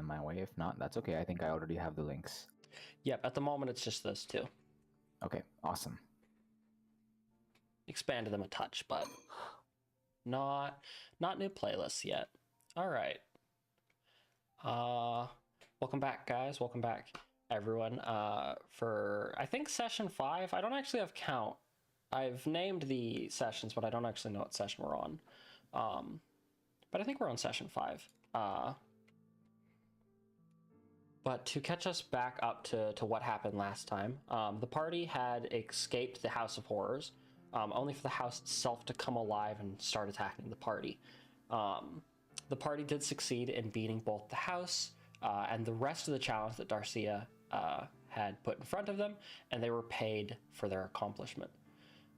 them my way. If not, that's okay. I think I already have the links. Yep, at the moment it's just those two. Okay, awesome. Expanded them a touch, but not new playlists yet. All right. Welcome back, guys. Welcome back, everyone. For I think session 5. I don't actually have count. I've named the sessions, but I don't actually know what session we're on. But I think we're on session 5. But to catch us back up to what happened last time, the party had escaped the House of Horrors, only for the house itself to come alive and start attacking the party. The party did succeed in beating both the house and the rest of the challenge that Darcia had put in front of them, and they were paid for their accomplishment.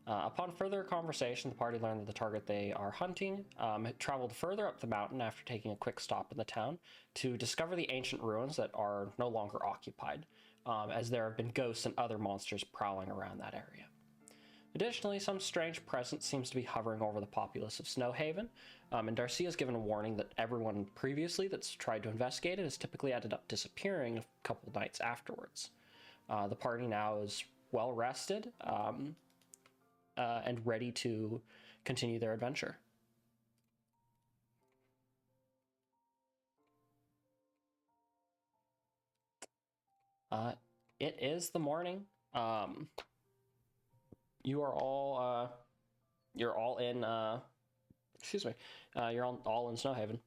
Upon further conversation, the party learned that the target they are hunting had traveled further up the mountain after taking a quick stop in the town to discover the ancient ruins that are no longer occupied, as there have been ghosts and other monsters prowling around that area. Additionally, some strange presence seems to be hovering over the populace of Snowhaven, and Darcia has given a warning that everyone previously that's tried to investigate it has typically ended up disappearing a couple nights afterwards. The party now is well rested, and ready to continue their adventure. It is the morning. You are all you're all in you're all in Snowhaven.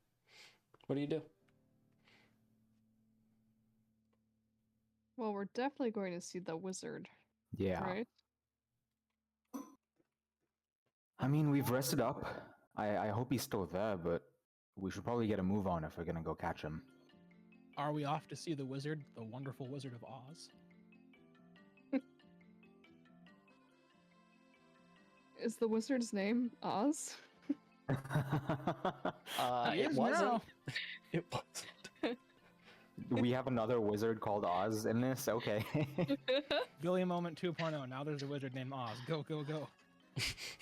What do you do? Well, we're definitely going to see the wizard. Yeah. Right? I mean, we've rested up. I hope he's still there, but we should probably get a move on if we're gonna go catch him. Are we off to see the wizard, the wonderful Wizard of Oz? Is the wizard's name Oz? It wasn't. It wasn't. We have another wizard called Oz in this? Okay. Billy Moment 2.0. Now there's a wizard named Oz. Go, go, go.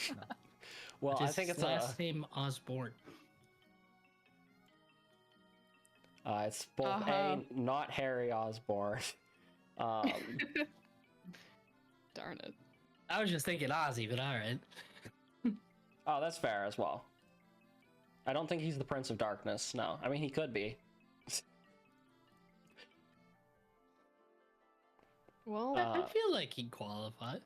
No. Well, I think it's last name Osborne. It's both not Harry Osborne. Darn it. I was just thinking Ozzy, but alright. Oh, that's fair as well. I don't think he's the Prince of Darkness. No, I mean he could be. Well, I feel like he'd qualify.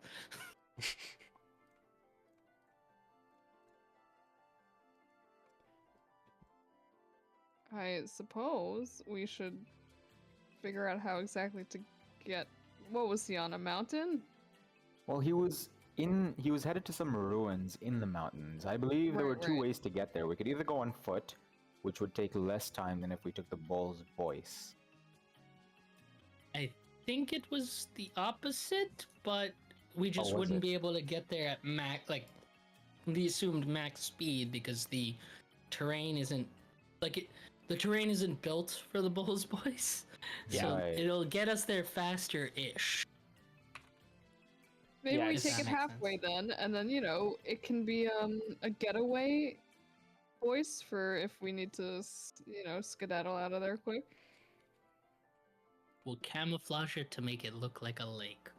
I suppose we should figure out how exactly to get... What was he, on a mountain? Well, he was headed to some ruins in the mountains. I believe there were two ways to get there. We could either go on foot, which would take less time than if we took the bull's voice. I think it was the opposite, but we just wouldn't be able to get there at max, like the assumed max speed, because the terrain isn't the terrain isn't built for the bull's voice. Yeah, so right. it'll get us there faster-ish. Maybe Yeah, we does take that it make halfway sense? then, and then, it can be a getaway voice for if we need to, skedaddle out of there quick. We'll camouflage it to make it look like a lake.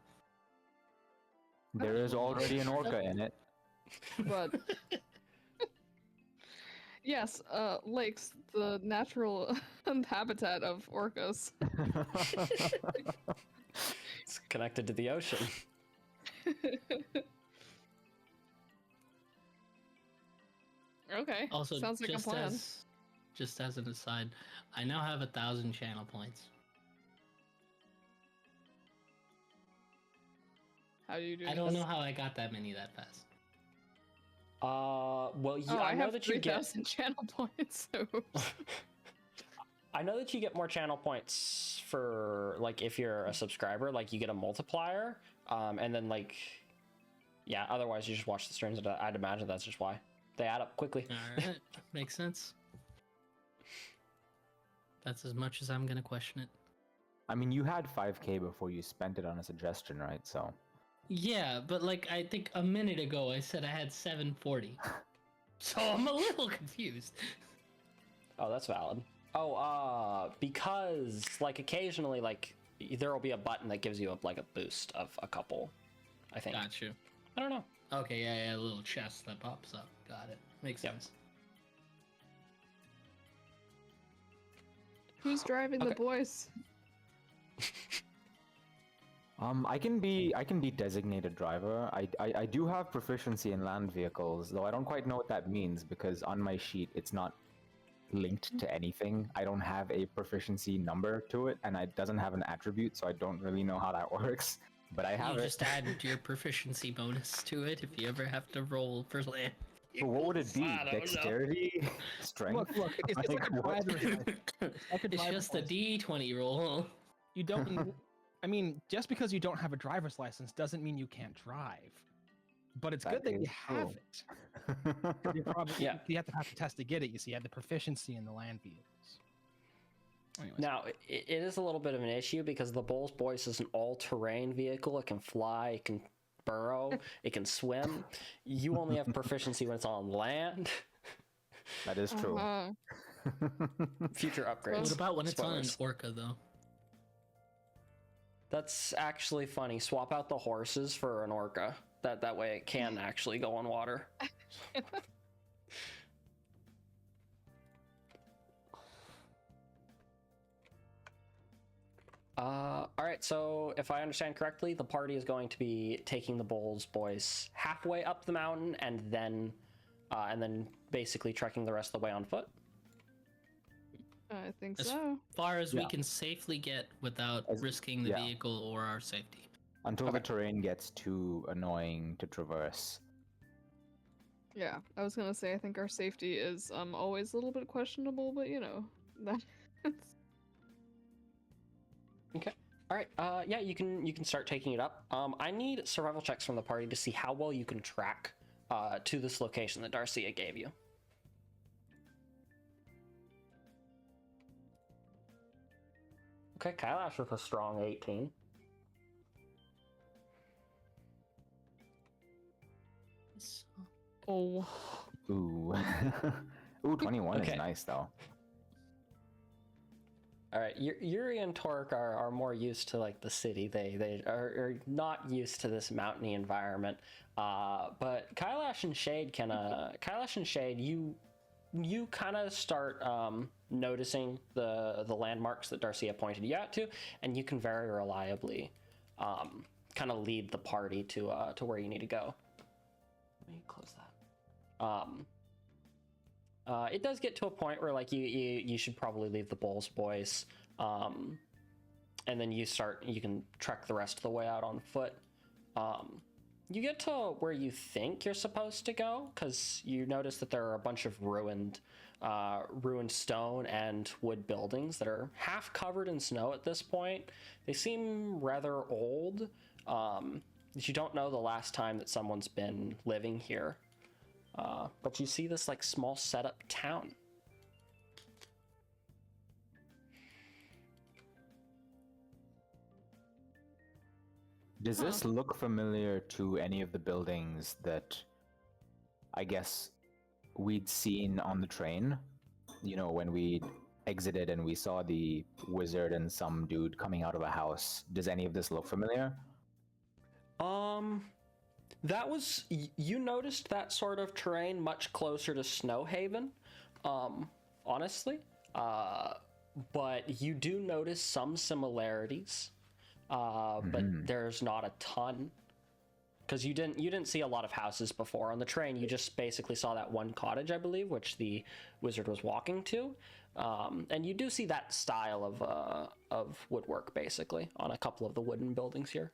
There is already an orca in it. But yes, lakes, the natural habitat of orcas. It's connected to the ocean. Okay. Also, sounds like a plan. Just as an aside, I now have 1,000 channel points. How do you do I don't this? know how I got that many that fast. Well, yeah, I know have that you get 3,000 channel points, so... I know that you get more channel points for, like, if you're a subscriber, like, you get a multiplier, and then, like, yeah, otherwise you just watch the streams, and I'd imagine that's just why. They add up quickly. Alright, makes sense. That's as much as I'm gonna question it. I mean, you had 5k before you spent it on a suggestion, right? So. Yeah, but like, I think a minute ago I said I had 740. So I'm a little confused. Oh, that's valid. Because like occasionally, like there will be a button that gives you like a boost of a couple. I think. Got you. I don't know. Okay, yeah, a little chest that pops up. Got it. Makes Yep. sense. Who's driving the Okay. boys? I can be designated driver. I do have proficiency in land vehicles, though I don't quite know what that means because on my sheet it's not linked to anything. I don't have a proficiency number to it, and it doesn't have an attribute, so I don't really know how that works. But I have You it. just add your proficiency bonus to it if you ever have to roll for land. But what would it be? I don't know. Dexterity? Strength? Look, it's like a what? driver's license. Like a It's driver's just a license. D20 roll. You don't. I mean, just because you don't have a driver's license doesn't mean you can't drive. But it's good That that you is have true. it. You probably Yeah. you have to pass the test to get it. You see, you have the proficiency in the land vehicles. Anyways. Now, it is a little bit of an issue because the Bull's Voice is an all-terrain vehicle. It can fly, it can burrow, it can swim. You only have proficiency when it's on land. That is true. Future upgrades. What about when it's on an Spoilers. orca, though? That's actually funny. Swap out the horses for an orca. That way it can actually go on water. Alright, so if I understand correctly, the party is going to be taking the Bull's Voice halfway up the mountain and then basically trekking the rest of the way on foot. I think As so. far as we Yeah. can safely get without risking the yeah. vehicle or our safety. Until Okay. the terrain gets too annoying to traverse. Yeah, I was gonna say I think our safety is always a little bit questionable, but you know that. Okay. All right. Yeah, you can start taking it up. I need survival checks from the party to see how well you can track to this location that Darcia gave you. Okay, Kailash with a strong 18. Oh, Ooh. Ooh, 21 Okay. is nice though. All right, Yuri and Torque are more used to like the city. They are not used to this mountainy environment. But Kailash and Shade you kind of start noticing the landmarks that Darcia pointed you out to, and you can very reliably kind of lead the party to where you need to go. Let me close that. It does get to a point where like you should probably leave the Bull's Voice, and then you can trek the rest of the way out on foot. You get to where you think you're supposed to go because you notice that there are a bunch of ruined stone and wood buildings that are half covered in snow at this point. They seem rather old. You don't know the last time that someone's been living here. But you see this like small setup town. Does this look familiar to any of the buildings that I guess we'd seen on the train? You know, when we exited and we saw the wizard and some dude coming out of a house. Does any of this look familiar? That was you noticed that sort of terrain much closer to Snowhaven, honestly. But you do notice some similarities. But there's not a ton, because you didn't see a lot of houses before on the train. You just basically saw that one cottage, I believe, which the wizard was walking to, and you do see that style of woodwork basically on a couple of the wooden buildings here.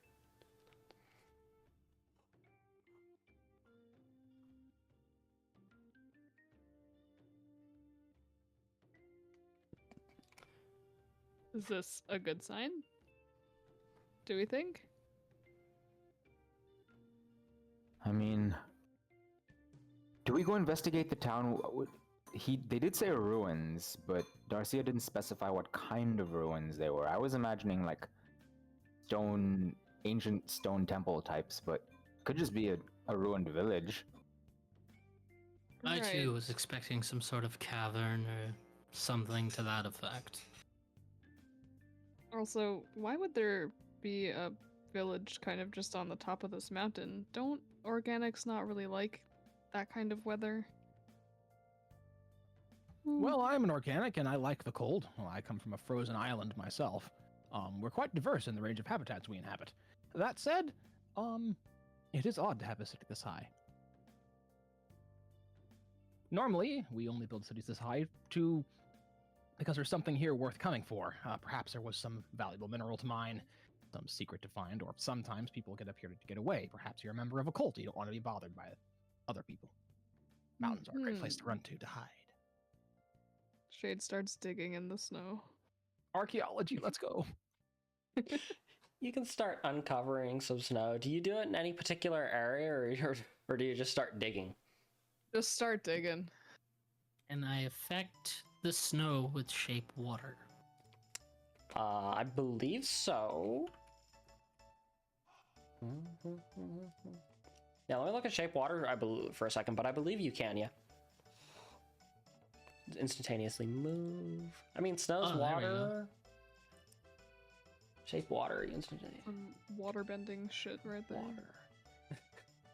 is this a good sign? Do we think? I mean, do we go investigate the town? They did say ruins, but Darcia didn't specify what kind of ruins they were. I was imagining like ancient stone temple types, but could just be a ruined village. I too Right. was expecting some sort of cavern or something to that effect. Also, why would there be a village kind of just on the top of this mountain? Don't organics not really like that kind of weather? Well, I'm an organic and I like the cold. Well, I come from a frozen island myself. We're quite diverse in the range of habitats we inhabit. That said, it is odd to have a city this high. Normally, we only build cities this high because there's something here worth coming for. Perhaps there was some valuable mineral to mine, some secret to find, or sometimes people get up here to get away. Perhaps you're a member of a cult. You don't want to be bothered by other people. Mountains are a great place to run to hide. Shade starts digging in the snow. Archaeology, let's go. You can start uncovering some snow. Do you do it in any particular area, or do you just start digging? Just start digging. And I affect the snow with shape water. I believe so. Yeah, let me look at shape water. I believe for a second, but I believe you can. Yeah. Instantaneously move. I mean, snow's water. Shape water instantaneously. Some water bending shit right there. Water.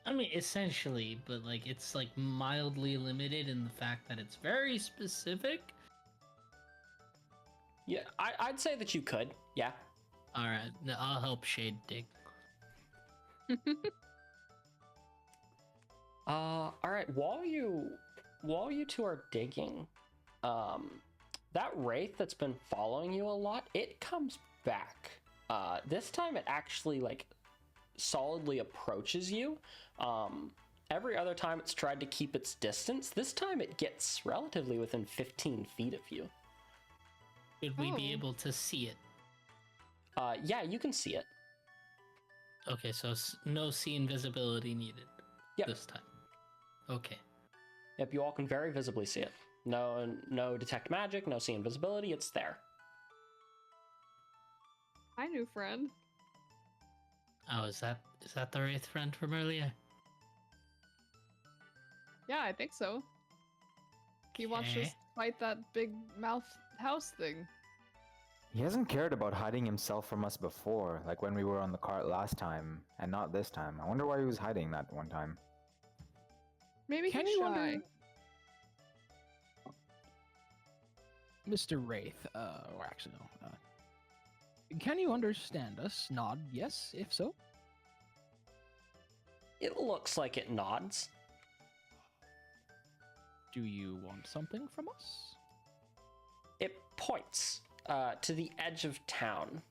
I mean, essentially, but like it's like mildly limited in the fact that it's very specific. Yeah, I'd say that you could. Yeah. All right, I'll help Shade dig. All right. While you two are digging, that wraith that's been following you a lot, it comes back. This time it actually like solidly approaches you. Every other time it's tried to keep its distance. This time it gets relatively within 15 feet of you. Should we be able to see it? Yeah, you can see it. Okay, so no see invisibility needed. Yep. This time. Okay. Yep, you all can very visibly see it. No detect magic, no see invisibility. It's there. Hi, new friend. Oh, is that the wraith friend from earlier? Yeah, I think so. He watched us fight that big mouth house thing. He hasn't cared about hiding himself from us before, like when we were on the cart last time, and not this time. I wonder why he was hiding that one time. Maybe Can he's you shy. Mr. Wraith, or actually no. Can you understand us? Nod yes, if so. It looks like it nods. Do you want something from us? It points to the edge of town.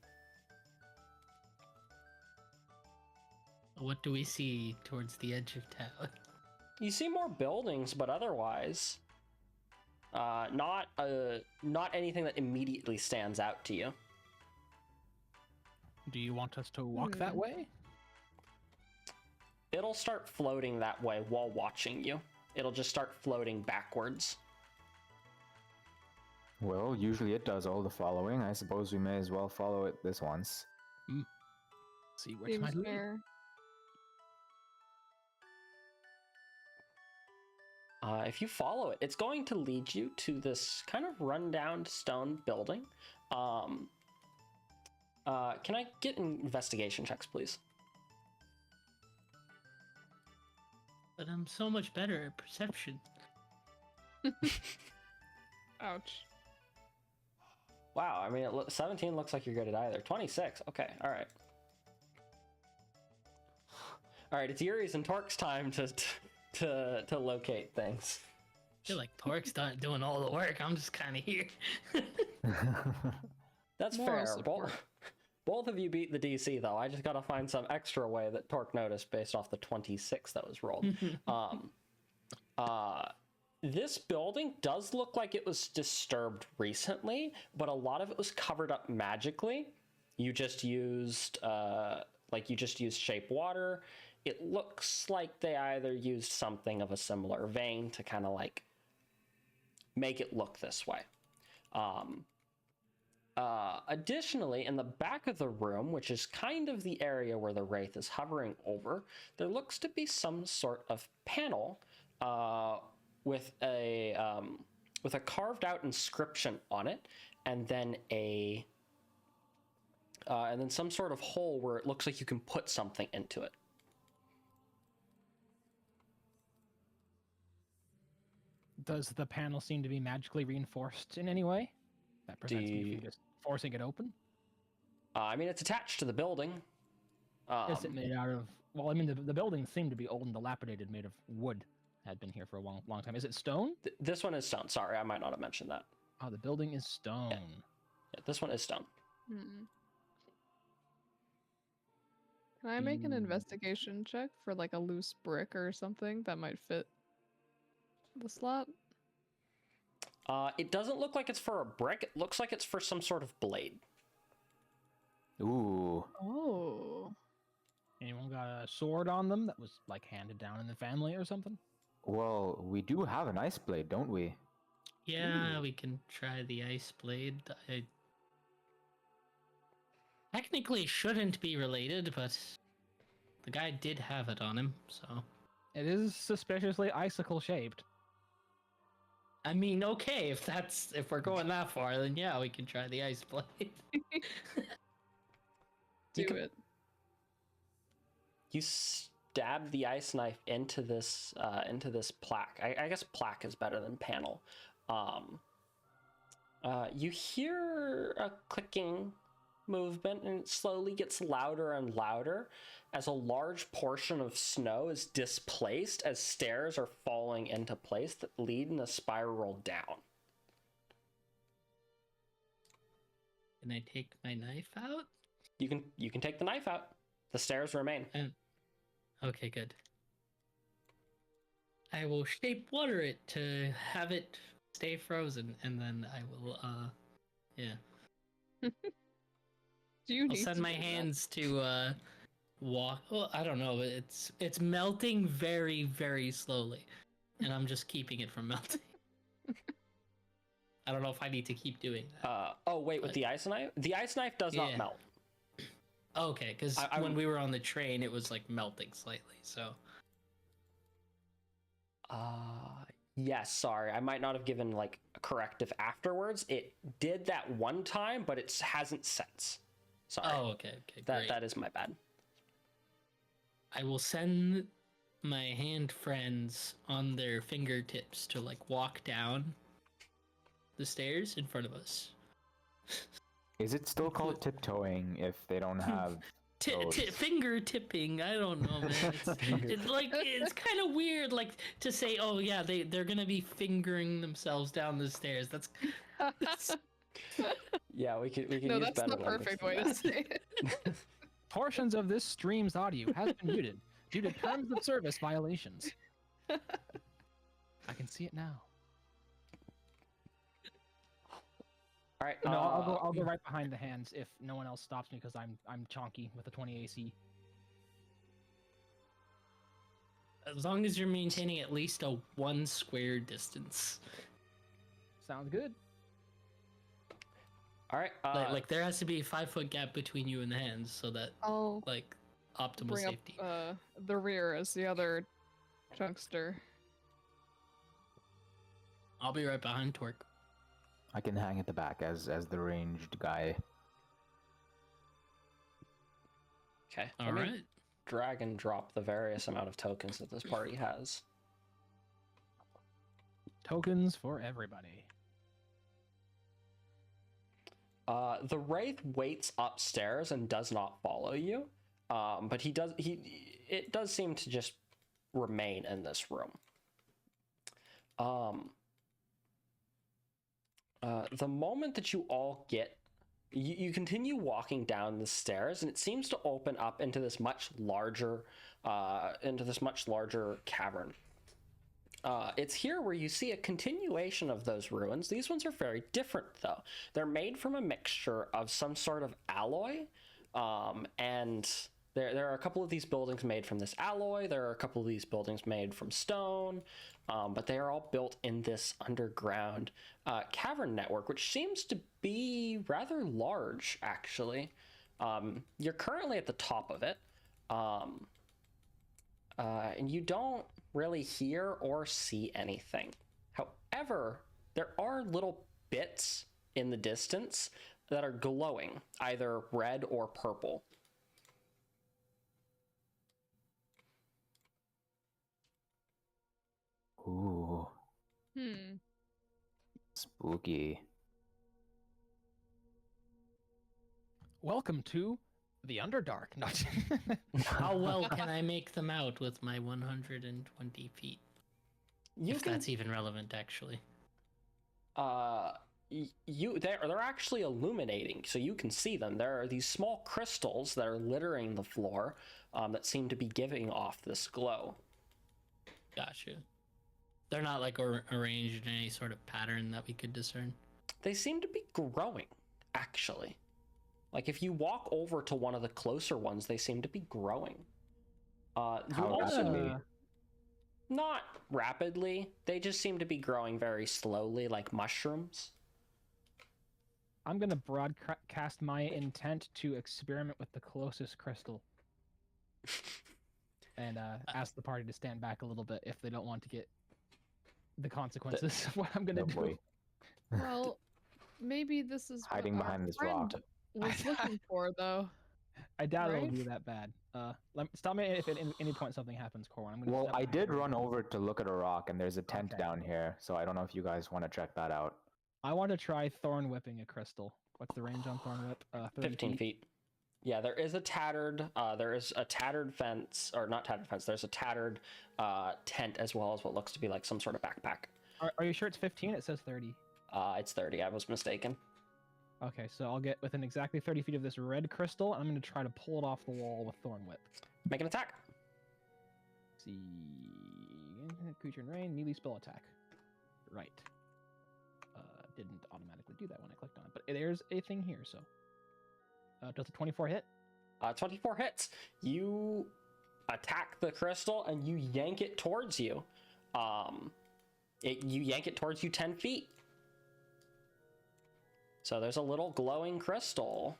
What do we see towards the edge of town? You see more buildings, but otherwise, not anything that immediately stands out to you. Do you want us to walk that way? It'll start floating that way while watching you. It'll just start floating backwards. Well, usually it does all the following. I suppose we may as well follow it this once. See which Seems might lead. fair. If you follow it, it's going to lead you to this kind of rundown stone building. Can I get investigation checks, please? But I'm so much better at perception. Ouch. Wow, I mean, 17 looks like you're good at either. 26, okay, all right. All right, it's Yuri's and Torque's time to locate things. I feel like Torque's not doing all the work. I'm just kind of here. That's Moral fair. support. Both of you beat the DC, though. I just gotta find some extra way that Torque noticed based off the 26 that was rolled. This building does look like it was disturbed recently, but a lot of it was covered up magically. You just used shape water. It looks like they either used something of a similar vein to kind of like make it look this way. Additionally, in the back of the room, which is kind of the area where the wraith is hovering over, there looks to be some sort of panel with a with a carved out inscription on it, and then some sort of hole where it looks like you can put something into it. Does the panel seem to be magically reinforced in any way? That prevents me from just forcing it open? I mean, it's attached to the building. Is it made out of... Well, I mean, the building seemed to be old and dilapidated, made of wood. Had been here for a long, long time. Is it stone? This one is stone. Sorry, I might not have mentioned that. Oh, the building is stone. Yeah, this one is stone. Hmm. Can I make an investigation check for like a loose brick or something that might fit the slot? It doesn't look like it's for a brick. It looks like it's for some sort of blade. Ooh. Oh. Anyone got a sword on them that was like handed down in the family or something? Well, we do have an ice blade, don't we? Yeah, we can try the ice blade. I technically shouldn't be related, but the guy did have it on him, so... It is suspiciously icicle shaped. I mean, okay, if we're going that far, then yeah, we can try the ice blade. Do it. You stab the ice knife into this plaque. I guess plaque is better than panel. You hear a clicking movement, and it slowly gets louder and louder as a large portion of snow is displaced as stairs are falling into place that lead in a spiral down. Can I take my knife out? You can take the knife out. The stairs remain. Okay, good. I will shape water it to have it stay frozen, and then I will, yeah. I'll send my hands to, walk. Well, I don't know. It's melting very, very slowly, and I'm just keeping it from melting. I don't know if I need to keep doing that. Oh, wait, with the ice knife? The ice knife does not melt. Okay, because when we were on the train, it was like melting slightly, so. Yes, sorry. I might not have given like a corrective afterwards. It did that one time, but it hasn't since. Sorry. Oh, okay, great. That is my bad. I will send my hand friends on their fingertips to like walk down the stairs in front of us. Is it still called tiptoeing if they don't have finger tipping? I don't know, man. It's kind of weird, like to say, oh yeah, they're gonna be fingering themselves down the stairs. That's yeah, we can. No, use that's better the perfect way to say it. Portions of this stream's audio has been muted due to terms of service violations. I can see it now. All right. No, I'll go right behind the hands if no one else stops me because I'm chonky with a 20 AC. As long as you're maintaining at least a 1 square distance. Sounds good. All right. Like there has to be a 5-foot gap between you and the hands so that like optimal bring safety. Up the rear as the other chunkster. I'll be right behind Torque. I can hang at the back as the ranged guy. Okay. All right. Drag and drop the various amount of tokens that this party has. Tokens for everybody. The Wraith waits upstairs and does not follow you, but it does seem to just remain in this room. The moment that you all get, you continue walking down the stairs, and it seems to open up into this much larger cavern. It's here where you see a continuation of those ruins. These ones are very different, though. They're made from a mixture of some sort of alloy, and there are a couple of these buildings made from this alloy. There are a couple of these buildings made from stone, but they are all built in this underground cavern network, which seems to be rather large, actually. You're currently at the top of it, and you don't really hear or see anything. However, there are little bits in the distance that are glowing, either red or purple. Ooh, spooky. Welcome to the Underdark. No. How well can I make them out with my 120 feet? That's even relevant, actually. They're actually illuminating, so you can see them. There are these small crystals that are littering the floor that seem to be giving off this glow. Gotcha. They're not like arranged in any sort of pattern that we could discern. They seem to be growing, actually. Like if you walk over to one of the closer ones, they seem to be growing. How rapidly? Not rapidly. They just seem to be growing very slowly, like mushrooms. I'm gonna broadcast my intent to experiment with the closest crystal, and ask the party to stand back a little bit if they don't want to get the consequences of what I'm gonna do. Boy. Well, maybe this is Hiding what behind our this friend rock. was looking for, though. I doubt it'll Right? be that bad. Stop me if at any point something happens, Corwin. I'm gonna Well, step I behind did you. run over to look at a rock, and there's a tent Okay. down here, so I don't know if you guys want to check that out. I want to try thorn whipping a crystal. What's the range on thorn whip? 30 15 feet. Yeah, there is a tattered fence, or not tattered fence, there's a tattered tent as well as what looks to be like some sort of backpack. Are you sure it's 15? It says 30. It's 30, I was mistaken. Okay, so I'll get within exactly 30 feet of this red crystal, and I'm going to try to pull it off the wall with thorn whip. Make an attack. See, creature in range, melee spell attack. Right. Didn't automatically do that when I clicked on it, but there's a thing here. So, does a 24 hit? 24 hits. You attack the crystal and you yank it towards you. You yank it towards you 10 feet. So there's a little glowing crystal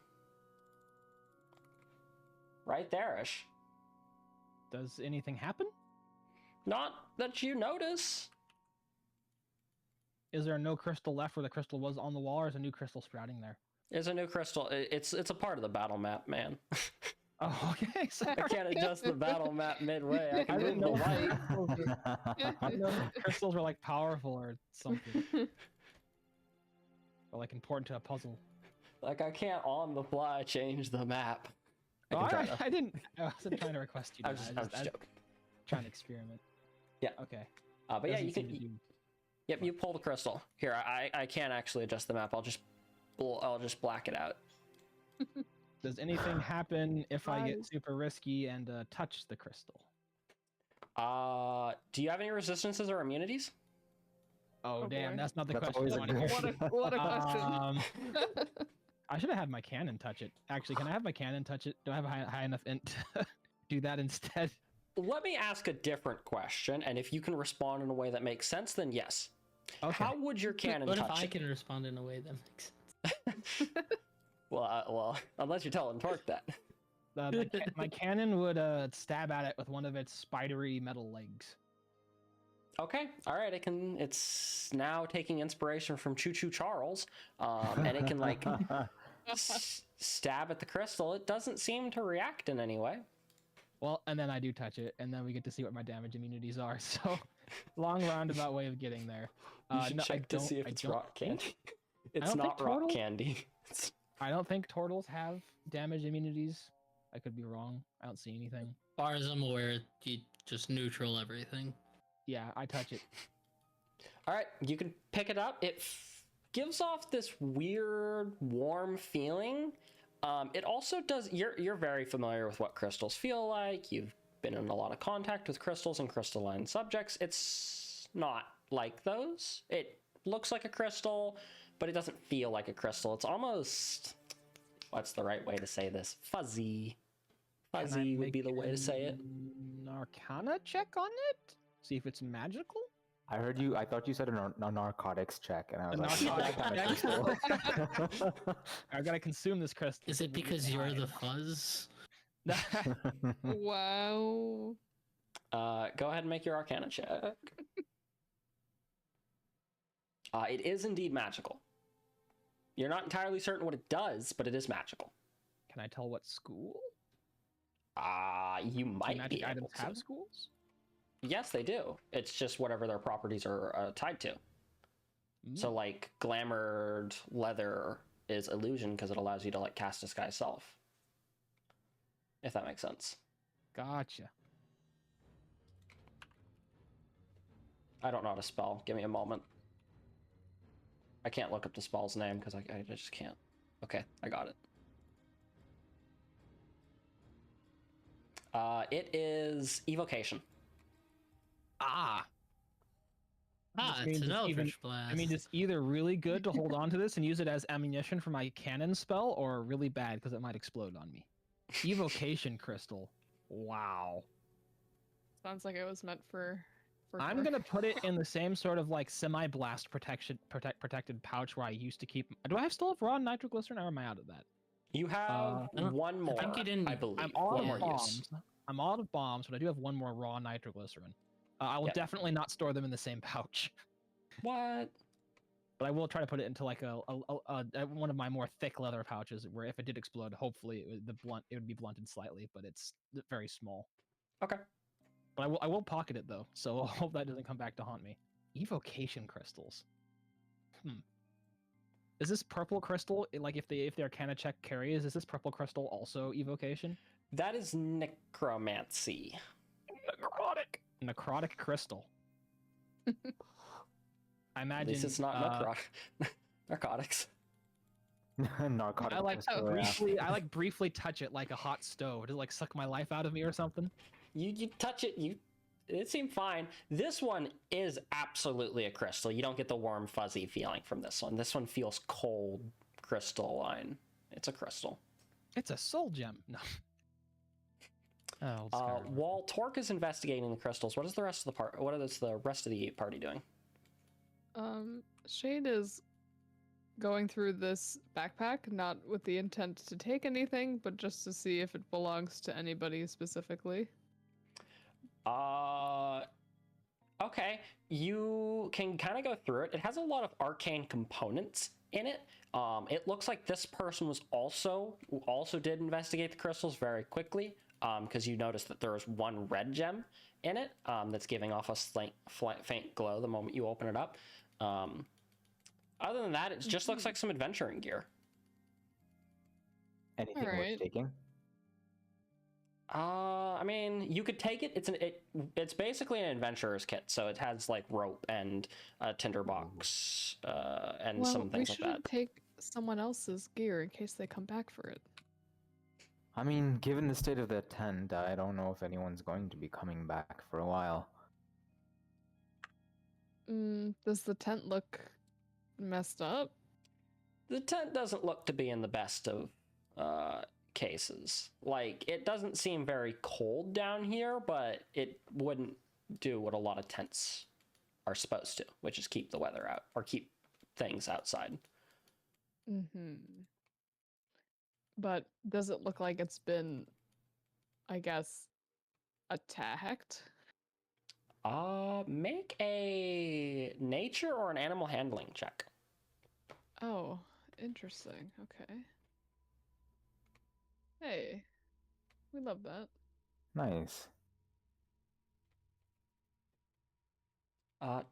right there-ish. Does anything happen? Not that you notice. Is there no crystal left where the crystal was on the wall, or is a new crystal sprouting there? There's a new crystal. It's a part of the battle map, man. Oh, okay. Sorry. I can't adjust the battle map midway. I I can didn't move the know light. I didn't know the crystals were like powerful or something, or like important to a puzzle. Like I can't on the fly change the map. I Oh, can try I though. didn't. I wasn't trying to request you. I'm to. just I was joking. trying to experiment. Yeah. Okay. But yeah, Doesn't you seem can. to do- Yep, you pull the crystal. Here, I can't actually adjust the map. I'll just black it out. Does anything happen if I get Surprise. super risky and touch the crystal? Do you have any resistances or immunities? Oh, Oh, damn, boy. that's not the That's question. always I a wanna hear. good- What a question. I should have had my cannon touch it. Actually, can I have my cannon touch it? Do I have a high enough int to do that instead? Let me ask a different question, and if you can respond in a way that makes sense, then yes. Okay. How would your cannon What if touch I it? can respond in a way that makes sense? Well, unless you're telling Torque that. My cannon would stab at it with one of its spidery metal legs. Okay, all right. It's now taking inspiration from Choo Choo Charles, and it can like stab at the crystal. It doesn't seem to react in any way. Well, and then I do touch it, and then we get to see what my damage immunities are. So, long roundabout way of getting there. You should no, I check to see if don't- I it's don't rock think- candy. It's don't think not rock turtle- candy. I don't think turtles have damage immunities. I could be wrong. I don't see anything. As far as I'm aware, you just neutral everything. Yeah, I touch it. All right, you can pick it up. It gives off this weird, warm feeling. It also does. You're very familiar with what crystals feel like. You've been in a lot of contact with crystals and crystalline subjects. It's not like those. It looks like a crystal, but it doesn't feel like a crystal. It's almost, what's the right way to say this? Fuzzy. Can I Fuzzy would make be the way to say it. an Arcana check on it? See if it's magical? I thought you said a narcotics check, and I was A like, narcotics "Yeah, that's kinda I gotta consume this crystal. Is it because you're the fuzz? cool." Wow. Go ahead and make your Arcana check. It is indeed magical. You're not entirely certain what it does, but it is magical. Can I tell what school? You Do might magic be items able to. have schools? Yes, they do. It's just whatever their properties are tied to. So, like, glamored leather is illusion because it allows you to, like, cast disguise self. If that makes sense. Gotcha. I don't know how to spell. Give me a moment. I can't look up the spell's name because I just can't. Okay, I got it. It is evocation. Ah, Which it's means an it's Eldritch Blast. I mean, it's either really good to hold on to this and use it as ammunition for my cannon spell, or really bad because it might explode on me. Evocation crystal. Wow. Sounds like it was meant for I'm gore. gonna put it in the same sort of like semi-blast protected pouch where I used to keep. Do I still have raw nitroglycerin, or am I out of that? You have one more, think you didn't- I believe. I'm all one out more of use. bombs. I'm all out of bombs, but I do have one more raw nitroglycerin. I will Yep. definitely not store them in the same pouch, What? but I will try to put it into like a one of my more thick leather pouches, where if it did explode, hopefully it would be blunted slightly, but it's very small. Okay. But I will pocket it though, so I hope that doesn't come back to haunt me. Evocation crystals. Is this purple crystal, like if the Arcana check carries, is this purple crystal also evocation? That is necromancy. Necrotic crystal. I imagine. This is not narcotics. Narcotic. I like crystal, yeah. I like briefly touch it like a hot stove to like suck my life out of me or something. You touch it, it seemed fine. This one is absolutely a crystal. You don't get the warm, fuzzy feeling from this one. This one feels cold, crystalline. It's a crystal. It's a soul gem. No. While Torque is investigating the crystals, what is the rest of the rest of the party doing? Shade is going through this backpack, not with the intent to take anything, but just to see if it belongs to anybody specifically. Okay. You can kind of go through it. It has a lot of arcane components in it. It looks like this person was also did investigate the crystals very quickly. Because you notice that there is one red gem in it that's giving off a faint glow the moment you open it up. Other than that, it just looks like some adventuring gear. Anything Alright. worth taking? I mean, you could take it. It's basically an adventurer's kit, so it has like rope and a tinderbox and some things like we that. should take someone else's gear in case they come back for it. I mean, given the state of the tent, I don't know if anyone's going to be coming back for a while. Does the tent look messed up? The tent doesn't look to be in the best of cases. Like, it doesn't seem very cold down here, but it wouldn't do what a lot of tents are supposed to, which is keep the weather out or keep things outside. But does it look like it's been, I guess, attacked? Make a nature or an animal handling check. Oh, interesting. Okay. Hey, we love that. Nice.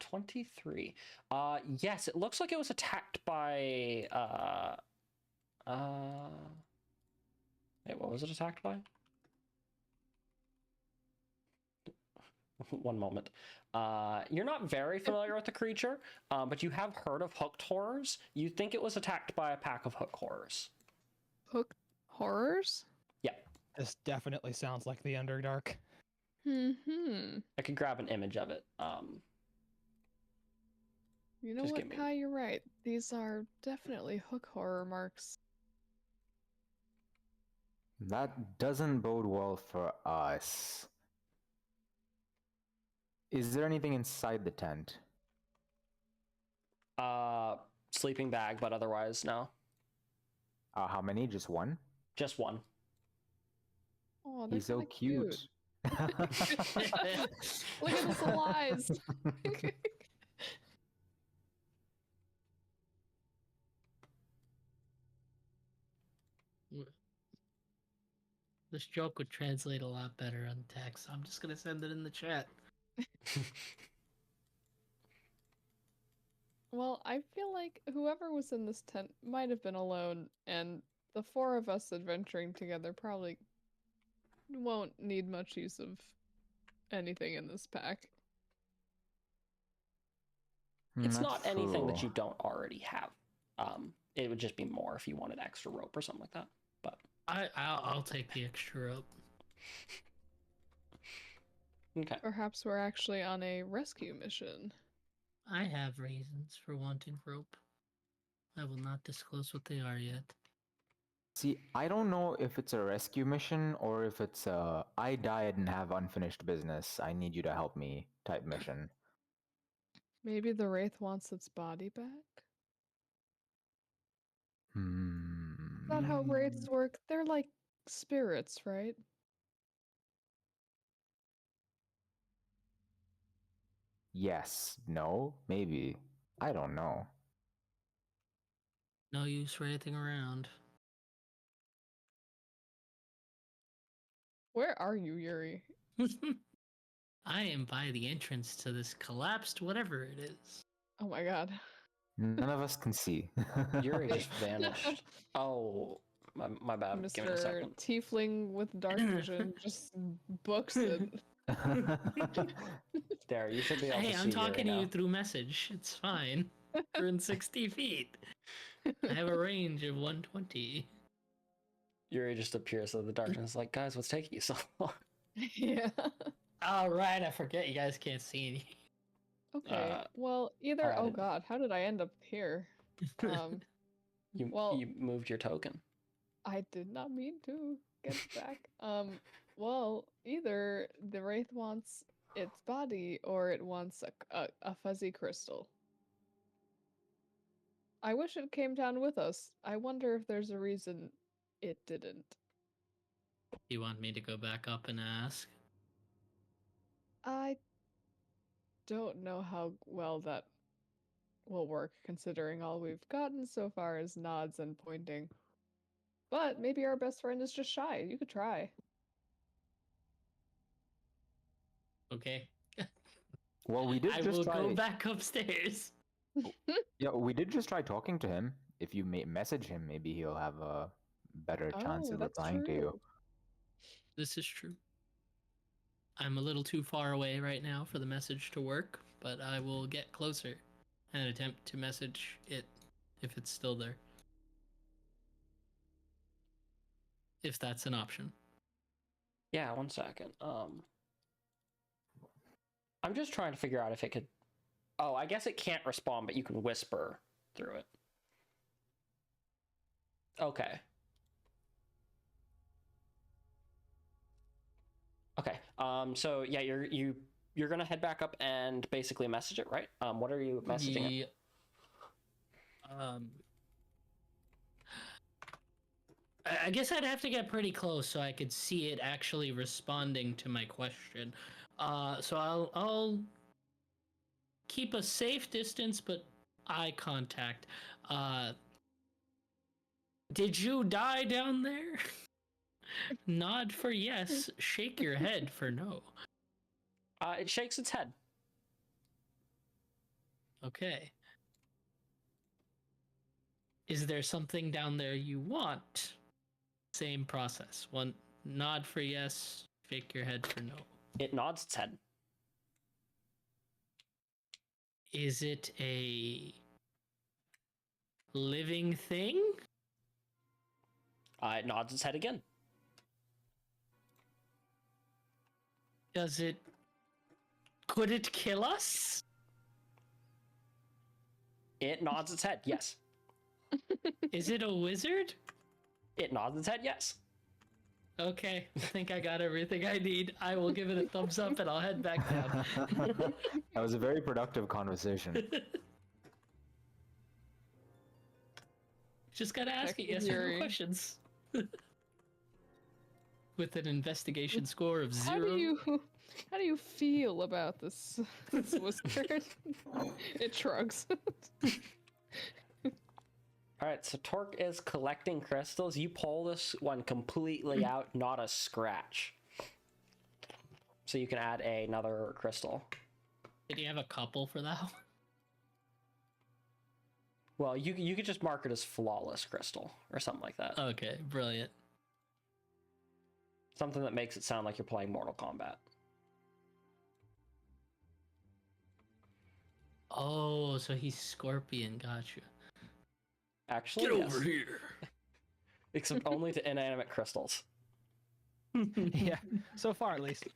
23. Yes, it looks like it was attacked by wait, what was it attacked by? One moment. You're not very familiar with the creature, but you have heard of hooked horrors. You think it was attacked by a pack of hook horrors. Hooked horrors? Yeah. This definitely sounds like the Underdark. I could grab an image of it. You know Just what, give me- Kai, you're right. These are definitely hook horror marks. That doesn't bode well for us. Is there anything inside the tent? Sleeping bag, but otherwise, no. How many? Just one? Just one. Oh, they're He's so kinda cute. Look at his little eyes. This joke would translate a lot better on text. I'm just gonna send it in the chat. Well, I feel like whoever was in this tent might have been alone, and the four of us adventuring together probably won't need much use of anything in this pack. It's That's not anything that true. you don't already have. It would just be more if you wanted extra rope or something like that. But I'll take the extra rope. okay. Perhaps we're actually on a rescue mission. I have reasons for wanting rope. I will not disclose what they are yet. See, I don't know if it's a rescue mission or if it's a I died and have unfinished business, I need you to help me type mission. Maybe the Wraith wants its body back? Is that how Wraiths work? They're like spirits, right? Yes, no, maybe. I don't know. No use wraithing around. Where are you, Yuri? I am by the entrance to this collapsed whatever it is. Oh my god. None of us can see. Yuri just vanished. Oh, my bad. Give me a Mr. second. Tiefling with dark vision just books it. There, you should be able Hey, to see I'm talking to Yuri you now. through message. It's fine. We're in 60 feet. I have a range of 120. Yuri just appears out of the darkness like, guys, what's taking you so long? Yeah. All right, I forget you guys can't see me. Okay. Well, either. Oh alright. god, how did I end up here? Well, You moved your token. I did not mean to get back. Well, either the Wraith wants its body or it wants a fuzzy crystal. I wish it came down with us. I wonder if there's a reason it didn't. You want me to go back up and ask? I don't know how well that will work, considering all we've gotten so far is nods and pointing. But maybe our best friend is just shy. You could try. Okay. Well, we did I just will try. go back upstairs. Yeah, we did just try talking to him. If you message him, maybe he'll have a better chance Oh, of that's replying to you. true. This is true. I'm a little too far away right now for the message to work, but I will get closer and attempt to message it if it's still there. If that's an option. Yeah, 1 second. I'm just trying to figure out if it could. Oh, I guess it can't respond, but you can whisper through it. Okay. Okay. So yeah, you're gonna head back up and basically message it, right? What are you messaging it? I guess I'd have to get pretty close so I could see it actually responding to my question. So I'll keep a safe distance, but eye contact. Did you die down there? Nod for yes. Shake your head for no. It shakes its head. Okay. Is there something down there you want? Same process. One nod for yes, shake your head for no. It nods its head. Is it a living thing? It nods its head again. Could it kill us? It nods its head, yes. Is it a wizard? It nods its head, yes. Okay, I think I got everything I need. I will give it a thumbs up and I'll head back down. That was a very productive conversation. Just gotta ask it yes or Yuri. no questions. With an investigation score of 0. How do you feel about this wizard? It shrugs. All right, so Torque is collecting crystals. You pull this one completely out, not a scratch. So you can add another crystal. Did you have a couple for that one? Well, you could just mark it as flawless crystal or something like that. Okay, brilliant. Something that makes it sound like you're playing Mortal Kombat. Oh, so he's Scorpion. Gotcha. Actually, Get yes. over here. Except only to inanimate crystals. Yeah, so far at least.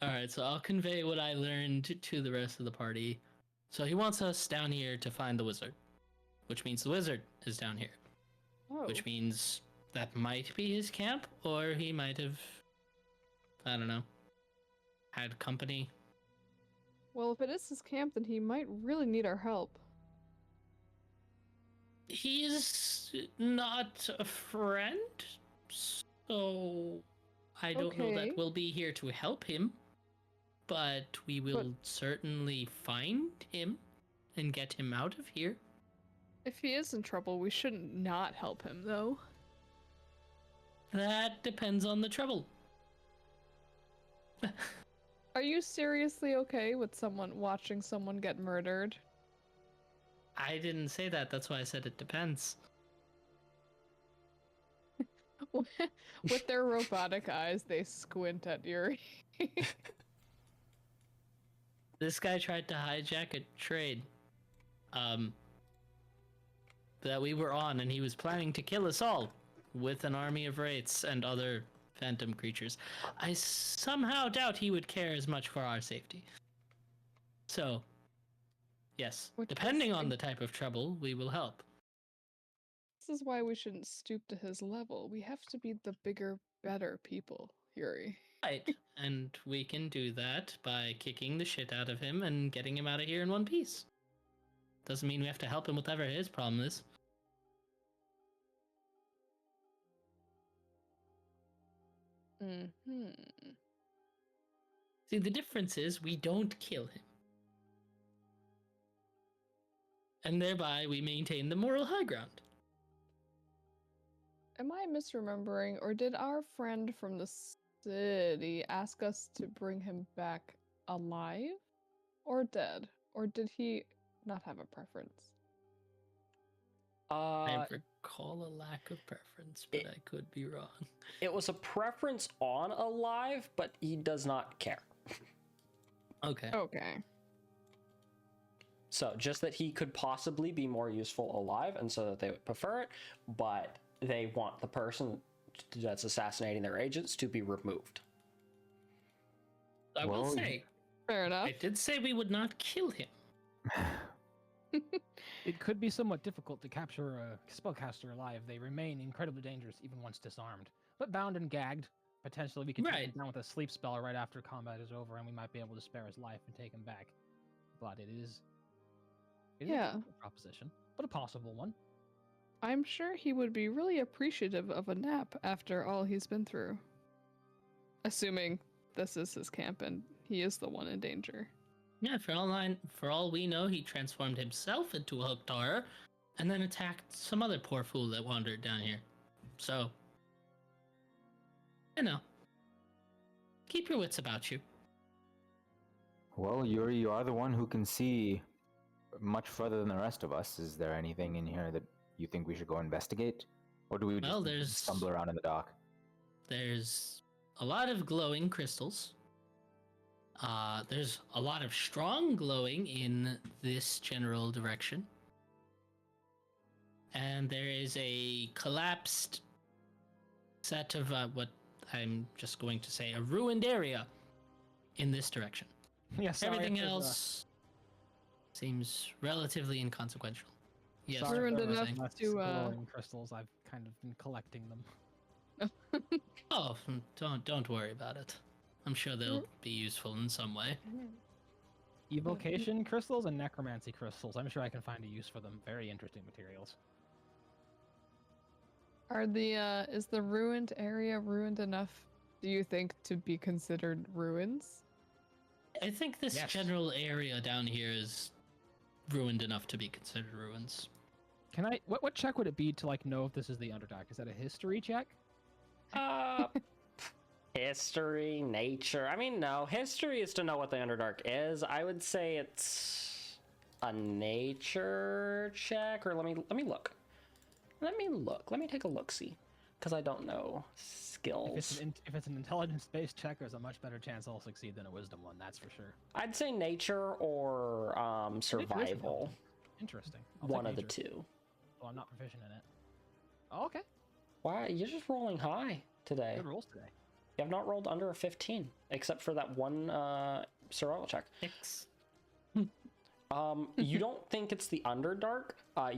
All right, so I'll convey what I learned to the rest of the party. So he wants us down here to find the wizard, which means the wizard is down here, Oh. which means that might be his camp, or he might have, I don't know, had company. Well, if it is his camp, then he might really need our help. He's not a friend, so I don't know Okay. that we'll be here to help him, but we will certainly find him and get him out of here. If he is in trouble, we shouldn't not help him, though. That depends on the trouble. Are you seriously okay with watching someone get murdered? I didn't say that, that's why I said it depends. With their robotic eyes, they squint at Yuri. This guy tried to hijack a trade that we were on, and he was planning to kill us all with an army of wraiths and other phantom creatures. I somehow doubt he would care as much for our safety. So, yes, Which is depending on a- the type of trouble, we will help. This is why we shouldn't stoop to his level. We have to be the bigger, better people, Yuri. Right, and we can do that by kicking the shit out of him and getting him out of here in one piece. Doesn't mean we have to help him with whatever his problem is. Mm-hmm. See, the difference is we don't kill him. And thereby we maintain the moral high ground. Am I misremembering, or did our friend from the city ask us to bring him back alive? Or dead? Or did he not have a preference? I recall a lack of preference, but I could be wrong. It was a preference on alive, but he does not care. Okay. Okay. So just that he could possibly be more useful alive, and so that they would prefer it, but they want the person that's assassinating their agents to be removed. I will Well, say, Fair enough. I did say we would not kill him. It could be somewhat difficult to capture a spellcaster alive. They remain incredibly dangerous even once disarmed. But bound and gagged, potentially we could take him Right. down with a sleep spell right after combat is over, and we might be able to spare his life and take him back. But it is a Yeah. difficult proposition, but a possible one. I'm sure he would be really appreciative of a nap after all he's been through. Assuming this is his camp and he is the one in danger. Yeah, for all we know, he transformed himself into a hooked horror and then attacked some other poor fool that wandered down here. So, you know, keep your wits about you. Well, Yuri, you are the one who can see much further than the rest of us. Is there anything in here that you think we should go investigate? Or do we Well, just there's- stumble around in the dark? There's a lot of glowing crystals. There's a lot of strong glowing in this general direction. And there is a collapsed set of what I'm just going to say a ruined area in this direction. Yeah, sorry, Everything if there's, else seems relatively inconsequential. Yes, sorry if Ruined there was enough less to, glowing crystals. I've kind of been collecting them. Oh, don't worry about it. I'm sure they'll be useful in some way. Evocation crystals and necromancy crystals. I'm sure I can find a use for them. Very interesting materials. Are the is the ruined area ruined enough, do you think, to be considered ruins? I think this Yes. general area down here is ruined enough to be considered ruins. Can I? What check would it be to like know if this is the Underdark? Is that a history check? History, nature. I mean, no. History is to know what the Underdark is. I would say it's a nature check, or let me look. Let me take a look-see, because I don't know skills. If it's an intelligence-based check, there's a much better chance I'll succeed than a wisdom one. That's for sure. I'd say nature or survival. Interesting. One of the two. Well, I'm not proficient in it. Oh, okay. Wow, you're just rolling high today. Good rolls today. You have not rolled under a 15, except for that one survival check. 6. You don't think it's the Underdark.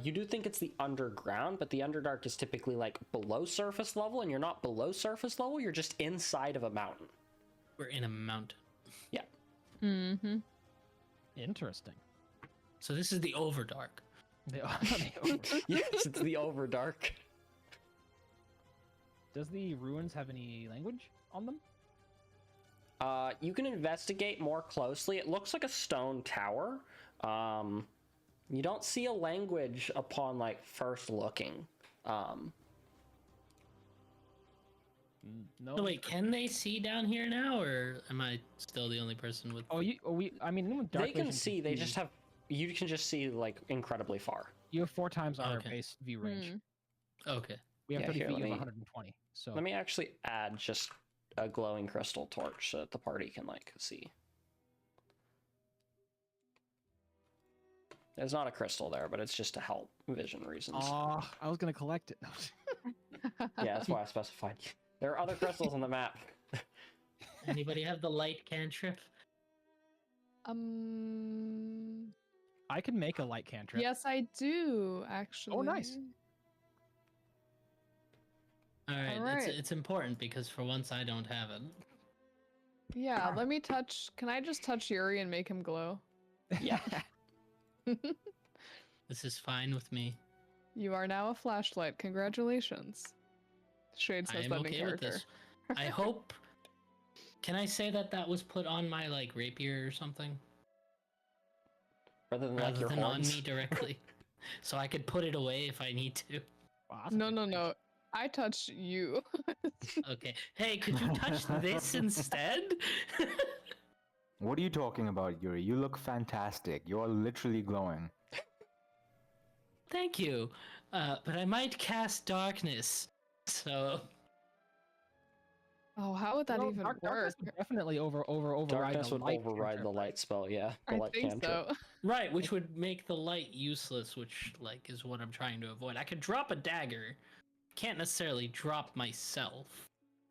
You do think it's the underground, but the Underdark is typically like below surface level, and you're not below surface level, you're just inside of a mountain. We're in a mountain. Yeah. Mm-hmm. Interesting. So this is the Overdark. Yes, it's the Overdark. Does the ruins have any language on them? You can investigate more closely. It looks like a stone tower. You don't see a language upon like first looking. No. So wait, can they see down here now, or am I still the only person with? I mean, anyone with dark They can vision see. They just have. You can just see like incredibly far. You have 4 times our Okay. base view range. Okay. We have Yeah, 30 here, feet, let you have me- 120. So Let me actually add just a glowing crystal torch so that the party can like see. There's not a crystal there, but it's just to help vision reasons. I was gonna collect it. Yeah, that's why I specified. There are other crystals on the map. Anybody have the light cantrip? I can make a light cantrip. Yes, I do actually. Oh, nice. All right, Alright. It's important because for once I don't have it. Yeah, let me touch. Can I just touch Yuri and make him glow? Yeah. This is fine with me. You are now a flashlight. Congratulations. Shade I says am that in okay with character. this. I hope. Can I say that was put on my like rapier or something, Rather than like rather your than on horns. me directly, so I could put it away if I need to? Wow, that's a No, good no, thing. no. I touched you. Okay. Hey, could you touch this instead? What are you talking about, Yuri? You look fantastic. You are literally glowing. Thank you. But I might cast darkness. So Oh, how would that Well, even darkness work? would definitely override Darkness the would light override the cantrip, light right? spell, yeah. The I light think cantrip. so. right, which would make the light useless, which like is what I'm trying to avoid. I could drop a dagger. Can't necessarily drop myself.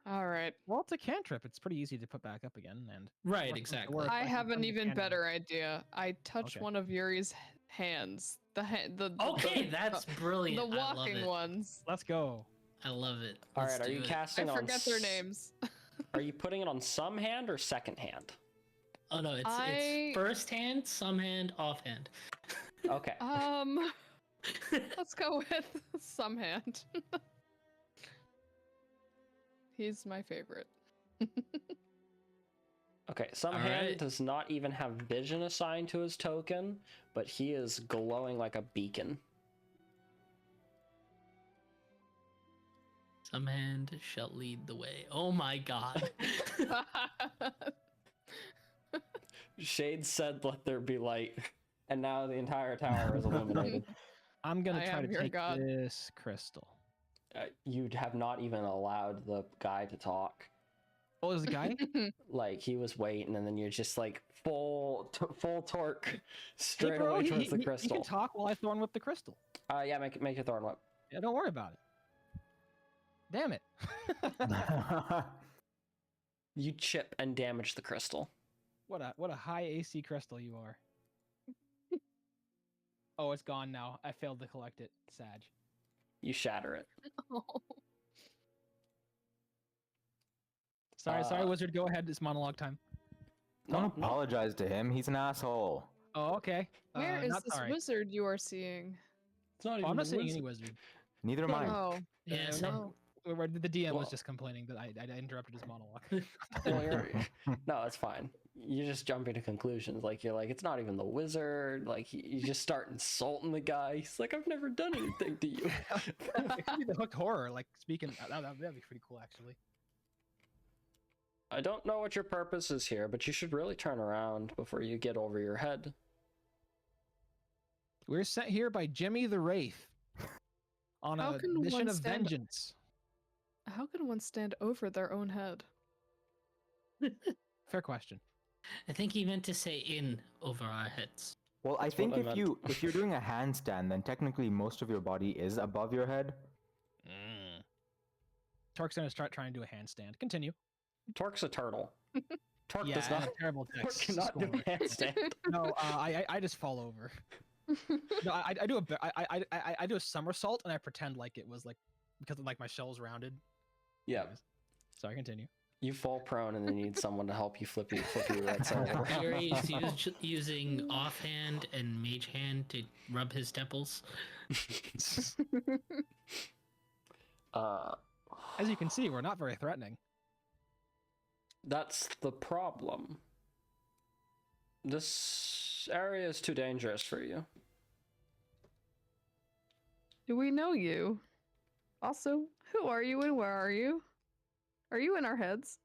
All right. Well, it's a cantrip. It's pretty easy to put back up again, and Right, Work- exactly. work- I like, have an from the even cannon. better idea. I touch Okay. one of Yuri's hands. The Okay, that's brilliant. the I love walking it. ones. let's go. I love it. All Let's right, are do you it. I casting on? forget their names. Are you putting it on some hand or second hand? Oh no, it's I- first hand, some hand, off hand. Okay. Let's go with some hand. He's my favorite. Okay, some All hand right. does not even have vision assigned to his token, but he is glowing like a beacon. Some hand shall lead the way. Oh my god. Shade said, "Let there be light," and now the entire tower is illuminated. I'm gonna I try am to your take god. this crystal. You have not even allowed the guy to talk. Oh, there's a guy. Like he was waiting, and then you're just like full torque Hey, straight bro, away he- towards the he crystal. can talk while I thorn whip the crystal. Yeah, make your thorn whip. Yeah, don't worry about it. Damn it. You chip and damage the crystal. What a high AC crystal you are. Oh, it's gone now. I failed to collect it. Sag. You shatter it. Sorry, wizard. Go ahead. It's monologue time. Don't No. apologize to him. He's an asshole. Oh, okay. Where is not this sorry. wizard you are seeing? It's not Oh, even I'm a not seeing wizard. any wizard. Neither am I. Oh, Yeah, Uh, same. no. where the DM Well- was just complaining that I interrupted his monologue. Well, no, it's fine. You just jump into conclusions. Like you're like, it's not even the wizard. Like you just start insulting the guy. He's like, I've never done anything to you. It could be the hooked horror. Like speaking, that'd be pretty cool actually. I don't know what your purpose is here, but you should really turn around before you get over your head. We're sent here by Jimmy the Wraith on How a can mission one of stand- vengeance. How can one stand over their own head? Fair question. I think he meant to say in over our heads. Well, I That's think what I meant. if you're doing a handstand, then technically most of your body is above your head. Torque's gonna start trying to do a handstand. Continue. Torque's a turtle. Torque Yeah, does not. terrible Torque text. cannot do score. a handstand. No, I just fall over. No, I do I do a somersault and I pretend like it was like because like my shell's rounded. Yeah, Anyways, sorry, continue. you fall prone and then you need someone to help you flip you right side over. Yuri is using offhand and mage hand to rub his temples. As you can see, we're not very threatening. That's the problem. This area is too dangerous for you. Do we know you? Also, who are you and where are you? Are you in our heads?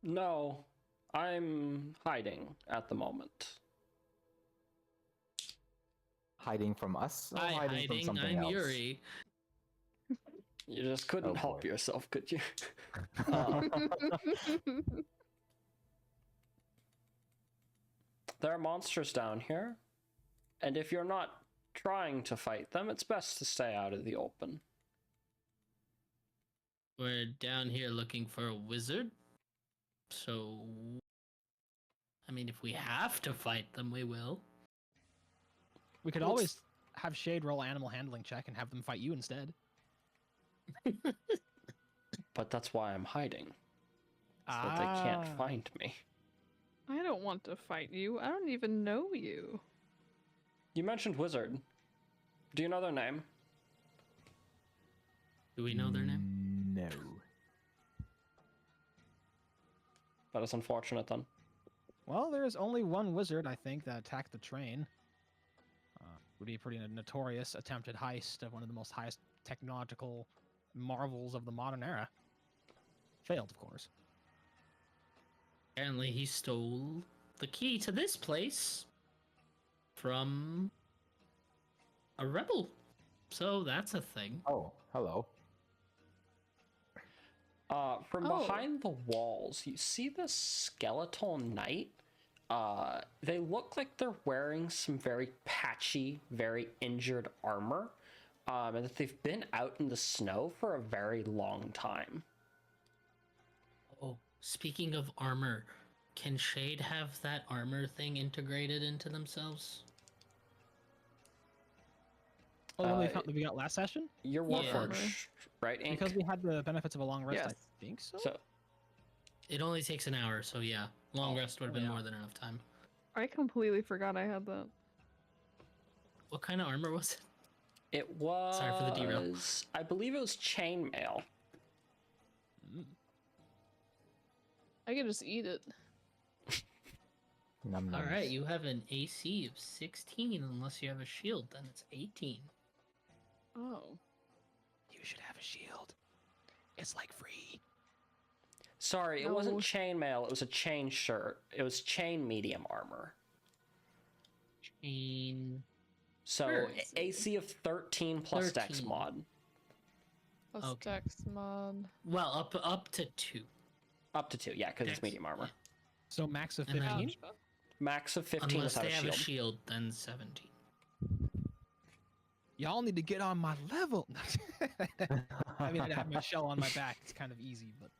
No, I'm hiding at the moment. Hiding from us? Or Hi, hiding from hiding. something I'm else? Yuri. You just couldn't Oh, help boy. yourself, could you? Uh, there are monsters down here, and if you're not trying to fight them, it's best to stay out of the open. We're down here looking for a wizard. So, I mean, if we have to fight them, we will. We could Let's- always have Shade roll animal handling check and have them fight you instead. But that's why I'm hiding, so that they can't find me. I don't want to fight you. I don't even know you. You mentioned wizard. Do you know their name? Do we know their name? No. That is unfortunate then. Well, there is only one wizard, I think, that attacked the train. Would be a pretty notorious attempted heist of one of the most highest technological marvels of the modern era. Failed, of course. Apparently, he stole the key to this place from a rebel. So that's a thing. Oh, hello. From Oh. behind the walls, you see this skeletal knight. They look like they're wearing some very patchy, very injured armor, and that they've been out in the snow for a very long time. Oh, speaking of armor, can Shade have that armor thing integrated into themselves? Oh, the one Uh, we got last session? You're Yeah. Warforged, right, Ink? Because we had the benefits of a long rest, Yes. I think so? So, It only takes an hour, so yeah. Long Oh, rest would have been yeah. more than enough time. I completely forgot I had that. What kind of armor was it? it was... Sorry for the derail. I believe it was chainmail. Mm. I could just eat it. Num All nums. right, you have an AC of 16 unless you have a shield, then it's 18. Oh. You should have a shield. It's like free. Sorry, it wasn't No. chainmail, it was a chain shirt. It was chain medium armor. Chain. So, Sure. AC of 13 plus Dex 13. mod. Plus Okay. Dex mod. Well, up to 2. Up to 2, yeah, because it's Dex, medium armor. yeah. So max of And then- 15? Gotcha. Max of 15 Unless without they a have shield. a shield, then 17. Y'all need to get on my level. I mean, I have my shell on my back. It's kind of easy, but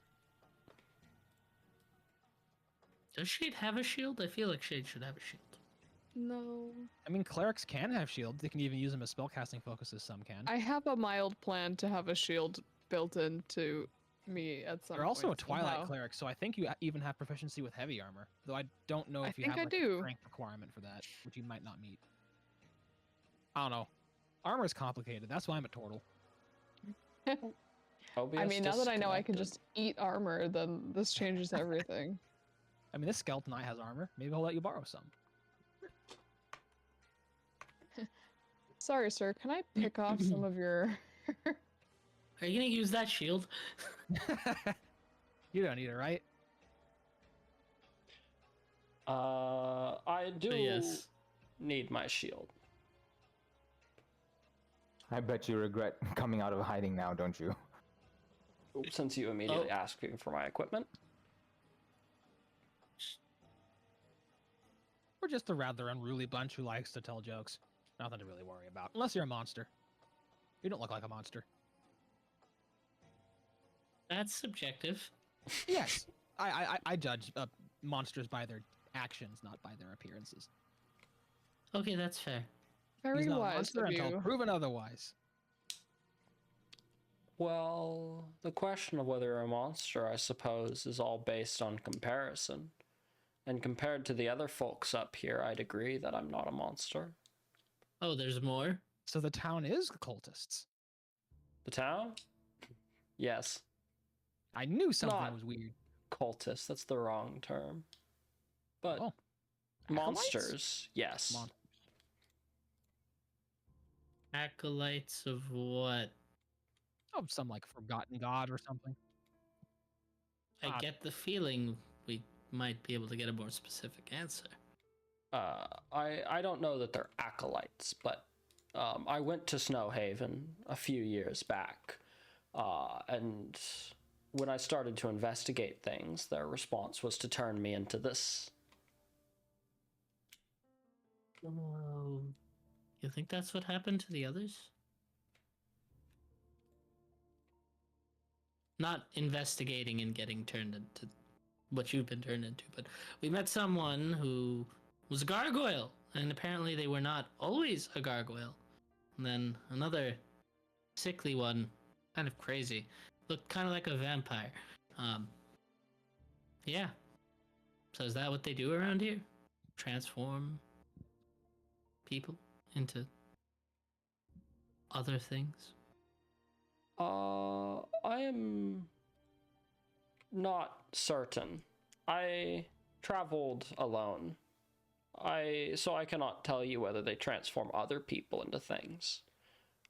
Does Shade have a shield? I feel like Shade should have a shield. No. I mean, clerics can have shields. They can even use them as spellcasting focuses. Some can. I have a mild plan to have a shield built into me at some You're also a point twilight somehow. cleric, so I think you even have proficiency with heavy armor. Though I don't know I if you think have I like, do. a strength requirement for that, which you might not meet. I don't know. Armor is complicated. That's why I'm a turtle. OBS I mean, now that I know I can disconnected. just eat armor, then this changes everything. I mean, this skeleton eye has armor. Maybe I'll let you borrow some. Sorry, sir. Can I pick off some of your? Are you gonna use that shield? You don't need it, right? I do Yes. need my shield. I bet you regret coming out of hiding now, don't you? Since you immediately asked me for my equipment. We're just a rather unruly bunch who likes to tell jokes. Nothing to really worry about, unless you're a monster. You don't look like a monster. That's subjective. Yes, I judge monsters by their actions, not by their appearances. Okay, that's fair. Very He's not a wise monster of until you. proven otherwise. Well, the question of whether you're a monster, I suppose, is all based on comparison. And compared to the other folks up here, I'd agree that I'm not a monster. Oh, there's more? So the town is cultists. The town? Yes. I knew something Not- was weird. Cultist, that's the wrong term. But Oh. monsters, yes. Acolytes of what? Oh, some like forgotten god or something. I get the feeling we might be able to get a more specific answer. I don't know that they're acolytes, but I went to Snowhaven a few years back, and when I started to investigate things, their response was to turn me into this. You think that's what happened to the others? Not investigating and getting turned into what you've been turned into, but we met someone who was a gargoyle, and apparently they were not always a gargoyle. And then another sickly one, kind of crazy, looked kind of like a vampire. Yeah. So is that what they do around here? Transform people into other things? I am not certain. I traveled alone. So I cannot tell you whether they transform other people into things.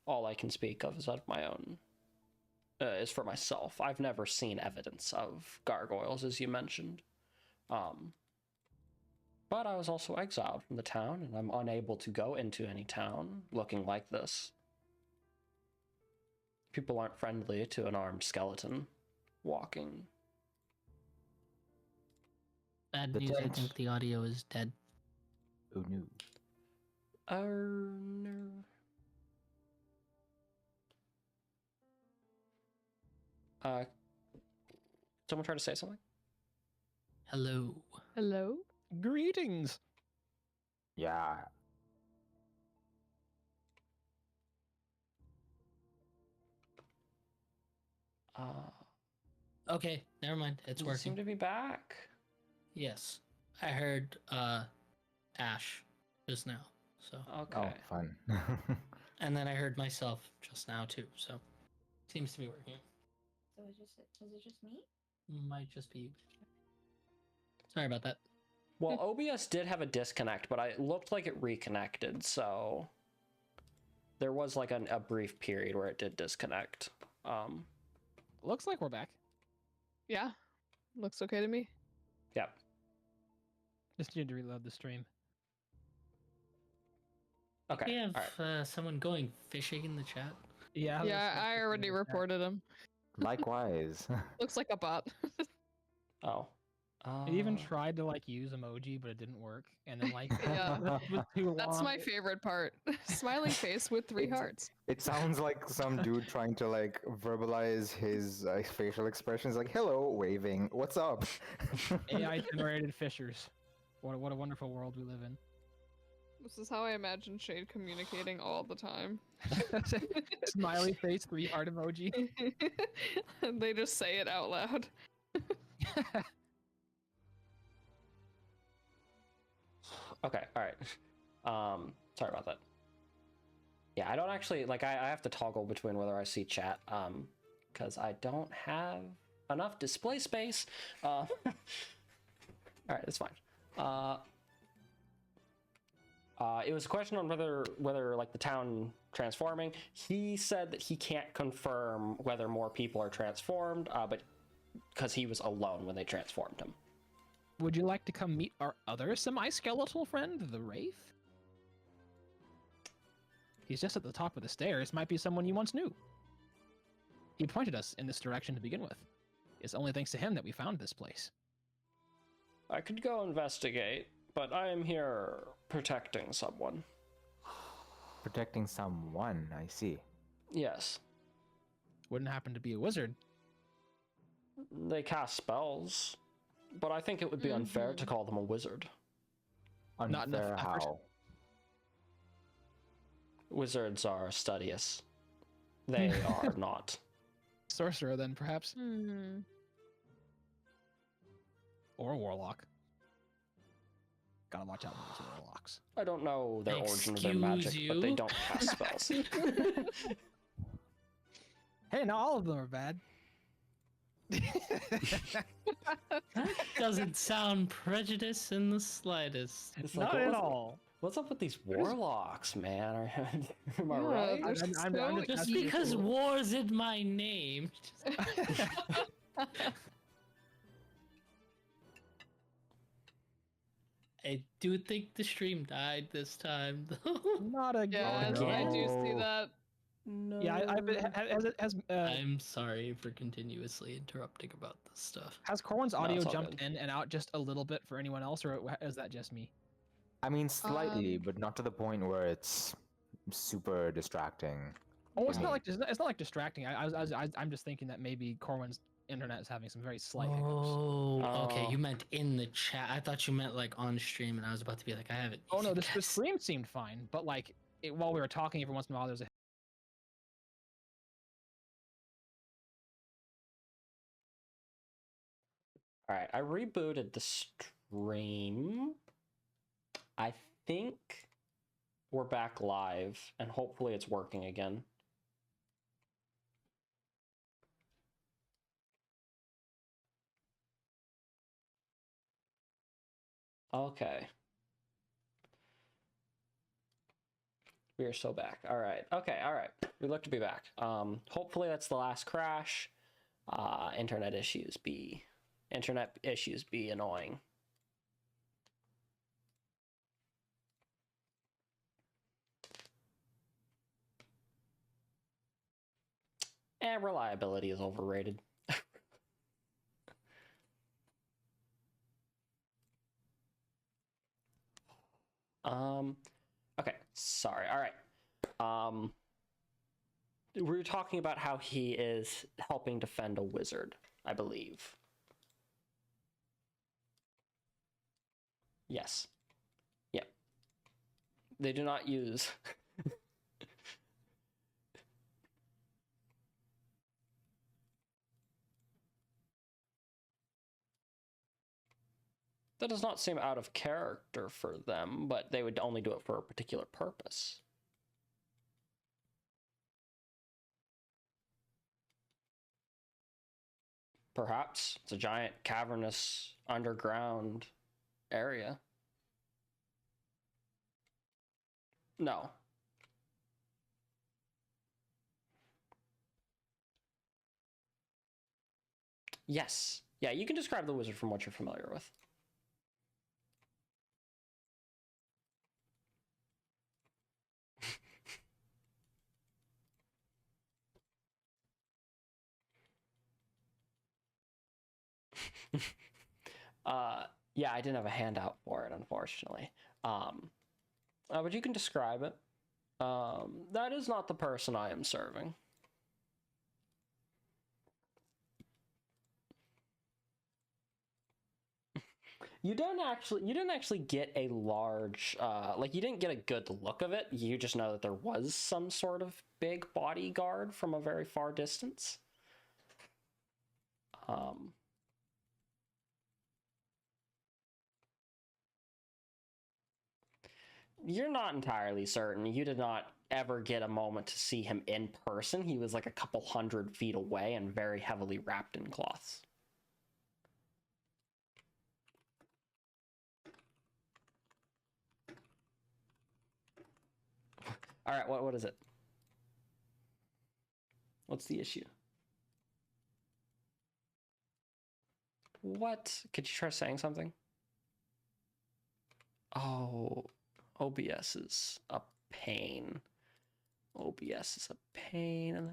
All I can speak of is of my own. Is for myself. I've never seen evidence of gargoyles, as you mentioned. But I was also exiled from the town, and I'm unable to go into any town looking like this. People aren't friendly to an armed skeleton walking. Bad The news, I tent. think the audio is dead. Who knew? No. Someone try to say something? Hello. Hello? Greetings. Yeah. Okay, never mind. It's You working. seem to be back. Yes. I heard Ash just now. So Okay. Oh, fun. and then I heard myself just now too. So seems to be working. So is it just me? Might just be you. Sorry about that. Well, OBS did have a disconnect, but it looked like it reconnected, so there was like a brief period where it did disconnect. Looks like we're back. Yeah. Looks okay to me. Yep. Just need to reload the stream. Okay. We have All right. someone going fishing in the chat. Yeah. Yeah, I already reported him. Likewise. Looks like a bot. Oh. I even tried to like use emoji, but it didn't work. And then like Yeah. it was too long. That's my favorite part. Smiling face with 3 hearts. It sounds like some dude trying to like verbalize his facial expressions, like "Hello," waving. What's up? AI generated fishers. What a wonderful world we live in. This is how I imagine Shade communicating all the time. Smiley face, 3 heart emoji. And they just say it out loud. Okay. All right. Sorry about that. Yeah, I don't actually like. I have to toggle between whether I see chat. because I don't have enough display space. All right, that's fine. It was a question on whether like the town transforming. He said that he can't confirm whether more people are transformed, but because he was alone when they transformed him. Would you like to come meet our other semi-skeletal friend, the Wraith? He's just at the top of the stairs. Might be someone you once knew. He pointed us in this direction to begin with. It's only thanks to him that we found this place. I could go investigate, but I am here protecting someone. Protecting someone, I see. Yes. Wouldn't happen to be a wizard. They cast spells, but I think it would be unfair to call them a wizard. Not enough Unfair effort. how? Wizards are studious. They are not. Sorcerer, then, perhaps? Or a warlock. Gotta watch out for those warlocks. I don't know their origin of their Excuse magic, but they you? don't cast spells. Hey, not all of them are bad. That doesn't sound prejudice in the slightest. It's like, Not what at was- all. What's up with these warlocks, man? Am I Yeah, right? there's I'm so- just Just asking you because for- war's in my name. I do think the stream died this time, though. Not again. Yeah, I do see no. that. No. Yeah, I'm sorry for continuously interrupting about this stuff. has Corwin's No, audio it's all jumped good. in and out just a little bit for anyone else, or is that just me? I mean, slightly, Um, but not to the point where it's super distracting. Oh, it's I not mean- like it's not like distracting. I'm just thinking that maybe Corwin's internet is having some very slight hiccups. Oh, okay. Oh. You meant in the chat. I thought you meant like on stream, and I was about to be like, I haven't. Oh no, the Yes. stream seemed fine, but like while we were talking, every once in a while there's a. All right, I rebooted the stream. I think we're back live, and hopefully it's working again. Okay. We are so back. All right. Okay. All right. We look to be back. Hopefully that's the last crash. Internet issues be annoying. And reliability is overrated. Okay, sorry. All right. We were talking about how he is helping defend a wizard, I believe. Yes. Yep. They do not use That does not seem out of character for them, but they would only do it for a particular purpose. Perhaps it's a giant cavernous underground area. No. Yes. Yeah, you can describe the wizard from what you're familiar with. Yeah, I didn't have a handout for it, unfortunately. But you can describe it. That is not the person I am serving. You didn't actually get a large, like you didn't get a good look of it. You just know that there was some sort of big bodyguard from a very far distance. You're not entirely certain. You did not ever get a moment to see him in person. He was like a couple 100 feet away and very heavily wrapped in cloths. All right, what is it? What's the issue? What? Could you try saying something? Oh, OBS is a pain. OBS is a pain.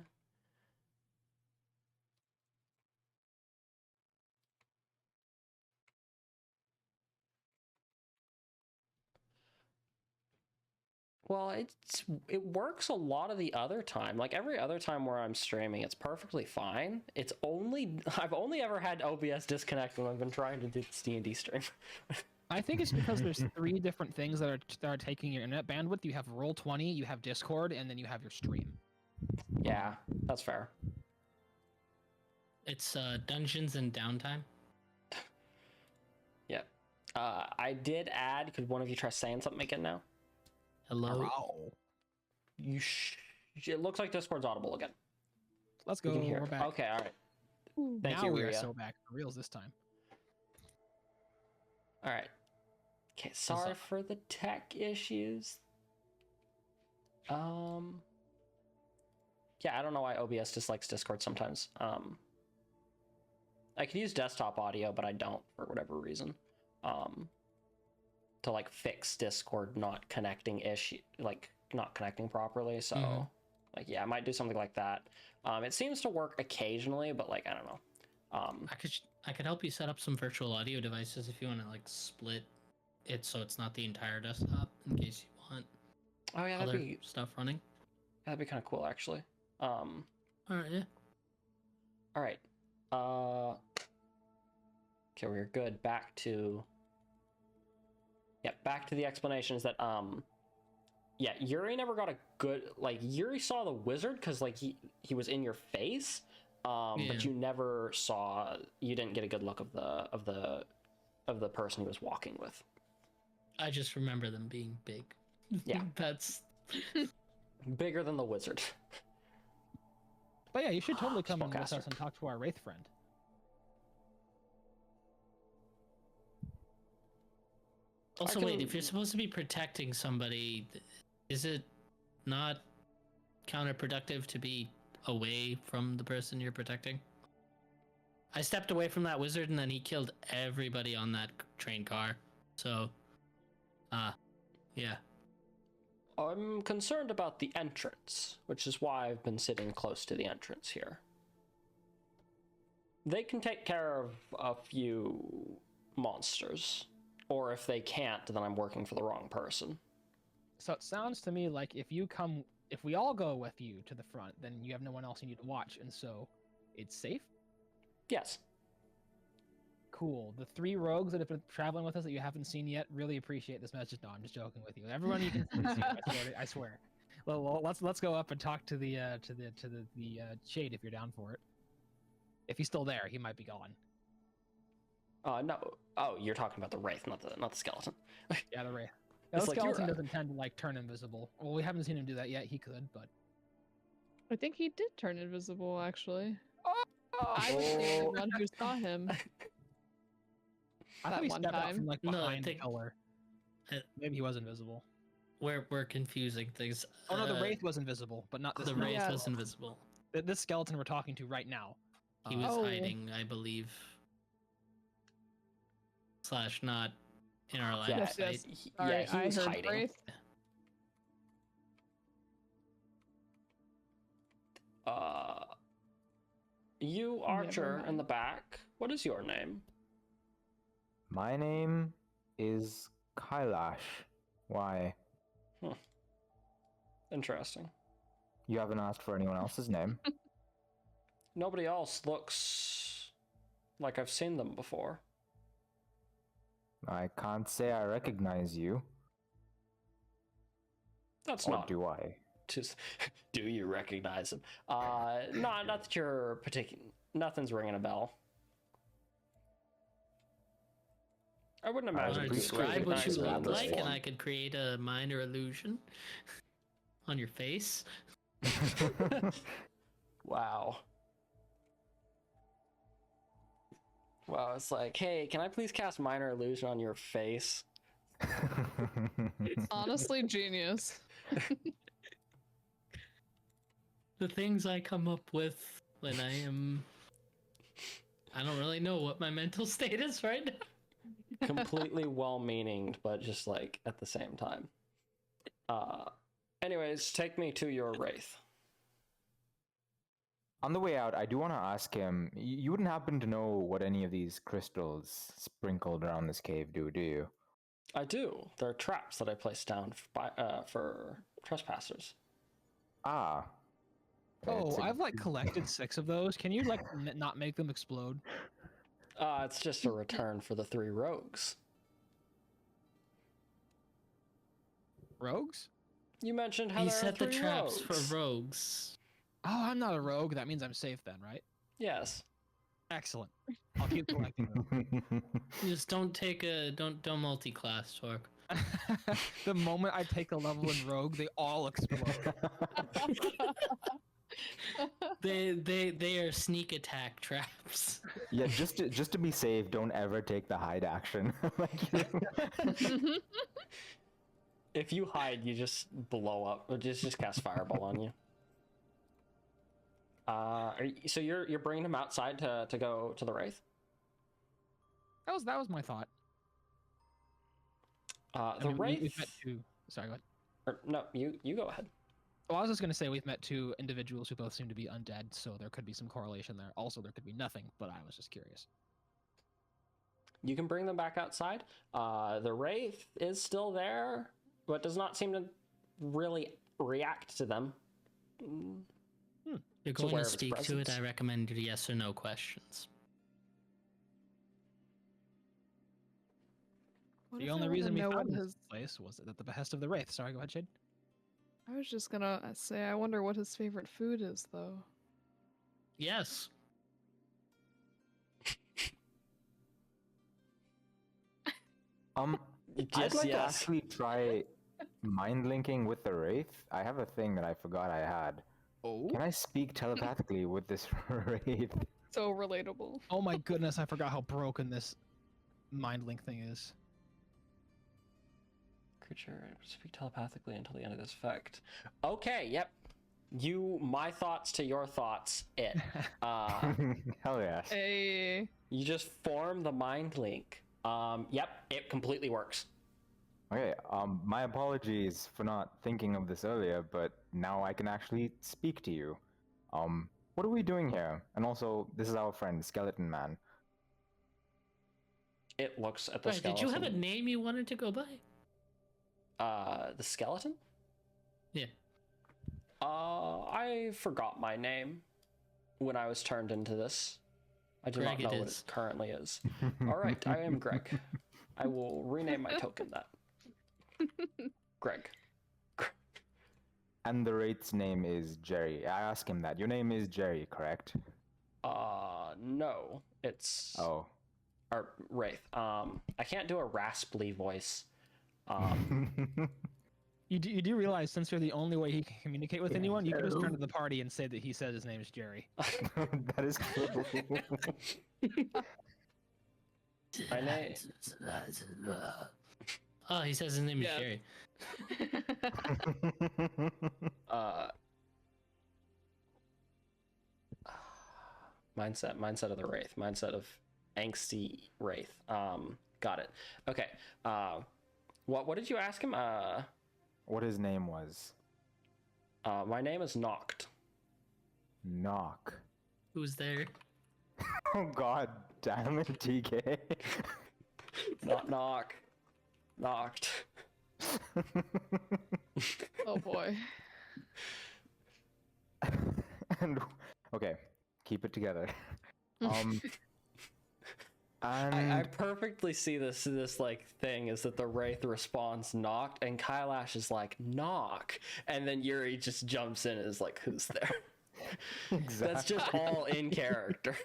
Well, it works a lot of the other time. Like every other time where I'm streaming, it's perfectly fine. It's only I've only ever had OBS disconnect when I've been trying to do this D&D stream. I think it's because there's 3 different things that are taking your internet bandwidth. You have Roll20, you have Discord, and then you have your stream. Yeah, that's fair. It's dungeons and downtime. Yeah. I did add. Could one of you try saying something again now? Hello. It looks like Discord's audible again. Let's go. You can hear. We're back. Okay, all right. Thank now you, we are Rhea. so back for reals this time. All right. Okay, sorry for the tech issues. Yeah, I don't know why OBS dislikes Discord sometimes. I could use desktop audio, but I don't for whatever reason. To like fix Discord not connecting not connecting properly. So like, yeah, I might do something like that. It seems to work occasionally, but like, I don't know. I could help you set up some virtual audio devices if you want to like split it so it's not the entire desktop in case you want Oh yeah, other that'd be stuff running. kind of cool actually. All right, yeah. All right. Okay, we're good. Back to the explanations that yeah, Yuri never got a good Yuri saw the wizard because like he was in your face, but you didn't get a good look of the person he was walking with. I just remember them being big. Yeah. That's Bigger than the wizard. But yeah, you should totally come in with Spellcaster. us and talk to our Wraith friend. also wait, if you're supposed to be protecting somebody, is it not counterproductive to be away from the person you're protecting? I stepped away from that wizard and then he killed everybody on that train car. So yeah. I'm concerned about the entrance, which is why I've been sitting close to the entrance here. They can take care of a few monsters, or if they can't, then I'm working for the wrong person. So it sounds to me like if we all go with you to the front, then you have no one else you need to watch, and so it's safe? Yes. Cool. The 3 rogues that have been traveling with us that you haven't seen yet really appreciate this message. No, I'm just joking with you. Everyone you can see, I swear. Well, let's go up and talk to the shade if you're down for it. If he's still there, he might be gone. No. Oh, you're talking about the wraith, not the skeleton. Yeah, the wraith. It's The like skeleton doesn't tend to like turn invisible. Well, we haven't seen him do that yet. He could, but I think he did turn invisible, actually. oh, I was the only one who saw him. I thought that he one stepped out time. from like No, I behind the think- pillar. Maybe he was invisible. We're confusing things. Oh no, the wraith was invisible, but not this. The one. wraith Yeah. was invisible. This skeleton we're talking to right now. He was Oh. hiding, I believe. / not in our line Yeah, of sight. he Sorry, was I heard hiding. Wraith. You Archer in mind. the back. What is your name? My name is Kailash. Why? Interesting. You haven't asked for anyone else's name. Nobody else looks like I've seen them before. I can't say I recognize you. That's Or not do I? just. Do you recognize him? No, not that you're particular. Nothing's ringing a bell. I wouldn't imagine. Alright, it'd be Describe what you recognizable at look this like, and point. I could create a minor illusion on your face. Wow. Wow, it's like, hey, can I please cast minor illusion on your face? Honestly, genius. The things I come up with when I don't really know what my mental state is right now. Completely well-meaning, but just like at the same time. Anyways, take me to your wraith. On the way out, I do want to ask him, you wouldn't happen to know what any of these crystals sprinkled around this cave do you? I do. There are traps that I placed down for trespassers. Ah. Oh, It's a- I've like collected 6 of those. Can you like not make them explode? It's just a return for the 3 rogues. Rogues? You mentioned how He there are set the 3 traps rogues. for rogues. Oh, I'm not a rogue. That means I'm safe then, right? Yes. Excellent. I'll keep collecting them. Just don't multi-class, Torque. The moment I take a level in rogue, they all explode. They are sneak attack traps. Yeah, just to be safe, don't ever take the hide action. If you hide, you just blow up. Or just cast fireball on you. So you're bringing him outside to go to the wraith? That was my thought. The wraith. We've met 2. Sorry, go ahead. No, you go ahead. Well, I was just gonna say we've met 2 individuals who both seem to be undead, so there could be some correlation there. Also, there could be nothing, but I was just curious. You can bring them back outside. The wraith is still there, but does not seem to really react to them. You're So going aware to of its speak to it. presence. I recommend yes or no questions. What The if I only wanna reason we know found what this his... place was at the behest of the Wraith. Sorry, go ahead, Shade. I was just gonna say, I wonder what his favorite food is, though. Yes. I'd Yes, like to yes. actually try mind linking with the Wraith. I have a thing that I forgot I had. Oh. Can I speak telepathically with this Wraith? So relatable. Oh my goodness, I forgot how broken this mind link thing is. Creature speak telepathically until the end of this effect. Okay, yep. My thoughts to your thoughts. It. Hell yes. Hey. You just form the mind link. Yep, it completely works. Okay, my apologies for not thinking of this earlier, but now I can actually speak to you. What are we doing here? And also, this is our friend, Skeleton Man. It looks at the Right, skeleton. did you have a name you wanted to go by? The skeleton? Yeah. I forgot my name when I was turned into this. I do Greg not know it what is. it currently is. All right, I am Greg. I will rename my token that. Greg. And the Wraith's name is Jerry. I asked him that. Your name is Jerry, correct? No, it's Oh. or Wraith. I can't do a rasply voice. You do realize since you're the only way he can communicate with anyone, you can just turn to the party and say that he says his name is Jerry. That is cool. My name. Oh, he says his name is Yeah. Jerry. Mindset of the Wraith. Mindset of angsty Wraith. Got it. Okay. What did you ask him? What his name was? My name is Noct. Knock. Who's there? Oh god damn it, TK. Not Knock. Knocked. Oh boy. And okay, keep it together. And I perfectly see this like thing is that the Wraith responds knocked and Kailash is like knock and then Yuri just jumps in and is like who's there? exactly. That's just all in character.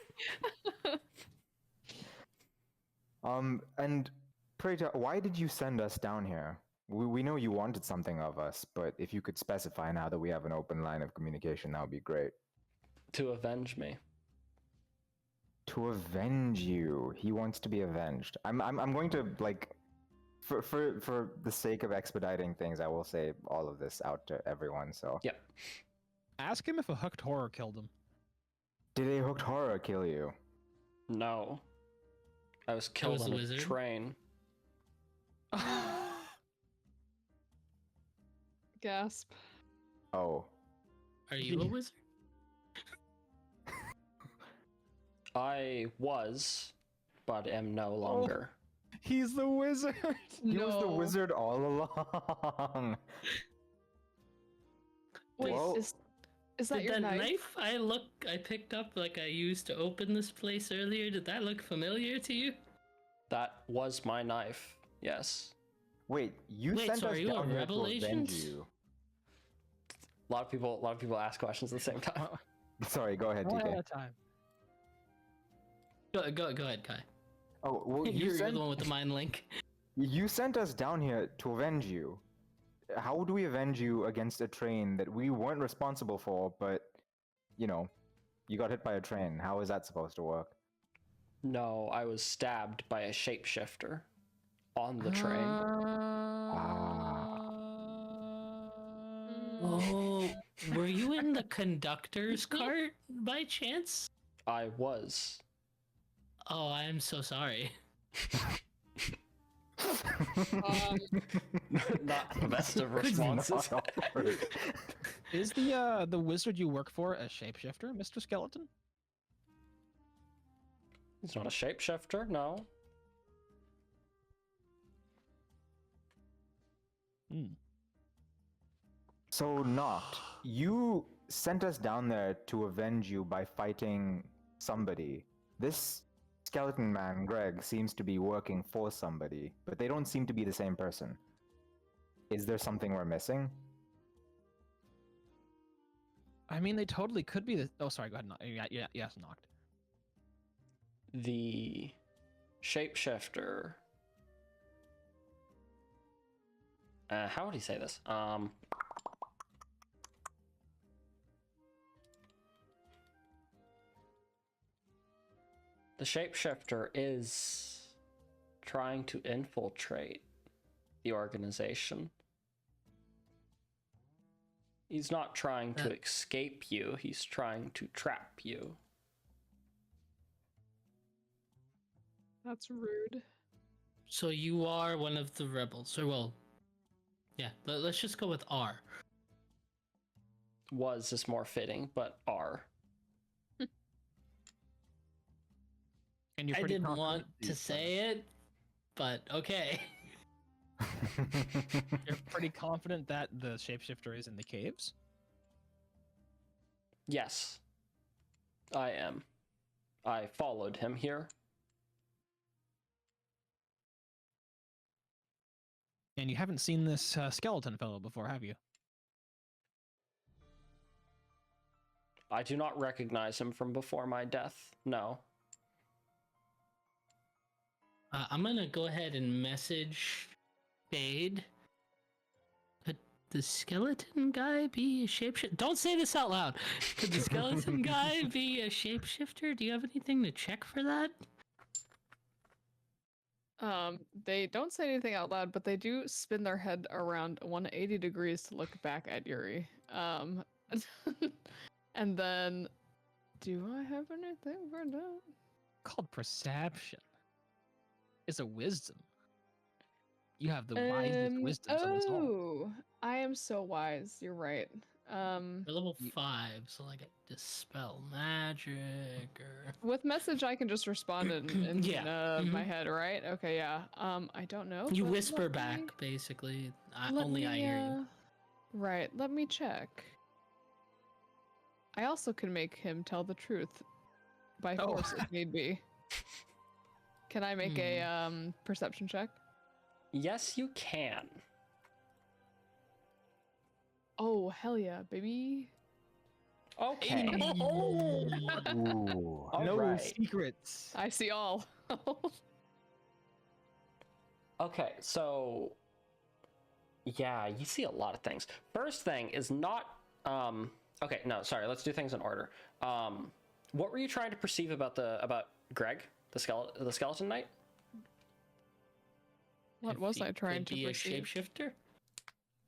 And Pray tell, why did you send us down here? We know you wanted something of us, but if you could specify now that we have an open line of communication, that would be great. To avenge me. To avenge you. He wants to be avenged. I'm going to, like, for the sake of expediting things, I will say all of this out to everyone, so. Yep. Ask him if a hooked horror killed him. Did a hooked horror kill you? No. I was killed was on the a wizard? train. Gasp. Oh. Are you a wizard? I was, but am no longer. He's the wizard! He was the wizard all along. Wait, Well, is that Did your that knife? I picked up like I used to open this place earlier, did that look familiar to you? That was my knife. Yes. Wait, you Wait, sent so us are you a down here to rebel avenge agent? you. A lot of people ask questions at the same time. Sorry, go ahead, One at TK. a time. Go ahead, Kai. Oh, well, You're the one with the mind link. you sent us down here to avenge you. How do we avenge you against a train that we weren't responsible for, but, you know, you got hit by a train? How is that supposed to work? No, I was stabbed by a shapeshifter on the train. Oh, were you in the conductor's cart by chance? I was. Oh, I am so sorry. Not the best of It's responses. not awkward. Is the wizard you work for a shapeshifter, Mr. Skeleton? He's not a shapeshifter, no. Hmm. So, Noct, you sent us down there to avenge you by fighting somebody. This skeleton man, Greg, seems to be working for somebody, but they don't seem to be the same person. Is there something we're missing? I mean, they totally could be the. Oh, sorry. Go ahead. Yes, knocked. The shapeshifter. How would he say this? The shapeshifter is trying to infiltrate the organization. He's not trying to escape you, he's trying to trap you. That's rude. So you are one of the rebels, or well, yeah. Let's just go with R. Was is more fitting, but are. And you're I pretty didn't confident want to these, say it, but okay. You're pretty confident that the shapeshifter is in the caves? Yes, I am. I followed him here. And you haven't seen this skeleton fellow before, have you? I do not recognize him from before my death. No. I'm gonna go ahead and message Fade. Could the skeleton guy be a shapeshifter? Don't say this out loud. Could the skeleton guy be a shapeshifter? Do you have anything to check for that? They don't say anything out loud, but they do spin their head around 180 degrees to look back at Yuri. And then, do I have anything for that? Called perception. It's a wisdom. You have the wisest wisdoms of us all. Oh, I am so wise. You're right. We're level 5, so like dispel magic or With message, I can just respond in Yeah. my head, right? Okay, yeah. I don't know. you but whisper let back me- basically. let Only me, I hear you. Right. Let me check. I also can make him tell the truth by Oh. force if need be. Can I make a perception check? Yes, you can. Oh hell yeah, baby! Okay. Ooh. All No right. secrets. I see all. Okay, so yeah, you see a lot of things. First thing is not okay, no, sorry, let's do things in order. What were you trying to perceive about Greg, the skeleton knight? What If was he I trying could to be perceive? a shapeshifter?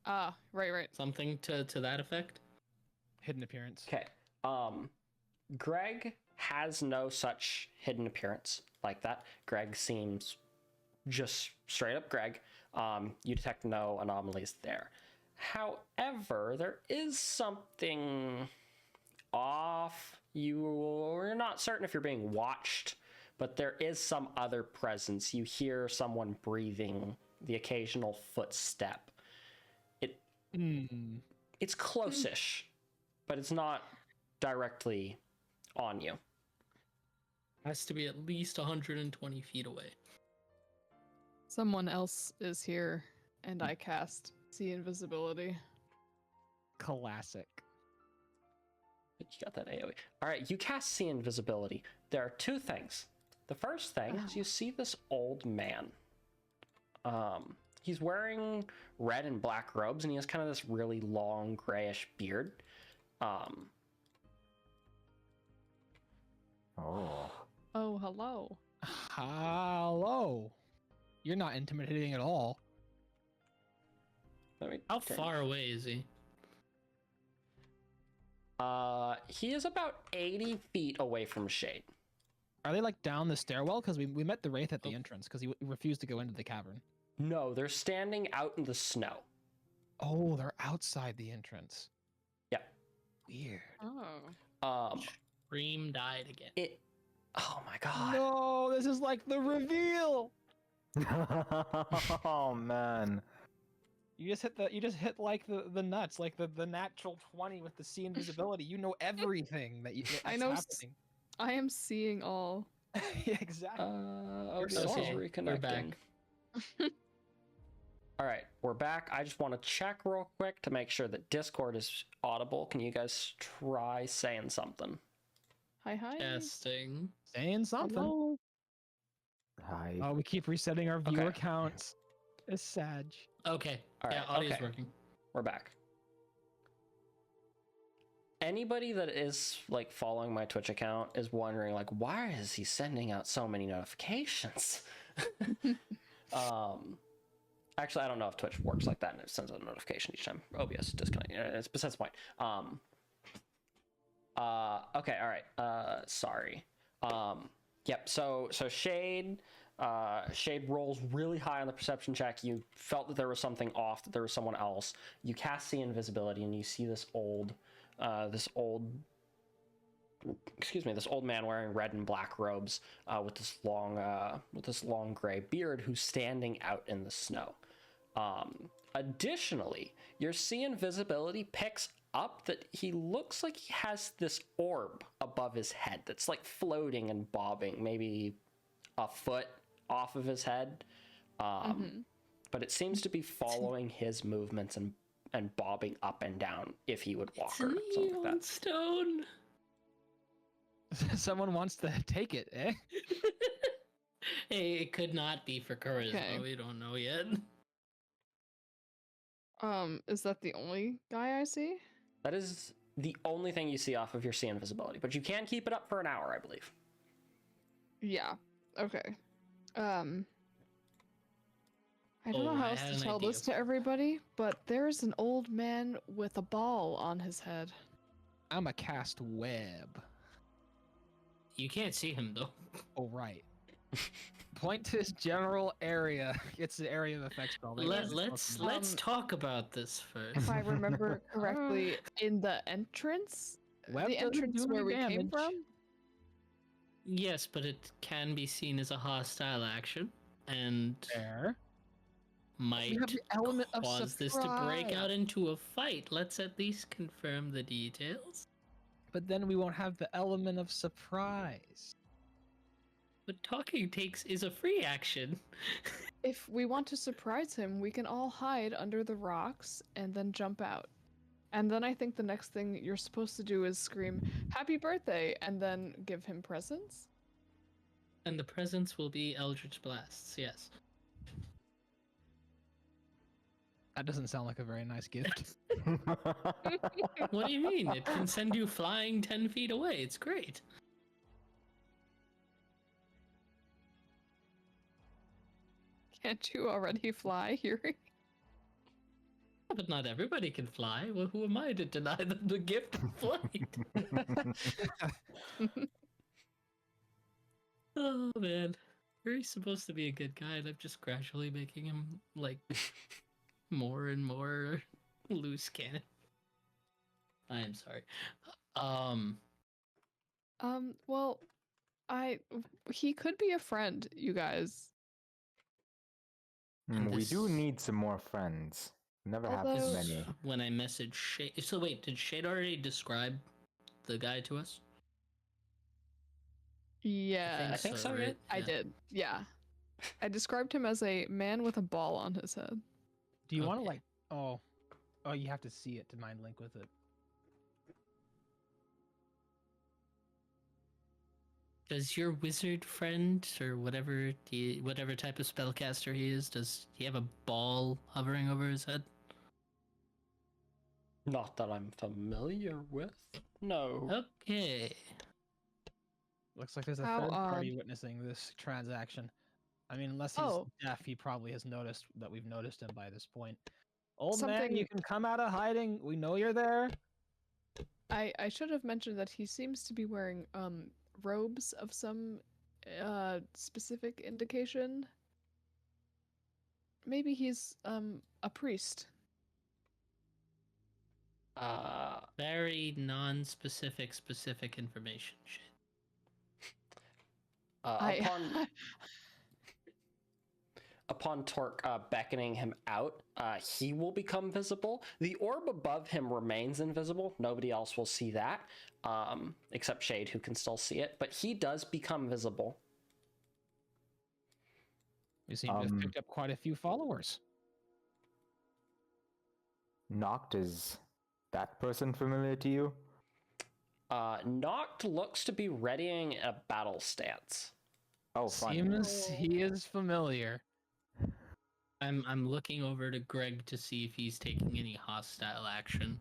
Ah, right. Something to that effect? Hidden appearance. Okay. Greg has no such hidden appearance like that. Greg seems just straight up Greg. You detect no anomalies there. However, there is something off. You're not certain if you're being watched, but there is some other presence. You hear someone breathing, the occasional footstep. It's close-ish, but it's not directly on you. Has to be at least 120 feet away. Someone else is here, and I cast See Invisibility. Classic. You got that AoE. All right, you cast See Invisibility. There are two things. The first thing is you see this old man. He's wearing red and black robes, and he has kind of this really long grayish beard. Oh. Oh, hello. Hello. You're not intimidating at all. How far away is he? He is about 80 feet away from Shade. Are they like down the stairwell? Because we met the wraith at the entrance because he refused to go into the cavern. No, they're standing out in the snow. Oh, they're outside the entrance. Yeah. Weird. Oh. Scream died again. Oh my god. No, this is like the reveal. Oh man. You just hit like the nuts, like the natural 20 with the See Invisibility. You know everything that's I know happening. I am seeing all. Yeah, exactly. OBS is okay, reconnecting. we're back. All right, we're back. I just want to check real quick to make sure that Discord is audible. Can you guys try saying something? Hi. Testing. Saying something. Hello. Hi. Oh, we keep resetting our viewer Okay. counts. It's sad. Okay. All right, Yeah, audio's okay. working. We're back. Anybody that is like following my Twitch account is wondering like, why is he sending out so many notifications? Actually, I don't know if Twitch works like that and it sends out a notification each time OBS disconnect. It's besides the point. Okay, all right. Sorry. Yep. So Shade rolls really high on the perception check. You felt that there was something off, that there was someone else. You cast See Invisibility, and you see this old man wearing red and black robes, with this long gray beard, who's standing out in the snow. Additionally, your See Invisibility picks up that he looks like he has this orb above his head that's like floating and bobbing, maybe a foot off of his head. But it seems to be following his movements and bobbing up and down if he would walk or something like that. Stone. Someone wants to take it, eh? Hey, it could not be for charisma. Okay. We don't know yet. Is that the only guy I see? That is the only thing you see off of your See Invisibility, but you can keep it up for an hour, I believe. Yeah. Okay. I don't know how I else had to an tell idea. this to everybody, but there's an old man with a ball on his head. I'm a cast web. You can't see him though. Oh, right. Point to his general area. It's the area of effect spell. Let's talk about this first. If I remember correctly, in the entrance? Web the doesn't entrance do where any we came damage. from? Yes, but it can be seen as a hostile action and There. might We have the element of cause this to break surprise. out into a fight. Let's at least confirm the details. But then we won't have the element of surprise. But talking is a free action. If we want to surprise him, we can all hide under the rocks and then jump out. And then I think the next thing you're supposed to do is scream, "Happy birthday!" and then give him presents. And the presents will be Eldritch Blasts, yes. That doesn't sound like a very nice gift. What do you mean? It can send you flying 10 feet away. It's great. Can't you already fly, Yuri? But not everybody can fly. Well, who am I to deny them the gift of flight? Oh man, Yuri's supposed to be a good guy, and I'm just gradually making him like more and more loose cannon. I am sorry. Well, he could be a friend, you guys. And We do this- need some more friends. Never have Although- this many. When I messaged Shade, so wait, did Shade already describe the guy to us? Yeah, I think so, right? right? I Yeah. did. Yeah. I described him as a man with a ball on his head. Do you want to Okay. like? Oh, you have to see it to mind link with it. Does your wizard friend or whatever whatever type of spellcaster he is, does he have a ball hovering over his head? Not that I'm familiar with. No. Okay. Looks like there's a How third party odd. witnessing this transaction. I mean, unless he's Oh. deaf, he probably has noticed that we've noticed him by this point. Old man, Something- you can come out of hiding. We know you're there. I should have mentioned that he seems to be wearing robes of some specific indication. Maybe he's a priest. Very non-specific, specific information. Shit. Upon Torque beckoning him out, he will become visible. The orb above him remains invisible. Nobody else will see that, except Shade, who can still see it. But he does become visible. We seem to have picked up quite a few followers. Noct, is that person familiar to you? Noct looks to be readying a battle stance. Oh, fun. Seems he is familiar. I'm looking over to Greg to see if he's taking any hostile action.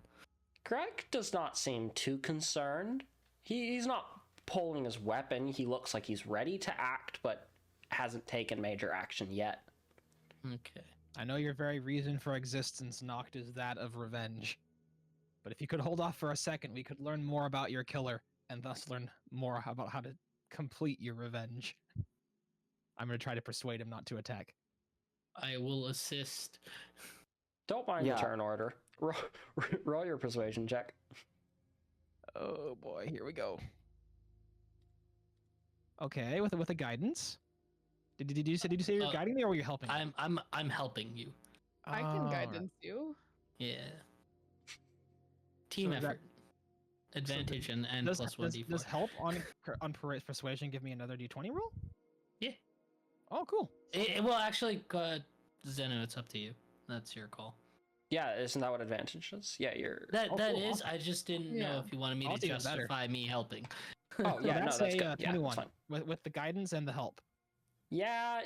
Greg does not seem too concerned. He's not pulling his weapon. He looks like he's ready to act, but hasn't taken major action yet. Okay. I know your very reason for existence, Noct, is that of revenge. But if you could hold off for a second, we could learn more about your killer, and thus learn more about how to complete your revenge. I'm going to try to persuade him not to attack. I will assist. Don't mind Yeah. the turn order. Roll your persuasion check. Oh boy, here we go. Okay, with a guidance. Did you say you're guiding me or were you helping me? I'm helping you. I can Oh, guidance you. Yeah. Team So that- effort. Advantage and does, plus does, 1d4. does help on persuasion give me another d20 roll? Yeah. Oh, cool. Well, actually, Zeno, it's up to you. That's your call. Yeah, isn't that what advantage is? Yeah, you're. That Oh, that cool, is. awesome. I just didn't know Yeah. if you wanted me Oh, to it's even better. justify me helping. Oh, So yeah, no, that's that's a good. Yeah, 21 that's fine. with the guidance and the help. Yeah.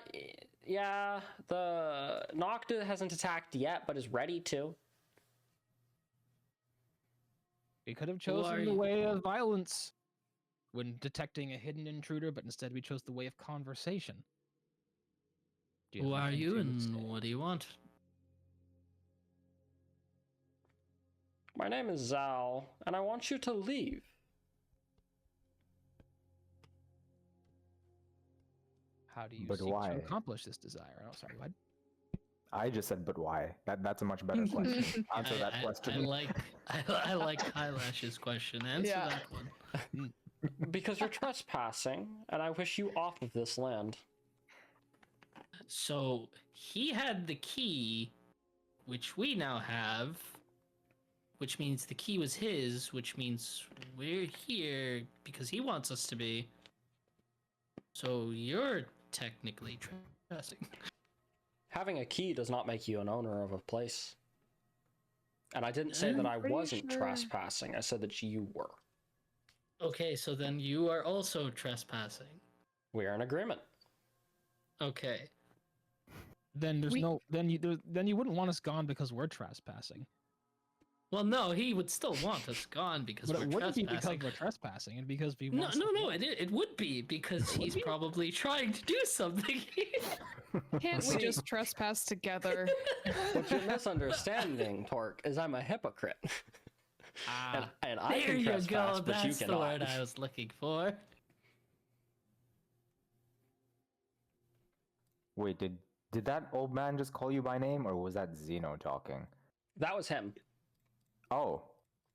The Nocta hasn't attacked yet, but is ready to. We could have are chosen the you? way of violence when detecting a hidden intruder, but instead we chose the way of conversation. Do Who have are anything you to and say? what do you want? My name is Zal, and I want you to leave. How do you But seek why? to accomplish this desire? Oh, sorry, what? I just said, but why? That's a much better question. Answer that question. I like Highlash's question. Answer Yeah. that one. Because you're trespassing, and I wish you off of this land. So he had the key, which we now have, which means the key was his, which means we're here because he wants us to be. So you're technically trespassing. Having a key does not make you an owner of a place. And I didn't say that I pretty wasn't sure- trespassing. I said that you were. Okay, so then you are also trespassing. We are in agreement. Okay. then there's no then you wouldn't want us gone because we're trespassing. Well, no, he would still want us gone because But we're it wouldn't be because trespassing. we're trespassing, and because we No, want it would be because he's probably trying to do something. Can't we just trespass together? What you're misunderstanding, Torque, is I'm a hypocrite. And I There can you trespass, go. but you That's the cannot. word I was looking for. Wait, did that old man just call you by name, or was that Zeno talking? That was him. Oh,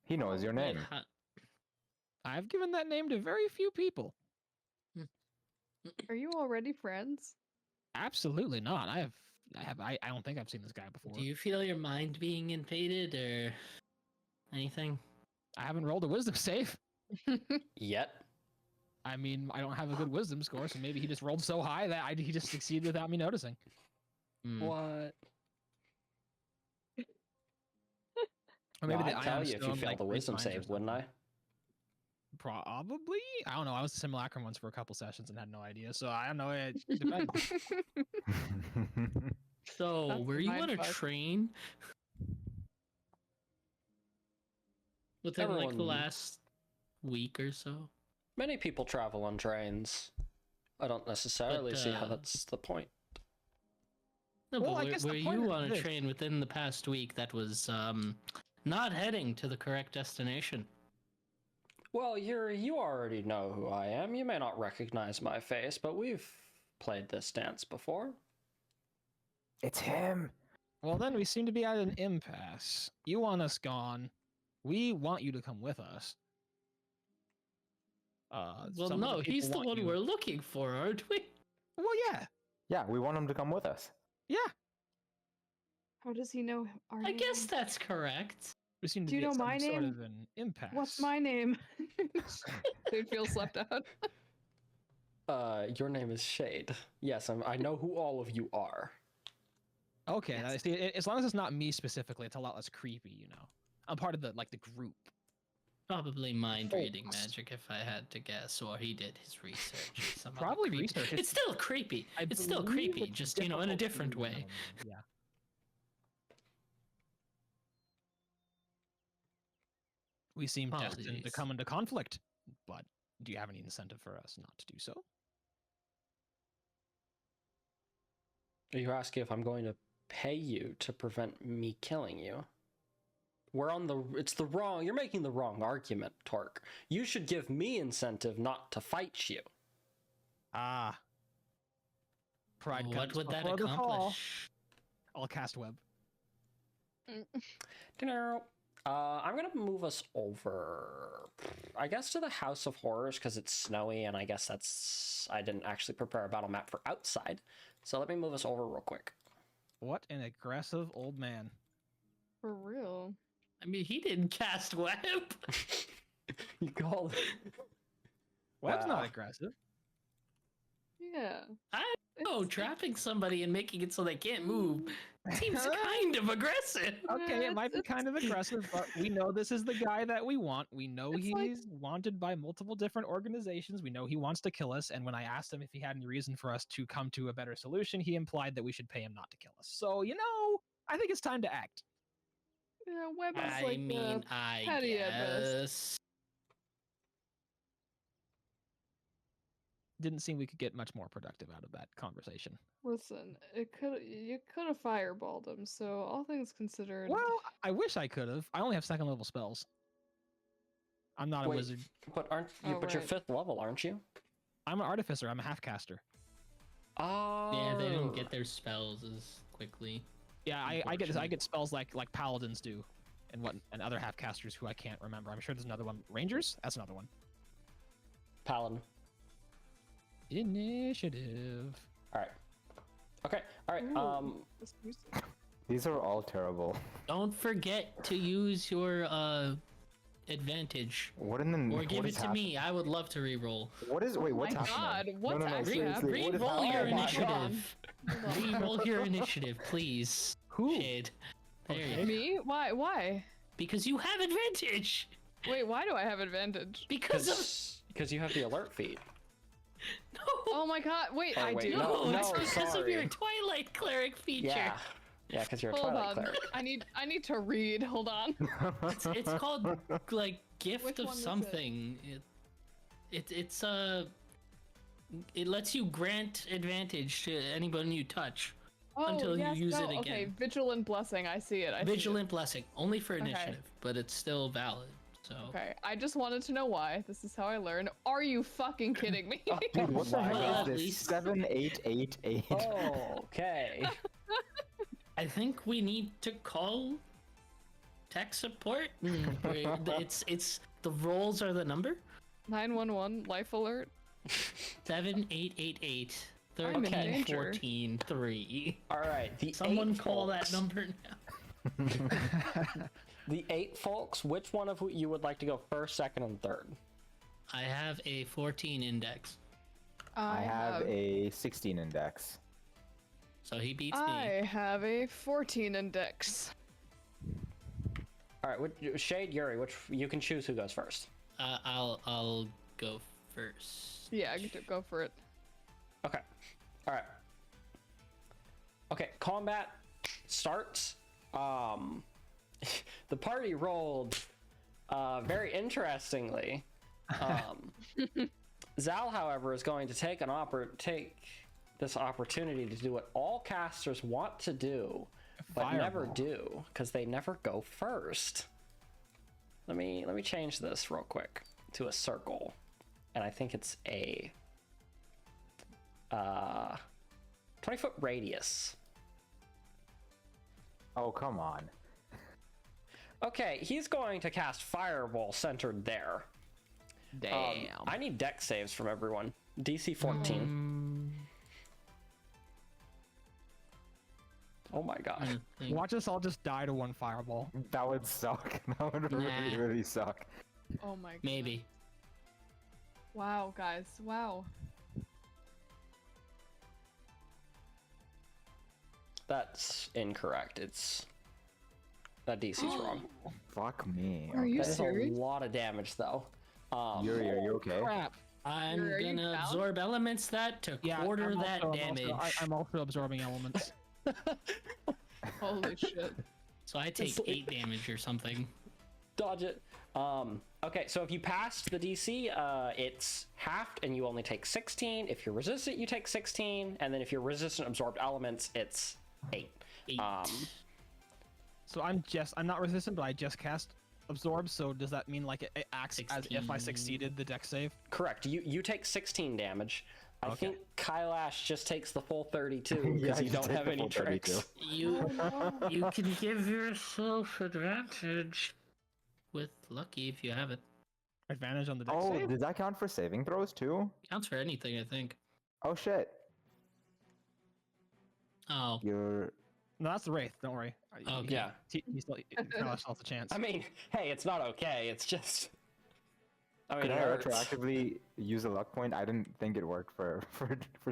he knows your Wait, name. I've given that name to very few people. Are you already friends? Absolutely not. I don't think I've seen this guy before. Do you feel your mind being invaded or anything? I haven't rolled a wisdom save. Yet. I mean, I don't have a good wisdom score, so maybe he just rolled so high that he just succeeded without me noticing. What? Or maybe Well, the I'd tell ion you if you stone, failed like, the wisdom refines or save, wouldn't I? something. Probably. I don't know. I was the simulacrum once for a couple sessions and had no idea, so I don't know. It depends. So, That's were you on a mindfuck. train within like the Everyone- last week or so? Many people travel on trains. I don't necessarily But, see how that's the point. No, Well, I but guess were the point you of on a this- train within the past week that was not heading to the correct destination? Well, you already know who I am. You may not recognize my face, but we've played this dance before. It's him. Well, then we seem to be at an impasse. You want us gone. We want you to come with us. Well, some of no, he's people the want one you- we're looking for, aren't we? Well, yeah. Yeah, we want him to come with us. Yeah. How does he know our I name? guess that's correct. We seem to Do you be at know some my sort name? of an impasse. What's my name? Dude feels left out. Your name is Shade. Yes, I know who all of you are. Okay, Yes. see, as long as it's not me specifically, it's a lot less creepy, you know. I'm part of the group. Probably mind Oh, reading s- magic, if I had to guess, or he did his research. Some other Probably creepy- research. It's still creepy. I It's still believe creepy, it's just in a difficult different to, way. yeah. We seem destined to Apologies. come into conflict, but do you have any incentive for us not to do so? Are you asking if I'm going to pay you to prevent me killing you? You're making the wrong argument, Torque. You should give me incentive not to fight you. Ah. Pride What comes would that before the fall. accomplish? I'll cast web. I'm gonna move us over, I guess, to the House of Horrors because it's snowy, and I guess I didn't actually prepare a battle map for outside. So let me move us over real quick. What an aggressive old man. For real. I mean, he didn't cast web. You called. Web's Wow. not aggressive. Yeah. I don't know, It's- trapping somebody and making it so they can't move seems kind of aggressive. Okay, Yeah, it might be it's- kind of aggressive, but we know this is the guy that we want. We know It's he's like- wanted by multiple different organizations. We know he wants to kill us. And when I asked him if he had any reason for us to come to a better solution, he implied that we should pay him not to kill us. So, I think it's time to act. Yeah, Web is I like mean, I petty at best. guess. Didn't seem we could get much more productive out of that conversation. listen, you could have fireballed him, so all things considered. Well, I wish I could have. I only have second level spells. I'm not a Wait. wizard. But aren't you? Oh, But you're right. 5th level, aren't you? I'm an artificer. I'm a half caster. Oh. Yeah, they don't get their spells as quickly. Yeah, I Unfortunately. get spells like paladins do, and other half casters who I can't remember. I'm sure there's another one. Rangers? That's another one. Paladin. Initiative. All right. Okay. All right. Ooh. That's useful. These are all terrible. Don't forget to use your advantage. What in the? Or what give it is to me. I would love to reroll. What is? Wait, what's my happening? God, what's actually seriously, what is Reroll your happening? initiative. Hold on. Reroll your initiative, please. Who? Shade. There you Okay. go. Me? Why? Because you have advantage. Wait, why do I have advantage? Because of Because you have the alert feed. No. Oh my god! Wait, Oh, I wait, do. no, it's no, because of your sorry. Twilight Cleric feature. Yeah. Yeah, because you're a Hold Twilight on. Cleric. I need to read. Hold on. It's called like gift Which of one is it? something. It lets you grant advantage to anyone you touch Oh, until yes, you use no, it again. Okay, Vigilant Blessing. I see it. I see it. Vigilant blessing only for Okay. initiative, but it's still valid. So Okay, I just wanted to know why. This is how I learn. Are you fucking kidding me? Dude, what the Wow. hell Well, is at this? least- 7888. Oh, okay. I think we need to call tech support. It's the rolls are the number 911 life alert. 7888 I'm in 13 danger. 14 3. All right. The Someone eight call folks. that number now. The 8 folks. Which one of you would like to go first, second, and third? I have a 14 index, I have a 16 index. so he beats me. I have a 14 index. All right. Shade, Yuri. Which you can choose who goes first. I'll go first. Yeah, I get to go for it. Okay. All right. Okay. Combat starts. The party rolled very interestingly. Zal, however, is going to take this opportunity to do what all casters want to do, but never Fireball. do, because they never go first. Let me change this real quick to a circle, and I think it's a 20-foot radius. Oh, come on. Okay, he's going to cast Fireball centered there. Damn. I need dex saves from everyone. DC 14. Oh my god. Watch us all just die to one fireball. That would suck. That would really, Nah. really suck. Oh my god. Maybe. Wow, guys. Wow. That's incorrect. That DC's wrong. Fuck me. Are you That is serious? a lot of damage though. Yuri, are you okay? Crap. I'm Are you gonna down? absorb elements that to quarter I'm that also- damage. I'm also absorbing elements. Holy shit. So I take 8 damage or something. Dodge it. Okay, so if you passed the DC, it's halved and you only take 16. If you're resistant, you take 16, and then if you're resistant absorbed elements, it's 8. 8. So I'm not resistant, but I just cast absorb. So does that mean like it acts as if I 16. succeeded the dex save? Correct. You take 16 damage. I Okay. think Kailash just takes the full 32 Yeah, because you you don't take have the any full 32. tricks. You can give yourself advantage with lucky if you have it. Advantage on the dex Oh, save? did that count for saving throws too? Counts for anything, I think. Oh shit. Oh, You're. No, that's the wraith. Don't worry. Okay. Yeah. He still has a chance. I mean, hey, it's not okay. It's just. I mean, Could it I hurts. retroactively use a luck point? I didn't think it worked for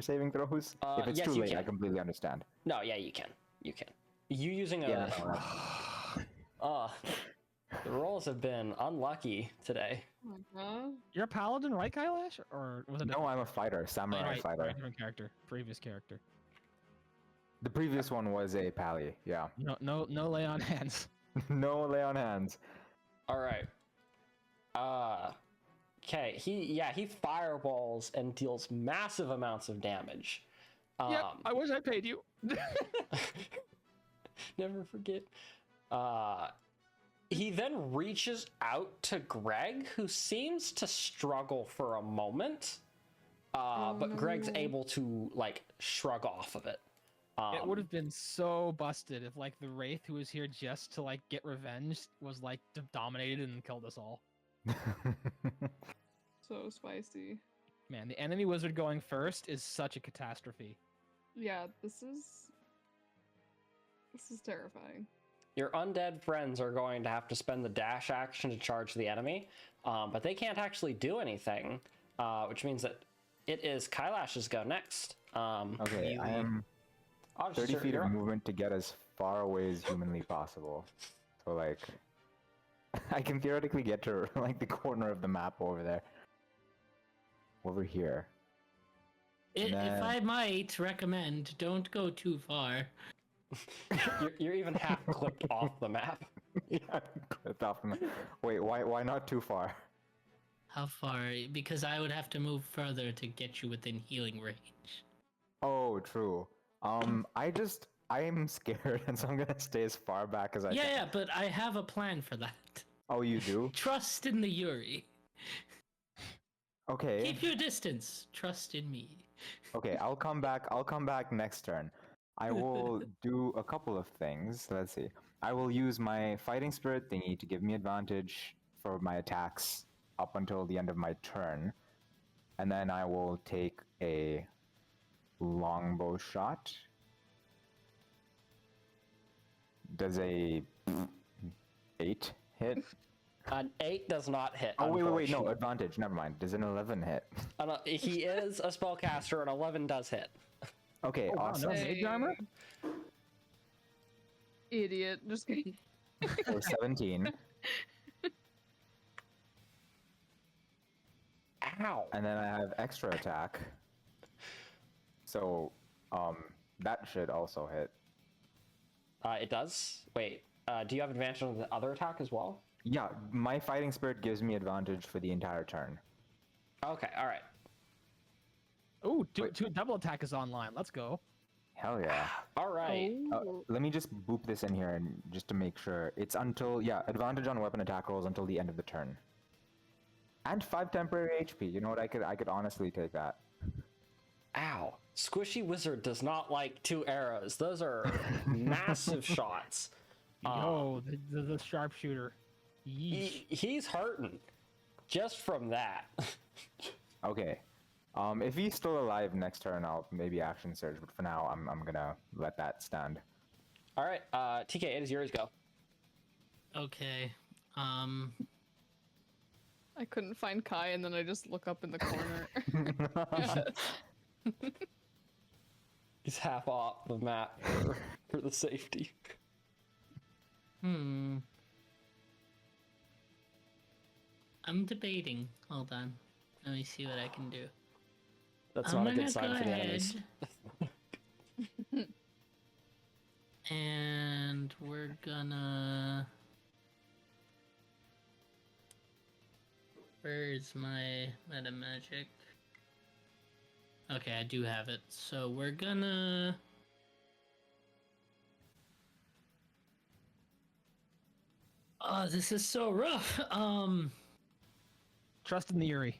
saving throws. If it's yes, too you late, I can. completely understand. No, yeah, you can. You can. You using a. Yeah. No, that's- The rolls have been unlucky today. Uh-huh. You're a paladin, right, Kailash? Or was it no, I'm a fighter, samurai right, fighter. right, different character, previous character. The previous one was a pally. Yeah. No lay on hands. No lay on hands. All right. Okay. He fireballs and deals massive amounts of damage. Yep, I wish I paid you. Never forget. He then reaches out to Greg, who seems to struggle for a moment. But Greg's no. able to like shrug off of it. It would have been so busted if like the wraith who was here just to like get revenge was like dominated and killed us all. So spicy. Man, the enemy wizard going first is such a catastrophe. Yeah, this is terrifying. Your undead friends are going to have to spend the dash action to charge the enemy, but they can't actually do anything, which means that it is Kailash's go next. Okay, I am I'll just 30 feet you're of up. movement to get as far away as humanly possible. So like, I can theoretically get to like the corner of the map over there. Over here. If I might recommend, don't go too far. You're even half clipped off the map. Yeah, clipped off the map. Wait, why not too far? How far? Because I would have to move further to get you within healing range. Oh, true. I'm scared, and so I'm gonna stay as far back as I can. Yeah, but I have a plan for that. Oh, you do? Trust in the Yuri. Okay. Keep your distance. Trust in me. Okay, I'll come back next turn. I will do a couple of things. Let's see. I will use my fighting spirit thingy to give me advantage for my attacks up until the end of my turn. And then I will take a longbow shot. Does a 8 hit? An 8 does not hit. Oh, wait, no, advantage. Never mind. Does an 11 hit? He is a spellcaster, and 11 does hit. Okay, awesome. No mage armor? Idiot. Just kidding. So 17. Ow! And then I have extra attack. So, that should also hit. It does. Wait, do you have advantage on the other attack as well? Yeah, my fighting spirit gives me advantage for the entire turn. Okay, all right. Ooh, two double attack is online. Let's go. Hell yeah. All right. Oh. Let me just boop this in here and just to make sure. It's until, advantage on weapon attack rolls until the end of the turn. And 5 temporary HP. You know what? I could honestly take that. Ow. Squishy Wizard does not like 2 arrows. Those are massive shots. Yo, the sharpshooter. Yeesh. He's hurting just from that. Okay. If he's still alive next turn, I'll maybe action surge, but for now, I'm gonna let that stand. All right, TK, it is yours. Go. Okay. I couldn't find Kai, and then I just look up in the corner. He's half off the map for the safety. I'm debating. Hold on. Let me see what I can do. That's I'm not a gonna good sign go for the enemies. ahead. And we're gonna... Where's my meta magic? Okay, I do have it. So we're gonna... Oh, this is so rough. Trust in the Yuri.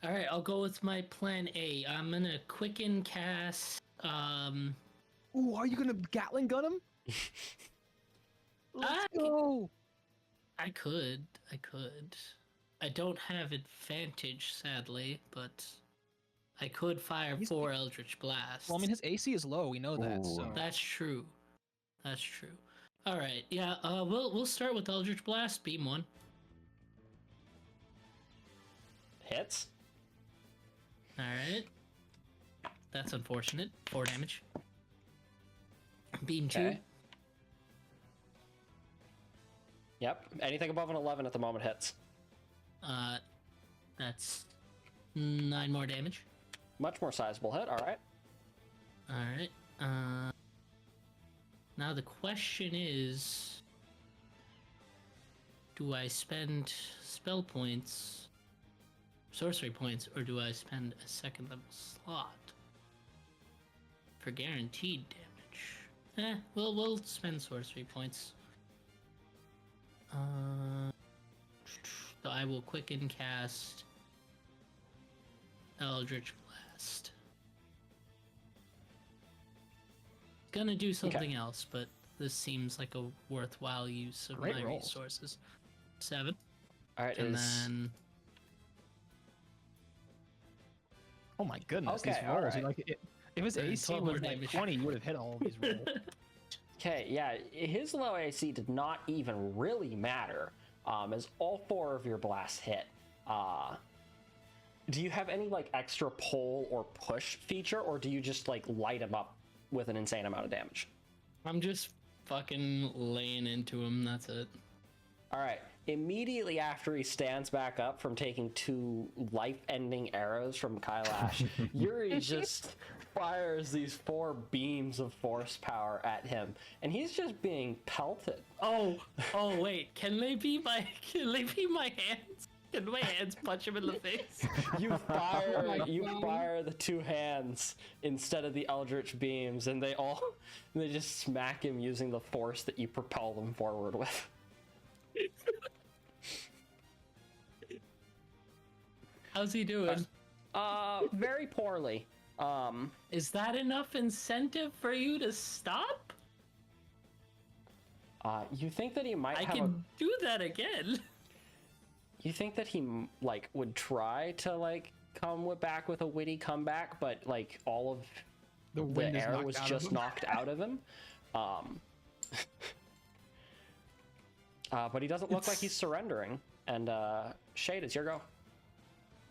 All right, I'll go with my plan A. I'm gonna quicken cast. Ooh, are you gonna Gatling gun him? Let's go. I could. I don't have advantage, sadly, but I could fire 4 Eldritch Blasts. Well, I mean, his AC is low. We know that. Ooh. So That's true. All right, yeah. We'll start with Eldritch Blast, beam 1. Hits. All right. That's unfortunate. 4 damage. Beam 2. Okay. Yep. Anything above an 11 at the moment hits. That's 9 more damage. Much more sizable hit. All right. All right. Now the question is, do I spend spell points, sorcery points, or do I spend a second level slot for guaranteed damage? We'll spend sorcery points. So I will quicken cast Eldritch Blast. Gonna do something else, but this seems like a worthwhile use of Great my rolls. resources. 7. All right. And is... then oh my goodness, Okay, these rolls. alright. Like, if his And AC 12 was more like damage. 20, you would have hit all of these rolls. Okay, yeah, his low AC did not even really matter, as all 4 of your blasts hit. Do you have any like extra pull or push feature, or do you just like light him up with an insane amount of damage? I'm just fucking laying into him. That's it. All right, immediately after he stands back up from taking 2 life-ending arrows from Kailash, Yuri just fires these 4 beams of force power at him, and he's just being pelted. Oh, wait. Can they be my hands? Can my hands punch him in the face? You fire, Oh my God. fire the 2 hands instead of the eldritch beams, and they just smack him using the force that you propel them forward with. How's he doing? Very poorly. Is that enough incentive for you to stop? You think that he might I have can do that again. You think that he would try to come back with a witty comeback, but all of the wind is air knocked was out of just him. knocked out of him. But he doesn't look like he's surrendering. And Shade, it's your go.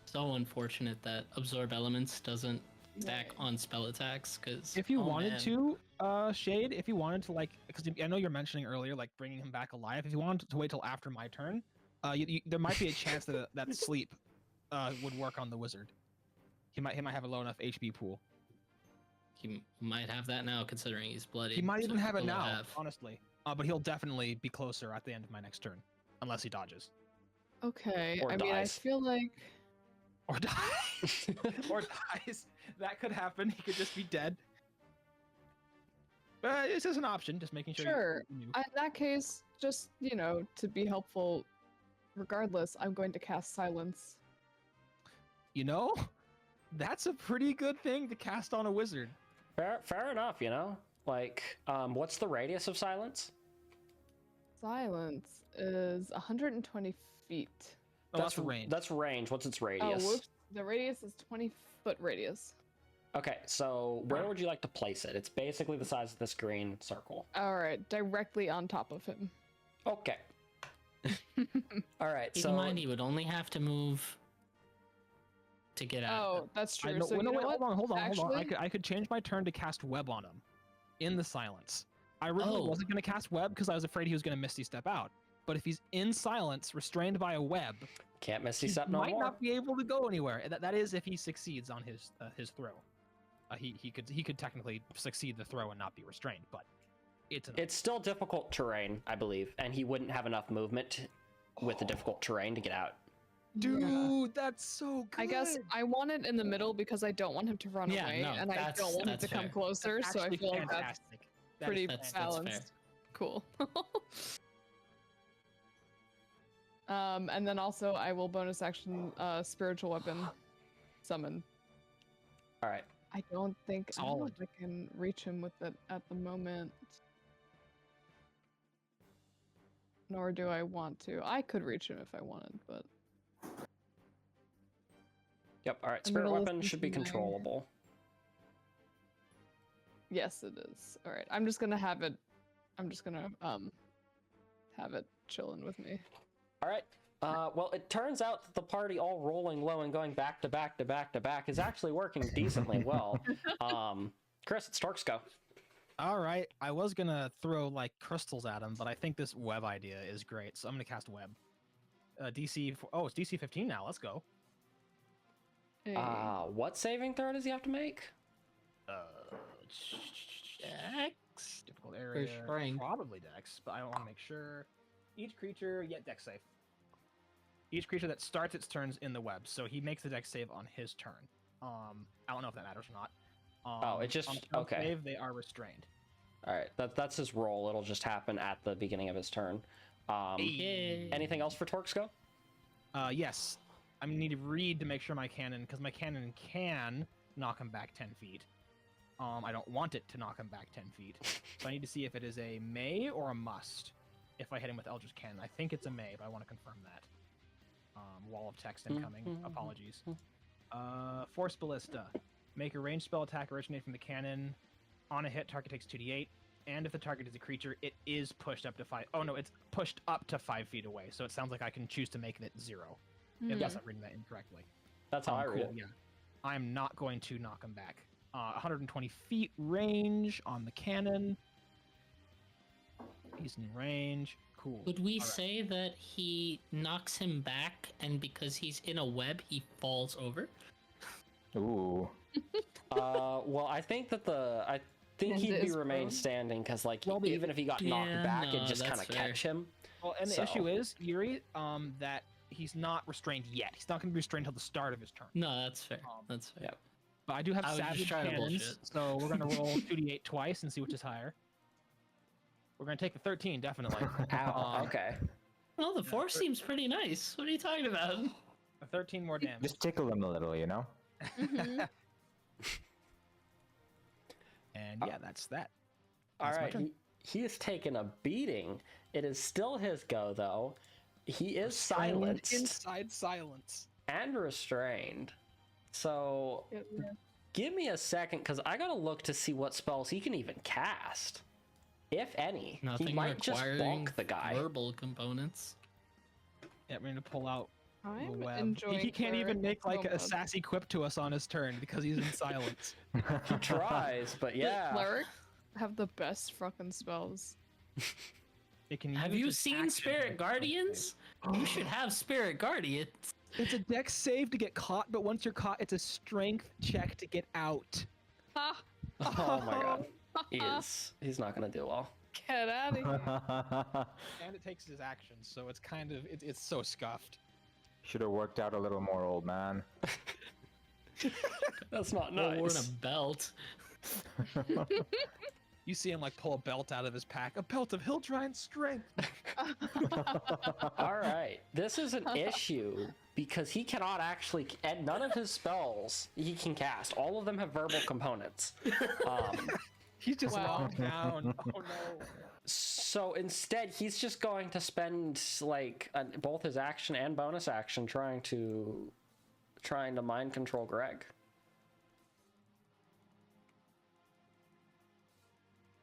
So unfortunate that absorb elements doesn't stack on spell attacks, because If you wanted to, Shade, if you wanted to, because I know you're mentioning earlier, bringing him back alive, if you wanted to wait till after my turn, there might be a chance that that sleep would work on the wizard. He might have a low enough HP pool. He might have that now, considering he's bloody. He might even have it below now, half. honestly. But he'll definitely be closer at the end of my next turn, unless he dodges Okay, Or I mean, I dies. feel like or dies. Or dies. That could happen. He could just be dead. But this is an option. Just making sure. Sure. You knew. in that case, just to be helpful, regardless, I'm going to cast silence. You know, that's a pretty good thing to cast on a wizard. Fair enough, what's the radius of silence? Silence is 120 feet. Oh, that's range. That's range. What's its Oh, radius? whoops. The radius is 20-foot radius. Okay, so where would you like to place it? It's basically the size of this green circle. All right, directly on top of him. Okay. All right, Keep so in mind, he would only have to move to get out. Oh, that's true. I know, So no, you know wait, what? hold on. Actually- I could change my turn to cast web on him, in the silence. I originally Oh. wasn't going to cast web because I was afraid he was going to misty step out. But if he's in silence, restrained by a web, can't misty he step no might more. not be able to go anywhere. That is if he succeeds on his throw. He could technically succeed the throw and not be restrained, but It's still difficult terrain, I believe, and he wouldn't have enough movement with the difficult terrain to get out. dude, that's so good. I guess I want it in the middle because I don't want him to run Yeah, away, no, and I that's- don't want him to that's come fair. closer. That's So I actually feel like that's fantastic. That is pretty fantastic. That's fair. balanced. Cool. And then also I will bonus action spiritual weapon summon. All right. I don't know Solid. if I can reach him with it at the moment. Nor do I want to. I could reach him if I wanted, but Yep. All right. I'm Spirit gonna weapon listen should be to my- controllable. yes, it is. All right, I'm just gonna have it. I'm just gonna have it chilling with me. All right. Well, it turns out that the party all rolling low and going back to back to back to back is actually working decently well. Chris, it's Torque's go. All right, I was gonna throw crystals at him, but I think this web idea is great, so I'm gonna cast web. DC. Oh, it's DC 15 now. Let's go. Hey. What saving throw does he have to make? Dex? Difficult area. strength. Probably Dex, but I want to make sure. Each creature, Dex save. Each creature that starts its turns in the web, so he makes the Dex save on his turn. I don't know if that matters or not. It just- on turn okay. Save, they are restrained. All right. That's his roll. It'll just happen at the beginning of his turn. Yay. Anything else for Torque's go? Yes. I'm gonna need to read to make sure my cannon, because my cannon can knock him back 10 feet. I don't want it to knock him back 10 feet. So I need to see if it is a may or a must if I hit him with Eldritch Cannon. I think it's a may, but I want to confirm that. Wall of text incoming. Apologies. Force Ballista. Make a ranged spell attack originate from the cannon. On a hit, target takes 2d8. And if the target is a creature, it is pushed up to 5. Oh no, it's pushed up to 5 feet away. So it sounds like I can choose to make it 0. If I'm reading that incorrectly. That's how I read it. Yeah. I'm not going to knock him back. 120 feet range on the cannon. He's in range. Cool. Would we All right. say that he knocks him back, and because he's in a web, he falls over? Ooh. Well, I think And he'd be is remain prone. standing because, like, Well, even if he got knocked yeah, back, no, it'd just kind that's of fair. catch him. Well, and the So- issue is, Yuri, that he's not restrained yet. He's not going to be restrained until the start of his turn. No, that's fair. Um, That's fair. yeah. But I do have I was just savage trying to cannons, bullshit. so we're going to roll 2d8 twice and see which is higher. We're going to take the 13, definitely. Ow. Okay. Well, the force seems pretty nice. What are you talking about? A 13 more damage. Just tickle him a little, you know? Mhm. And yeah, that's that. All That's my right. turn. He is taking a beating. It is still his go, though. He is Restrained silenced Inside silence. and restrained. So give me a second, because I gotta look to see what spells he can even cast, if any. Nothing he might just requiring bonk the guy. verbal components. Yeah, we're going to pull out the I'm web. enjoying. He can't even Cleric make like a Combat. sassy quip to us on his turn because he's in silence. He tries, but The yeah. cleric have the best fucking spells. It can Have use you its seen action Spirit like- Guardians? You should have Spirit Guardians. It's a dex save to get caught, but once you're caught, it's a strength check to get out. Ha! Oh my god. He's not gonna do well. Get out of here. And it takes his action, so it's kind of it's so scuffed. Should have worked out a little more, old man. That's not Or nice. wearing a belt. You see him like pull a belt out of his pack, a belt of Hildrine strength. All right, this is an issue because he cannot actually, and none of his spells he can cast. All of them have verbal components. He's just Wow. locked down. Oh no. So instead, he's just going to spend like both his action and bonus action trying to mind control Greg.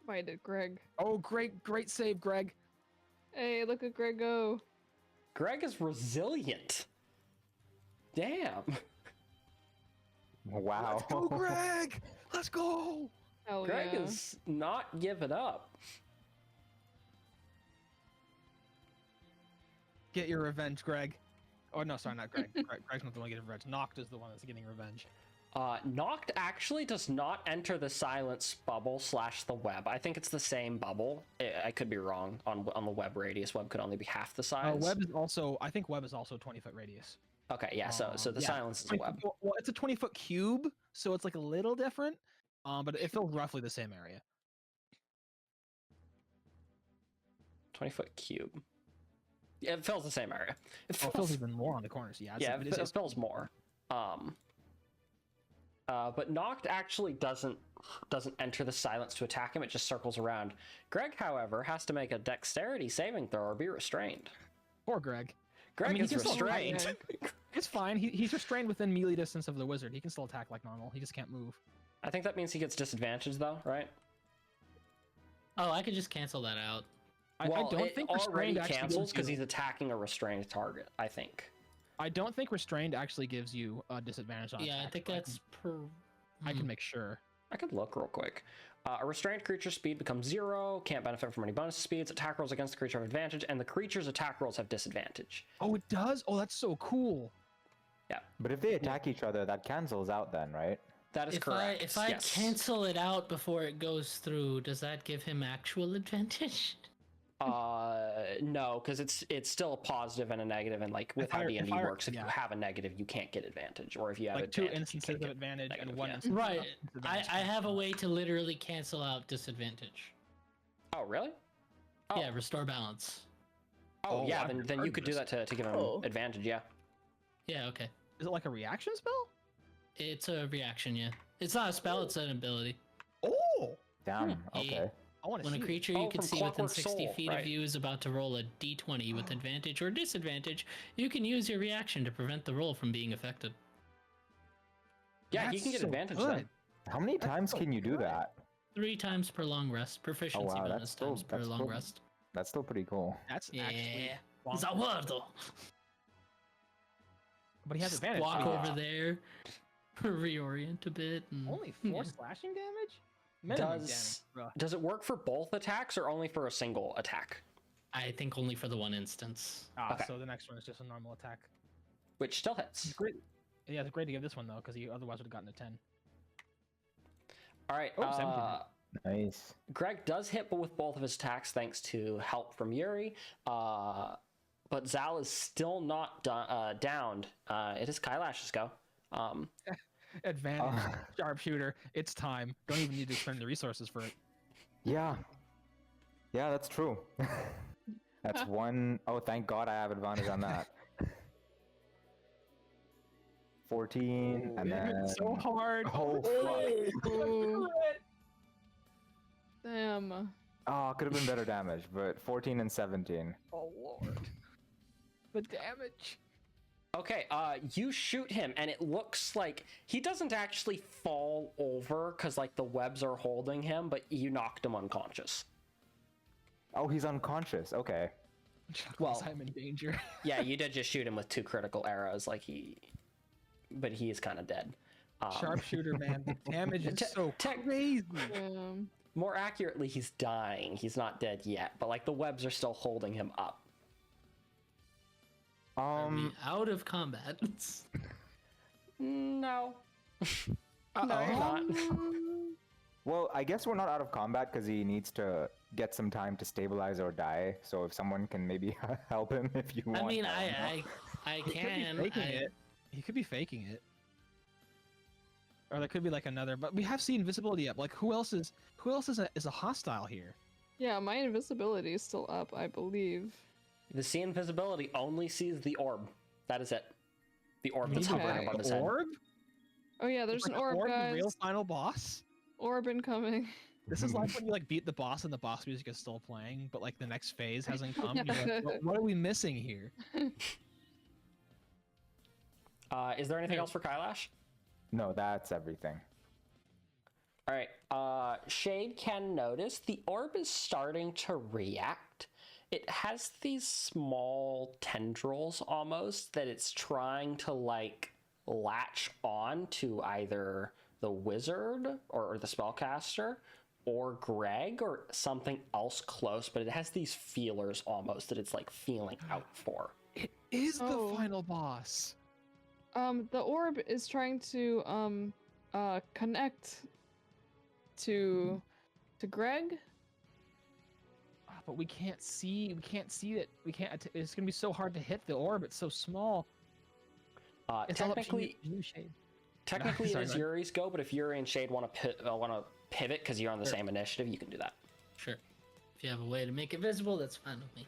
Why did Greg? Oh, great save, Greg. Hey, look at Greg go. Greg is resilient. Damn. Wow. Let's go, Greg. Let's go. Hell Greg yeah. is not giving up. Get your revenge, Greg. Oh no, sorry, not Greg. Greg's not the one getting revenge. Noct is the one that's getting revenge. Noct actually does not enter the silence bubble / the web. I think it's the same bubble. I could be wrong on the web radius. Web could only be half the size. Web is also, I think web is also 20-foot radius. Okay, yeah. So the Yeah, silence is 20 web. Well, it's a 20-foot cube, so it's like a little different. But it fills roughly the same area. 20-foot cube. Yeah, it fills the same area. It Oh, it fills even more on the corners. Yeah, yeah, it it is. fills more. But Noct actually doesn't enter the silence to attack him. It just circles around. Greg, however, has to make a dexterity saving throw or be restrained. Poor Greg. Greg mean, is he can still restrained. fight. It's fine. He's restrained within melee distance of the wizard. He can still attack like normal. He just can't move. I think that means he gets disadvantage, though, right? Oh, I could just cancel that out. I don't it think already restrained actually cancels gives because you. he's attacking a restrained target. I think. I don't think restrained actually gives you a disadvantage on Yeah, I attacks, think but that's per. I can make sure. I could look real quick. A restrained creature's speed becomes 0, can't benefit from any bonus speeds, attack rolls against the creature have advantage, and the creature's attack rolls have disadvantage. Oh, it does. Oh, that's so cool. But if they attack each other, that cancels out then, right? That is If correct. if I yes. cancel it out before it goes through, does that give him actual advantage? No, because it's still a positive and a negative, and like with If how I- D&D if I- works, if you yeah. have a negative, you can't get advantage, or if you have Like two advantage, you instances can't of get advantage negative, and one yeah. instance. Right. of I disadvantage. have a way to literally cancel out disadvantage. Oh, really? Oh. Yeah, restore balance. Oh, yeah. I've Then you heard could do this. that to give him Oh. advantage. Yeah. Yeah, okay. Is it like a reaction spell? It's a reaction, yeah. It's not a spell, it's an ability. Oh, Damn. Okay. I want to When see. a creature Oh, you can from see within Clockwork 60 Soul, feet right. of you is about to roll a d20 with advantage or disadvantage, you can use your reaction to prevent the roll from being affected. Yeah, he That's can get so advantage good. then. How many times so can you do good. that? 3 times per long rest. Proficiency wow, that's bonus still- times per that's long still- rest. That's still pretty cool. That's actually. Yeah. long. Zawardo. But he has Just advantage. walk too. over there, reorient a bit. And... Only 4 Yeah. slashing damage. Minimum Does damage. Bro. does it work for both attacks or only for a single attack? I think only for the one instance. Okay. So the next one is just a normal attack. which still hits. Great. Yeah, it's great to give this one though, because he otherwise would have gotten a 10. All right. Oh, 17 Nice. Greg does hit with both of his attacks thanks to help from Yuri. But Zal is still not downed. It is Kailash's go. Advantage. Sharpshooter. It's time. Don't even need to spend the resources for it. Yeah. Yeah, that's true. That's one. Oh, thank God I have advantage on that. 14, and It hit then... so hard. Oh, fuck. Ooh. Damn. Oh, could have been better damage, but 14 and 17. Oh lord. The damage. Okay, you shoot him, and it looks like he doesn't actually fall over because like the webs are holding him, but you knocked him unconscious. Oh, he's unconscious. Okay. Well- I'm in danger. Yeah, you did just shoot him with 2 critical arrows, but he is kind of dead. Sharpshooter, man. The damage is Te- so te- crazy. More accurately, he's dying. He's not dead yet, but like the webs are still holding him up. Are we out of combat? No. Uh-oh. No, you're not. Well, I guess we're not out of combat because he needs to get some time to stabilize or die. So if someone can maybe help him if you want. I mean, don't know. I He could can. be faking it. He could be faking it. Or there could be like another, but we have seen invisibility up. Like who else is a hostile here? Yeah, my invisibility is still up, I believe. The sea invisibility only sees the orb. That is it. The orb We that's need to hovering Okay. above his the head. orb? Oh yeah, there's an Like, orb, the guys. real final boss? Orb incoming. This is like when you like beat the boss and the boss music is still playing, but like the next phase hasn't come. You're like, what are we missing here? Is there anything else for Kailash? No, that's everything. All right. Shade can notice the orb is starting to react. It has these small tendrils almost that it's trying to like latch on to either the wizard or the spellcaster or Greg or something else close, but it has these feelers almost that it's like feeling out for. It is Oh. the final boss. The orb is trying to connect to Greg. But we can't see it. We can't. It's gonna be so hard to hit the orb. It's so small. It's Technically, all up to you, Shade. technically Sorry, it is go ahead. Yuri's go, but if Yuri and Shade want to pivot because you're on the same initiative, you can do that. Sure. If you have a way to make it visible, that's fine with me.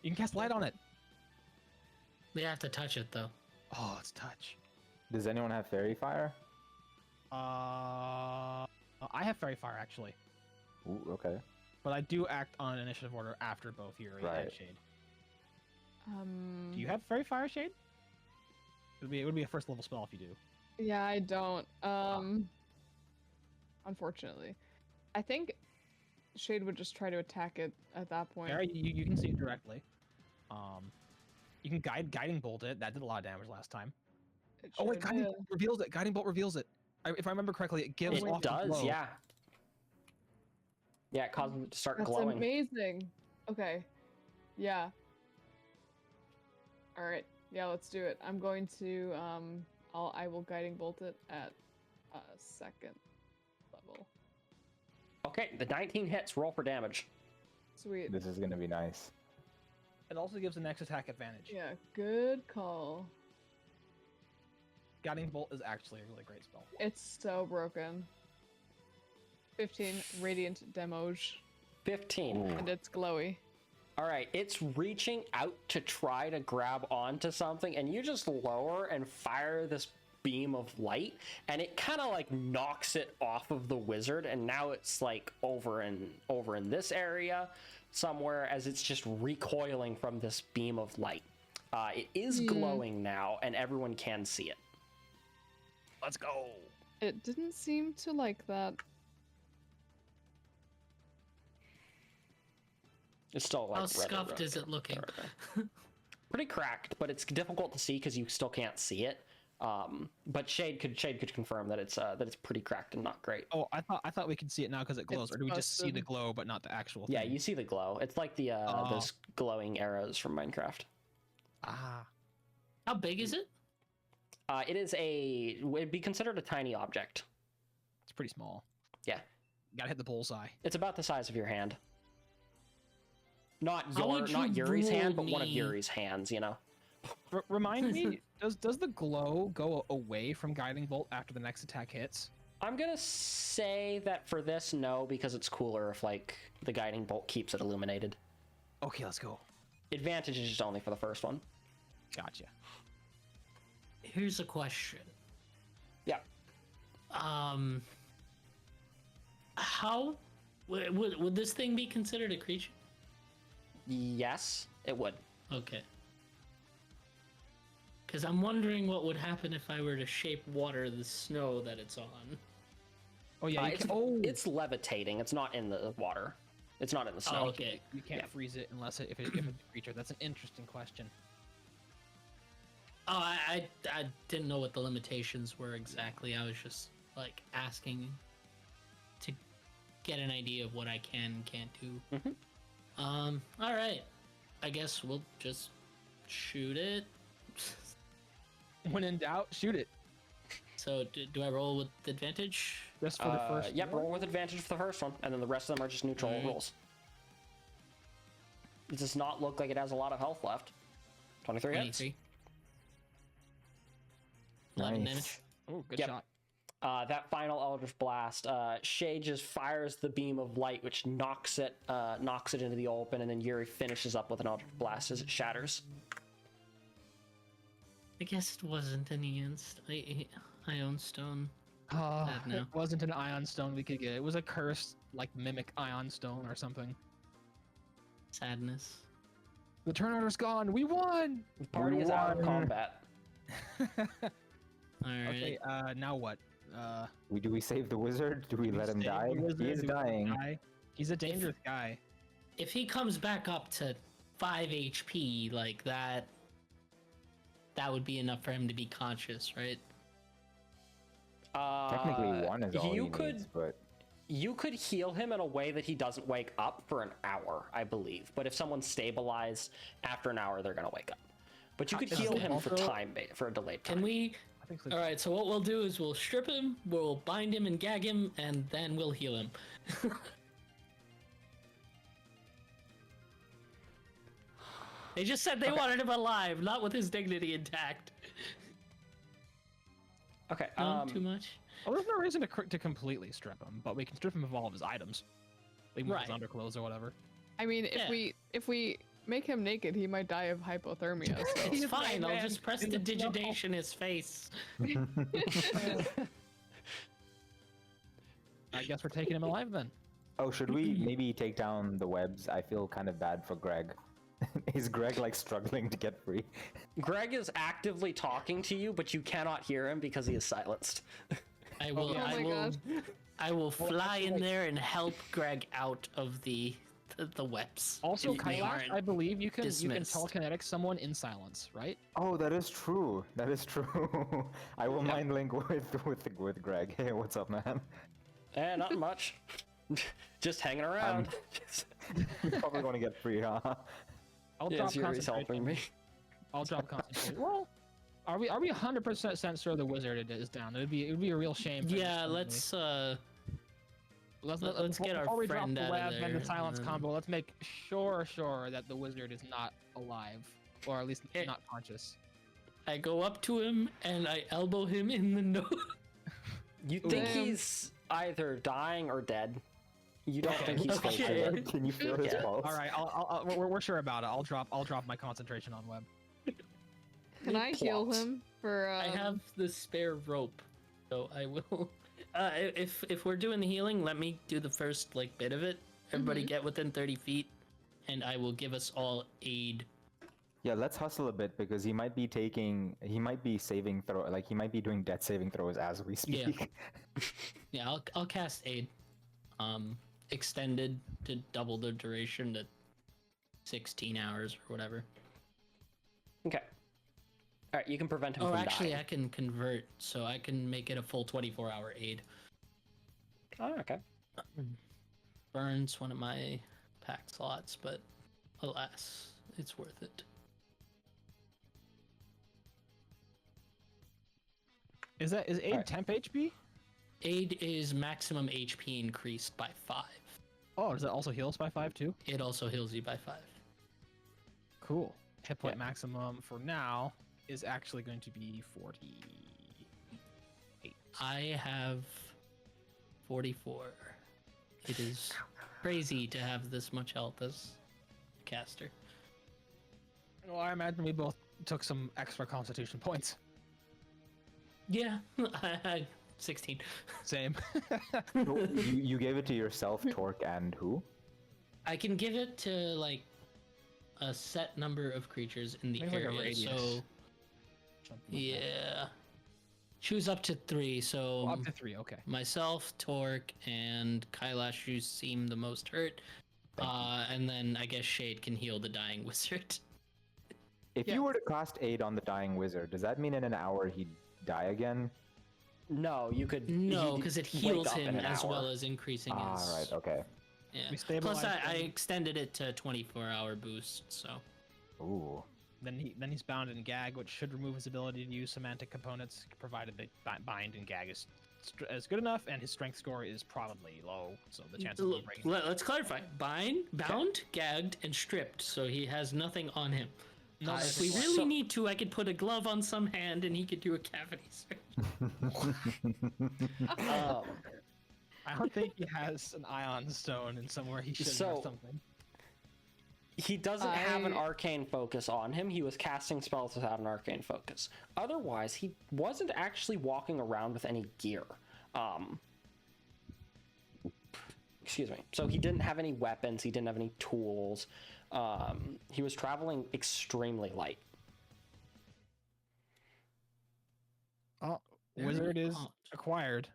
You can cast light on it. We have to touch it though. Oh, it's touch. Does anyone have fairy fire? I have fairy fire actually, Ooh, okay. but I do act on initiative order after both Yuri and Right. Shade. Do you have fairy fire, Shade? It would be a first level spell if you do. Yeah, I don't. Unfortunately, I think Shade would just try to attack it at that point. Fairy, you can see it directly. You can guiding bolt it. That did a lot of damage last time. It Oh wait, should, guiding yeah. bolt reveals it. Guiding bolt reveals it. If I remember correctly, it gives It off a does, glow. yeah. Yeah, it causes it to start That's glowing. amazing. Okay. Yeah. All right. Yeah, let's do it. I'm going to I will guiding bolt it at second level. Okay, the 19 hits. Roll for damage. Sweet. This is gonna be nice. It also gives the next attack advantage. Yeah, good call. Guiding bolt is actually a really great spell. It's so broken. 15 radiant damage 15. Ooh. and it's glowy. All right, it's reaching out to try to grab onto something, and you just lower and fire this beam of light, and it kind of like knocks it off of the wizard, and now it's like over in this area somewhere as it's just recoiling from this beam of light. It is glowing now, and everyone can see it. Let's go. It didn't seem to like that. It's still like How red, scuffed red, is it looking? pretty cracked, but it's difficult to see because you still can't see it. But Shade could confirm that it's pretty cracked and not great. Oh, I thought we could see it now because it glows, It's or do we just see the busted. glow but not the actual Yeah, thing? you see the glow. It's like the those glowing arrows from Minecraft. Ah, How big is it? It'd be considered a tiny object. it's pretty small. Yeah. Gotta hit the bullseye. It's about the size of your hand. Not How would you Yuri's hand, but rule one of me? Yuri's hands, you know? Remind me, does the glow go away from Guiding Bolt after the next attack hits? I'm gonna say that for this, no, because it's cooler if, like, the guiding bolt keeps it illuminated. Okay, let's go. Advantage is just only for the first one. Gotcha. Here's a question. Yeah. How would this thing be considered a creature? Yes, it would. Okay. Because I'm wondering what would happen if I were to shape water the snow that it's on. Oh yeah, you it's, can, it's levitating. It's not in the water. It's not in the snow. Oh, okay. you can't yeah. freeze it unless if it's a creature. That's an interesting question. Oh, I didn't know what the limitations were exactly. I was just like asking to get an idea of what I can and can't do. Mhm. All right. I guess we'll just shoot it. When in doubt, shoot it. So do I roll with advantage? Just for the first. Yep, one? roll with advantage for the first one, and then the rest of them are just neutral Alright. rolls. It does not look like it has a lot of health left. 23 hits. 23. 11 Nice. damage. Oh, good Yep. shot. That final Eldritch Blast, Shay just fires the beam of light, which knocks it into the open, and then Yuri finishes up with an Eldritch Blast as it shatters. I guess it wasn't an ion stone. Sad now. It wasn't an ion stone we could get. It was a cursed, like, mimic ion stone or something. Sadness. The turn order's gone. We won. The party is out of combat. All right. Okay. Now what? Do we save the wizard? Do we let him save die? the wizard? He is Do we let him dying. die? He's a dangerous guy. If he comes back up to 5 HP like that, that would be enough for him to be conscious, right? Technically, one is all you he could needs, but you could heal him in a way that he doesn't wake up for an hour, I believe. But if someone's stabilized after an hour, they're gonna wake up. But you could Is heal it him for also- for a delayed time. Can we? I think so. All right. So what we'll do is we'll strip him, we'll bind him and gag him, and then we'll heal him. They just said they wanted him alive, not with his dignity intact. Okay. No, too much. Well, there's no reason to completely strip him, but we can strip him of all of his items. Leave him with his Right. underclothes or whatever. I mean, Yeah. if we make him naked, he might die of hypothermia. So. It's fine. I'll man just press in the the snow. digitation his face. I guess we're taking him alive then. oh, should we maybe take down the webs? I feel kind of bad for Greg. Is Greg like struggling to get free? Greg is actively talking to you, but you cannot hear him because he is silenced. I will. Oh I my will. gosh. I will fly in there and help Greg out of the webs. Also, If they Kailash, aren't I believe you can dismissed. telekinetic someone in silence, right? Oh, that is true. That is true. I will mind link with Greg. Hey, what's up, man? Not much. Just hanging around. You're probably going to get free, huh? I'll Yes, drop Yuri's helping concentration. me. I'll drop concentration. Well, are we 100% sure the wizard is down? It would be a real shame. For Yeah, him. let's let's get our before we drop friend the out of web and there, the silence and then- combo. Let's make sure that the wizard is not alive, or at least Eh. not conscious. I go up to him and I elbow him in the nose. You think Damn. he's either dying or dead. You don't think he's Okay. still dead. Can you feel his Yeah. pulse? All right, we're sure about it. I'll drop my concentration on web. Can I heal Plot. him for? I have the spare rope, so I will. If we're doing the healing, let me do the first like bit of it. Everybody get within 30 feet, and I will give us all aid. Yeah, let's hustle a bit because he might be saving throw, like he might be doing death saving throws as we speak. Yeah, I'll cast aid. Extended to double the duration to 16 hours or whatever. Okay. All right, you can prevent him Oh, from actually, dying. I can convert, so I can make it a full 24-hour aid. Oh, okay. Burns one of my pack slots, but alas, it's worth it. Is aid Alright. temp HP? Aid is maximum HP increased by 5. Oh, does that also heal us by 5 too? It also heals you by 5. Cool. Hit point Yeah. maximum for now is actually going to be 48. I have 44. It is crazy to have this much health as a caster. Well, I imagine we both took some extra constitution points. Yeah, I had 16. Same. You gave it to yourself, Torque, and who? I can give it to like a set number of creatures in the Maybe like a area. radius. So Something like that. yeah, choose up to 3. So Oh, up to 3, okay. myself, Torque, and Kailash, who seem the most hurt. And then I guess Shade can heal the dying wizard. If you were to cast aid on the dying wizard, does that mean in an hour he'd die again? No, you could. No, he'd because it wake heals up in him an as hour. well as increasing Ah, his. right, okay. Yeah. We Plus, stabilize I him. extended it to 24-hour boost. So Ooh. Then he's bound in gag, which should remove his ability to use semantic components, provided that bind and gag is good enough, and his strength score is probably low, so the chances of him breaking. let's clarify: bound, gagged, and stripped. So he has nothing on him. No, If we that's- really need to, I could put a glove on some hand and he could do a cavity search. I don't think he has an ion stone in somewhere he should So- or something. He doesn't have an I- arcane focus on him. He was casting spells without an arcane focus. Otherwise, he wasn't actually walking around with any gear. Excuse me. So he didn't have any weapons. He didn't have any tools. He was traveling extremely light. Oh, Very wizard is odd. acquired.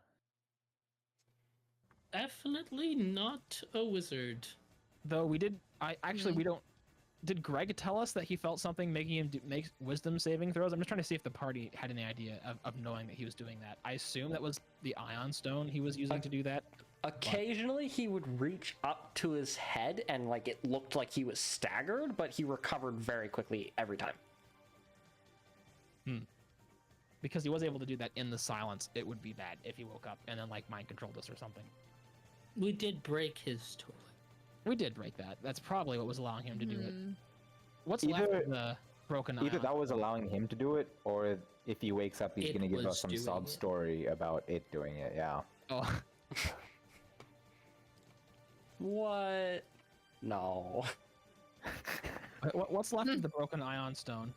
Definitely not a wizard. Though we did, we don't. Did Greg tell us that he felt something making him make wisdom saving throws? I'm just trying to see if the party had any idea of knowing that he was doing that. I assume that was the ion stone he was using to do that. Occasionally, he would reach up to his head and like it looked like he was staggered, but he recovered very quickly every time. Because he was able to do that in the silence, it would be bad if he woke up and then like mind controlled us or something. We did break his toilet. We did break that. That's probably what was allowing him to do it. Mhm. What's left Either- of the broken Either ion? that was allowing him to do it, or if he wakes up, he's It gonna give was us some doing sob it. story about it doing it. Yeah. Oh, What? No. what's left of the broken ion stone?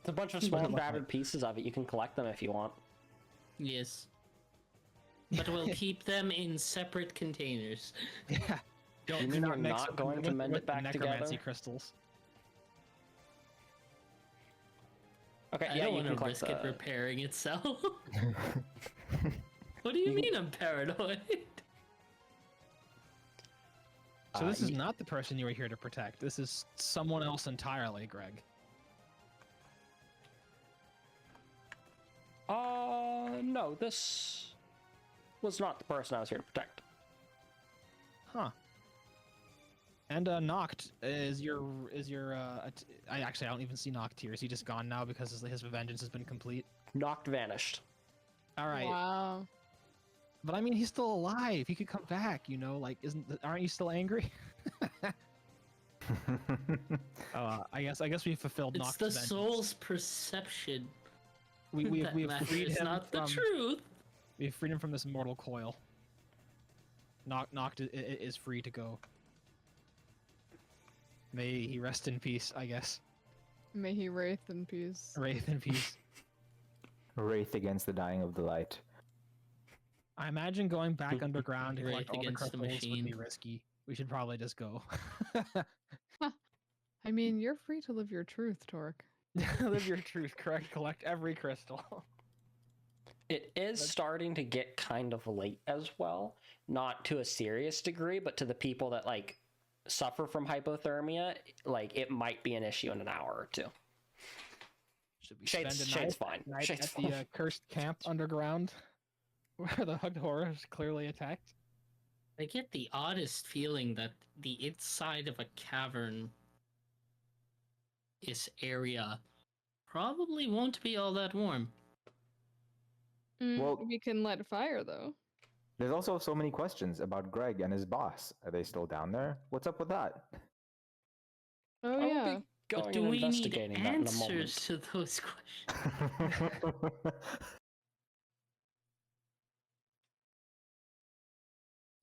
It's a bunch of What small does it look shattered like? pieces of it. You can collect them if you want. Yes. But we'll keep them in separate containers. Yeah. You mean you're not going to mend it back necromancy together? crystals. Okay, I yeah, don't you want can to collect risk it the... repairing itself. What do you mean I'm paranoid? So this is ye- not the person you were here to protect. This is someone else entirely, Greg. No, this was not the person I was here to protect. Huh. And Noct is your I don't even see Noct here. Is he just gone now because his vengeance has been complete? Knocked vanished. All right. Wow. But I mean, he's still alive. He could come back. Like, aren't you still angry? I guess we fulfilled It's Noct's the vengeance. soul's perception. We've that freed matters, him not the from truth. we've freed him from this mortal coil. Noct is free to go. May he rest in peace, I guess. May he wraith in peace. Wraith in peace. Wraith against the dying of the light. I imagine going back underground to collect Wraith all the against the crystals would be machine. risky. We should probably just go. I mean, you're free to live your truth, Torque. Live your truth, correct? Collect every crystal. It is starting to get kind of late as well. Not to a serious degree, but to the people that, like, suffer from hypothermia, like, it might be an issue in an hour or two. Should we Shade's spend a Shade's night, fine. night Shade's at fine. the cursed camp underground, where the hugged horror is clearly attacked? I get the oddest feeling that the inside of a cavern area probably won't be all that warm. Well- We can light a fire though. There's also so many questions about Greg and his boss. Are they still down there? What's up with that? Oh I will yeah. be But going do and we need investigating that in a answers moment. to those questions?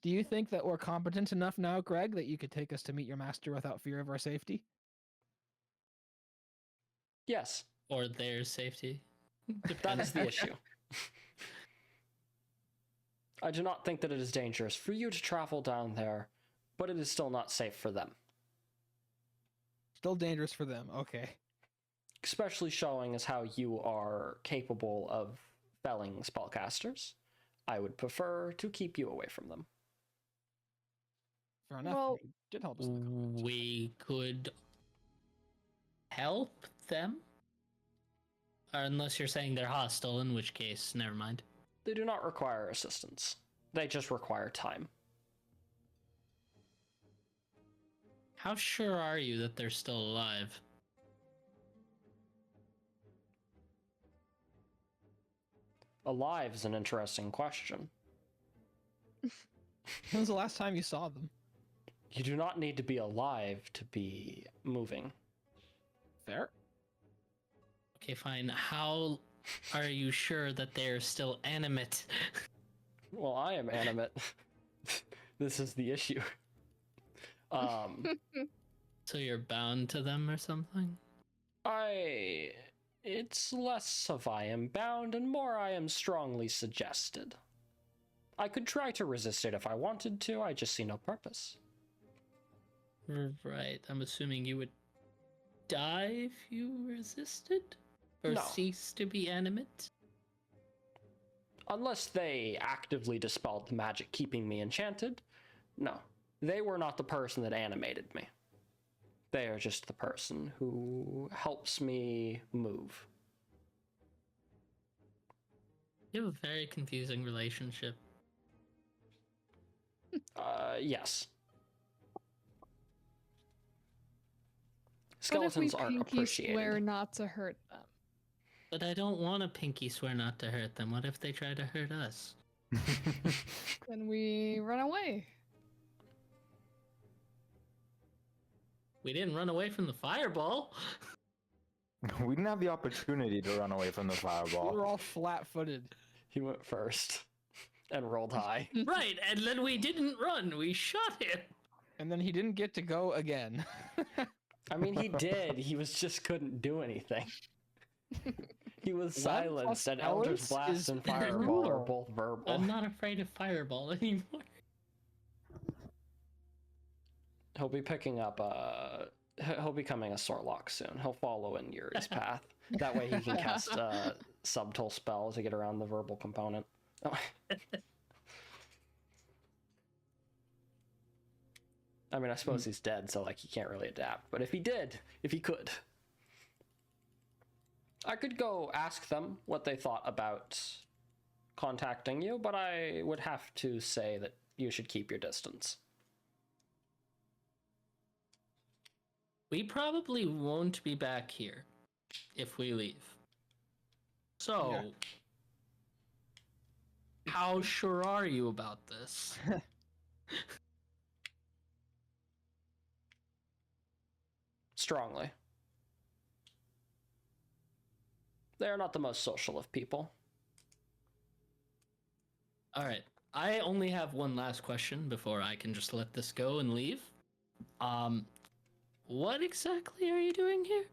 Do you think that we're competent enough now, Greg, that you could take us to meet your master without fear of our safety? Yes, Or their safety? that is the issue. I do not think that it is dangerous for you to travel down there, but it is still not safe for them. Still dangerous for them. Okay. Especially showing as how you are capable of felling spellcasters. I would prefer to keep you away from them. Fair enough. Well- You did help us. in the conversation. We could help them? Or unless you're saying they're hostile, in which case, never mind. They do not require assistance. They just require time. How sure are you that they're still alive? Alive is an interesting question. When was the last time you saw them? You do not need to be alive to be moving. Fair. Okay, fine. How are you sure that they're still animate? Well, I am animate. This is the issue. So you're bound to them or something? It's less of I am bound and more I am strongly suggested. I could try to resist it if I wanted to, I just see no purpose. Right. I'm assuming you would die if you resisted? Or No. cease to be animate? Unless they actively dispelled the magic keeping me enchanted, no. They were not the person that animated me. They are just the person who helps me move. You have a very confusing relationship. Yes. What if we Skeletons aren't pinky appreciated. swear not to hurt them? But I don't want to pinky swear not to hurt them. What if they try to hurt us? Then we run away. We didn't run away from the fireball. We didn't have the opportunity to run away from the We fireball. were all flat-footed. He went first and rolled high. Right, and then we didn't run. We shot him. And then he didn't get to go again. I mean, he did. He just couldn't do anything. He was One silenced, plus and Eldritch Ellis Blast is and Fireball are brutal. both verbal. I'm not afraid of fireball anymore. He'll be picking up he'll be becoming a Sorlock soon. He'll follow in Yuri's path. That way he can cast a subtle spell to get around the verbal component. Oh. I mean, I suppose he's dead, so like he can't really adapt. But if he could, I could go ask them what they thought about contacting you, but I would have to say that you should keep your distance. We probably won't be back here if we leave. So, Yeah. how sure are you about this? Strongly. They are not the most social of people. All right. I only have one last question before I can just let this go and leave. What exactly are you doing here?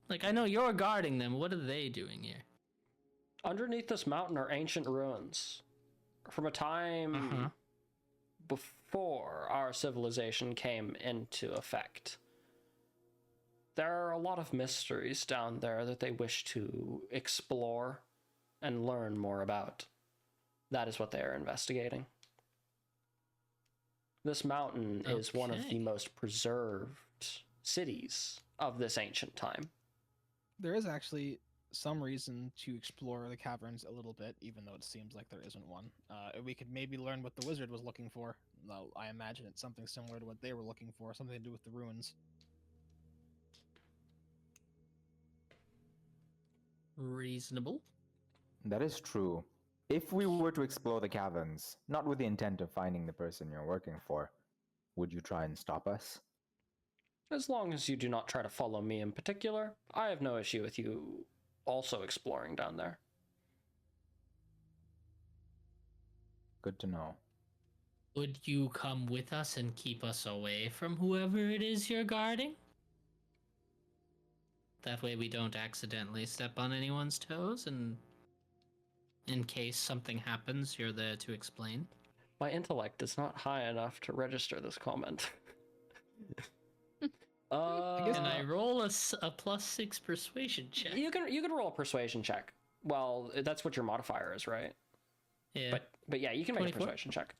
Like, I know you're guarding them. What are they doing here? Underneath this mountain are ancient ruins. From a time before our civilization came into effect. There are a lot of mysteries down there that they wish to explore and learn more about. That is what they are investigating. This mountain is one of the Okay. most preserved cities of this ancient time. There is actually some reason to explore the caverns a little bit, even though it seems like there isn't one. We could maybe learn what the wizard was looking for. Though I imagine it's something similar to what they were looking for, something to do with the ruins. Reasonable. That is true. If we were to explore the caverns, not with the intent of finding the person you're working for, would you try and stop us? As long as you do not try to follow me in particular, I have no issue with you also exploring down there. Good to know. Would you come with us and keep us away from whoever it is you're guarding? That way we don't accidentally step on anyone's toes, and in case something happens, you're there to explain. My intellect is not high enough to register this comment. Can I roll a +6 persuasion check? You can roll a persuasion check. Well, that's what your modifier is, right? Yeah. But yeah, you can make 24? a persuasion check.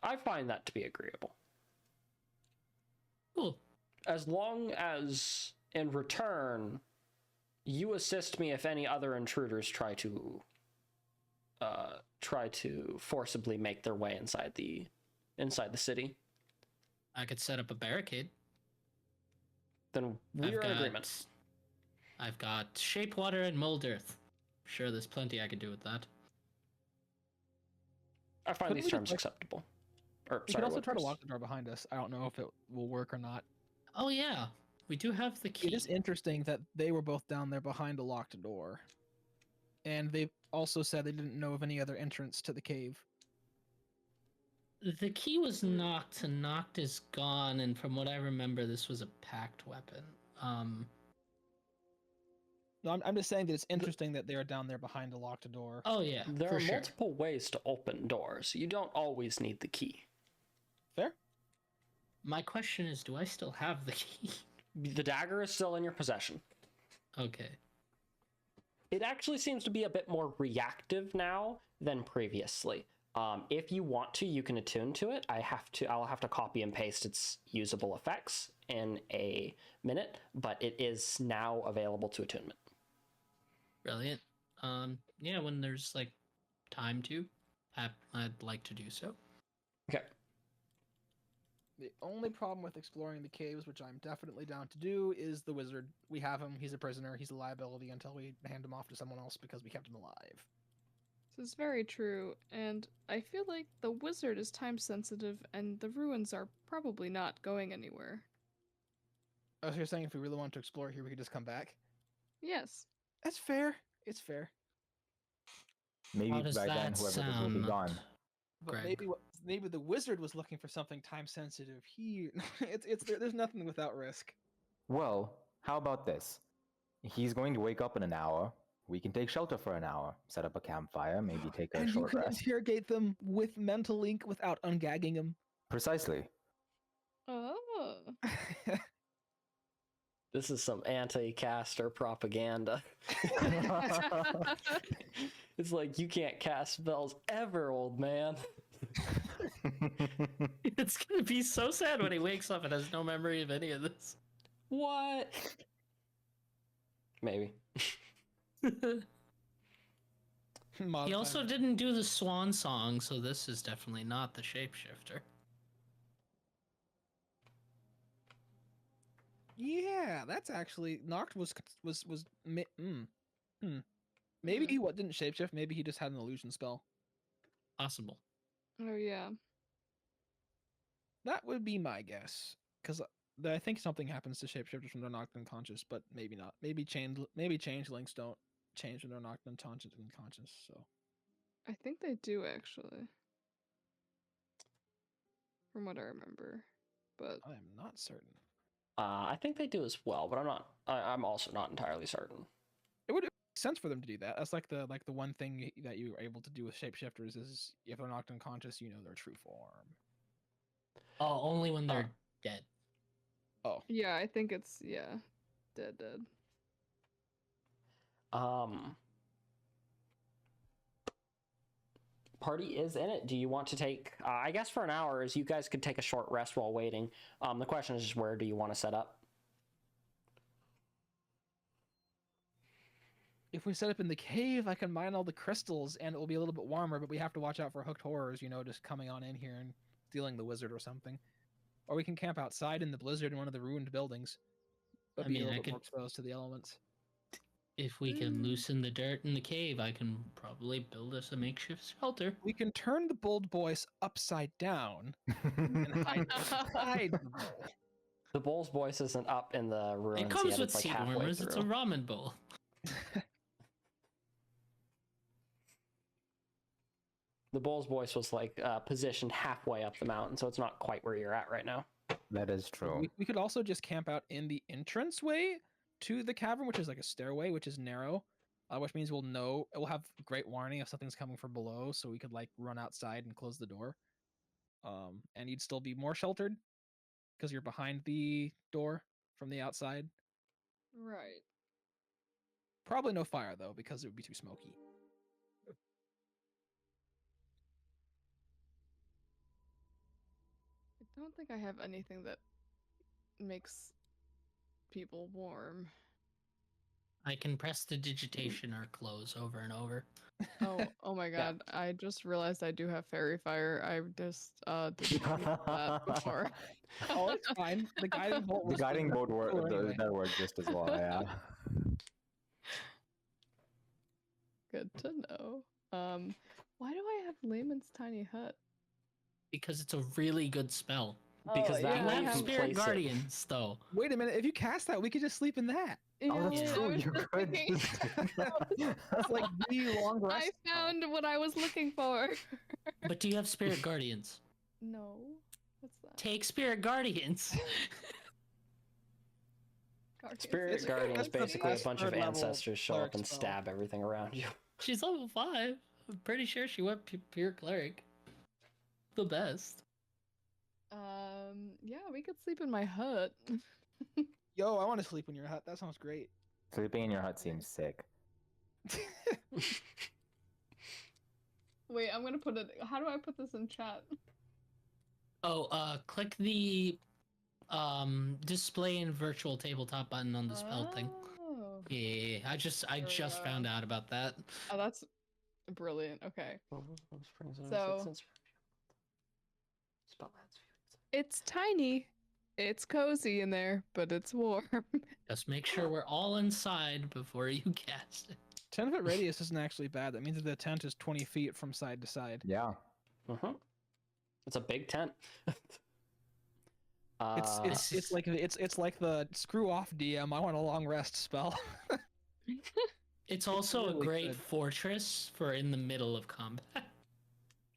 I find that to be agreeable. Cool. As long as, in return, you assist me if any other intruders try to forcibly make their way inside the city. I could set up a barricade. Then we're in agreement. I've got shape water and mold earth. Sure, there's plenty I could do with that. I find these terms acceptable. We could also try to lock the door behind us. I don't know if it will work or not. Oh yeah, we do have the key. It is interesting that they were both down there behind a locked door. And they also said they didn't know of any other entrance to the cave. The key was knocked, and knocked is gone, and from what I remember, this was a packed weapon. No, I'm just saying that it's interesting that they are down there behind a locked door. Oh yeah, There are sure. multiple ways to open doors. You don't always need the key. Fair? My question is, do I still have the key? The dagger is still in your possession. Okay. It actually seems to be a bit more reactive now than previously. If you want to, you can attune to it. I'll have to copy and paste its usable effects in a minute, but it is now available to attunement. Brilliant. Yeah, when there's like time to, I'd like to do so. Okay. The only problem with exploring the caves, which I'm definitely down to do, is the wizard. We have him. He's a prisoner. He's a liability until we hand him off to someone else because we kept him alive. This is very true, and I feel like the wizard is time sensitive and the ruins are probably not going anywhere. Oh, so you're saying if we really want to explore here, we could just come back? Yes. That's fair. It's fair. Maybe How does by then that whoever it is will be sound? gone. But Greg. maybe the wizard was looking for something time sensitive. There's nothing without risk. Well, how about this? He's going to wake up in an hour. We can take shelter for an hour, set up a campfire, maybe take a And you short can rest. interrogate them with mental link without ungagging them. Precisely. Oh. This is some anti-caster propaganda. It's like, you can't cast spells ever, old man. It's gonna be so sad when he wakes up and has no memory of any of this. What? Maybe. He also didn't do the swan song, so this is definitely not the shapeshifter. Yeah, that's actually Noct Maybe he didn't shapeshift. Maybe he just had an illusion spell. Possible. Oh yeah. That would be my guess, because I think something happens to shapeshifters when they're knocked unconscious, but maybe not. Maybe changelings don't change when they're knocked unconscious. So I think they do actually. From what I remember. But I am not certain. I think they do as well, but I'm also not entirely certain. It would make sense for them to do that. That's like the one thing that you are able to do with shapeshifters is if they're knocked unconscious, you know their true form. Oh, only when they're dead. Oh. yeah, I think it's dead. Party is in it. Do you want to take, I guess for an hour, is you guys could take a short rest while waiting. The question is just, where do you want to set up? if we set up in the cave, I can mine all the crystals, and it will be a little bit warmer. But we have to watch out for hooked horrors, just coming on in here and stealing the wizard or something. Or we can camp outside in the blizzard in one of the ruined buildings, but be a little bit more exposed to the elements. If we can loosen the dirt in the cave, I can probably build us a makeshift shelter. We can turn the bold boys upside down and hide inside the bowl. The bull's voice isn't up in the ruins. It comes yet. with It's like seed halfway warmers. It's a through. ramen bowl. The bull's voice was like positioned halfway up the mountain, so it's not quite where you're at right now. That is true. We could also just camp out in the entranceway to the cavern, which is like a stairway, which is narrow, which means we'll have great warning if something's coming from below, so we could like run outside and close the door. And you'd still be more sheltered because you're behind the door from the outside. Right. Probably no fire though, because it would be too smoky. I don't think I have anything that makes people warm. I can press the digitation or close over and over. Oh my god, I just realized I do have fairy fire. I just didn't know that before. Oh, it's fine. The guiding bolt. The guiding bolt that worked just as well. Yeah. Good to know. Why do I have Layman's tiny hut? Because it's a really good spell. Because Oh, that yeah, You way I you have can have- Spirit place it. Guardians, though. Wait a minute. If you cast that, we could just sleep in that. Oh, that's Yeah, I true. was You just could. thinking- That's like the long rest. I found what I was looking for. But do you have Spirit Guardians? No. What's that? Take Spirit Guardians. Guardians. Spirit Guardian is That's the basically a best bunch of third level ancestors show up cleric and spell. stab everything around you. She's level 5. I'm pretty sure she went pure cleric. The best. Yeah, we could sleep in my hut. Yo, I want to sleep in your hut. That sounds great. Sleeping in your hut seems sick. Wait, I'm gonna put it. How do I put this in chat? Oh, click the display in virtual tabletop button on the spell thing. Oh. Yeah, I just we found go. out about that. Oh, that's brilliant. Okay. So, So- It's tiny. It's cozy in there, but it's warm. Just make sure we're all inside before you cast it. 10-foot radius isn't actually bad. That means that the tent is 20 feet from side to side. Yeah. It's a big tent. It's like the screw off DM. I want a long rest spell. It's also really a great good. fortress for in the middle of combat.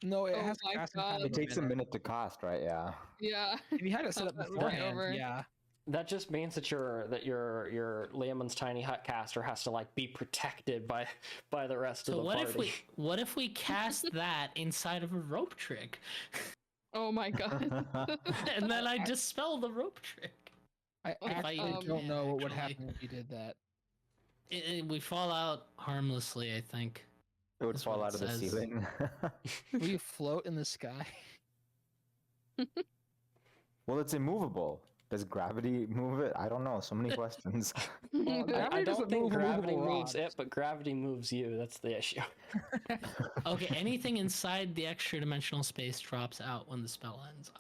No, it Oh has to my cast in kind God. of It takes a minute to cast, right? Yeah. Yeah. If you had it set up That's right beforehand, over. yeah. That just means that your Leomund's tiny hut caster has to like be protected by the rest of So the what party. what if we cast that inside of a rope trick, Oh my god. and then I dispel the rope trick? I If I actually even don't can, know what would actually. happen if you did that. We fall out harmlessly, I think. It would That's fall what out it of the says. ceiling. Will you float in the sky? Well, it's immovable. Does gravity move it? I don't know. So many questions. I Gravity don't doesn't think move gravity movable moves rods. it, but gravity moves you. That's the issue. Okay, anything inside the extra dimensional space drops out when the spell ends.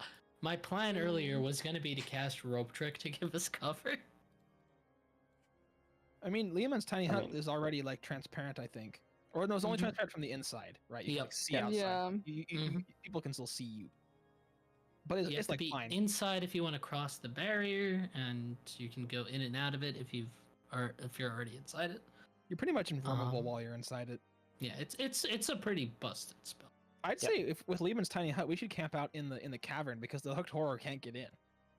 My plan earlier was going to be to cast rope trick to give us cover. I mean, Leomund's tiny hut mean- is already like transparent, I think. Or no, it's only Mhm. transparent from the inside, right? You can Yep. like, see Yeah. outside. Yeah. People can still see you. But You have it's to like be fine. inside if you want to cross the barrier, and you can go in and out of it if you're already inside it. You're pretty much invulnerable Um, while you're inside it. Yeah, it's a pretty busted spell. I'd Yep. say if with Leomund's tiny hut, we should camp out in the cavern because the hooked horror can't get in.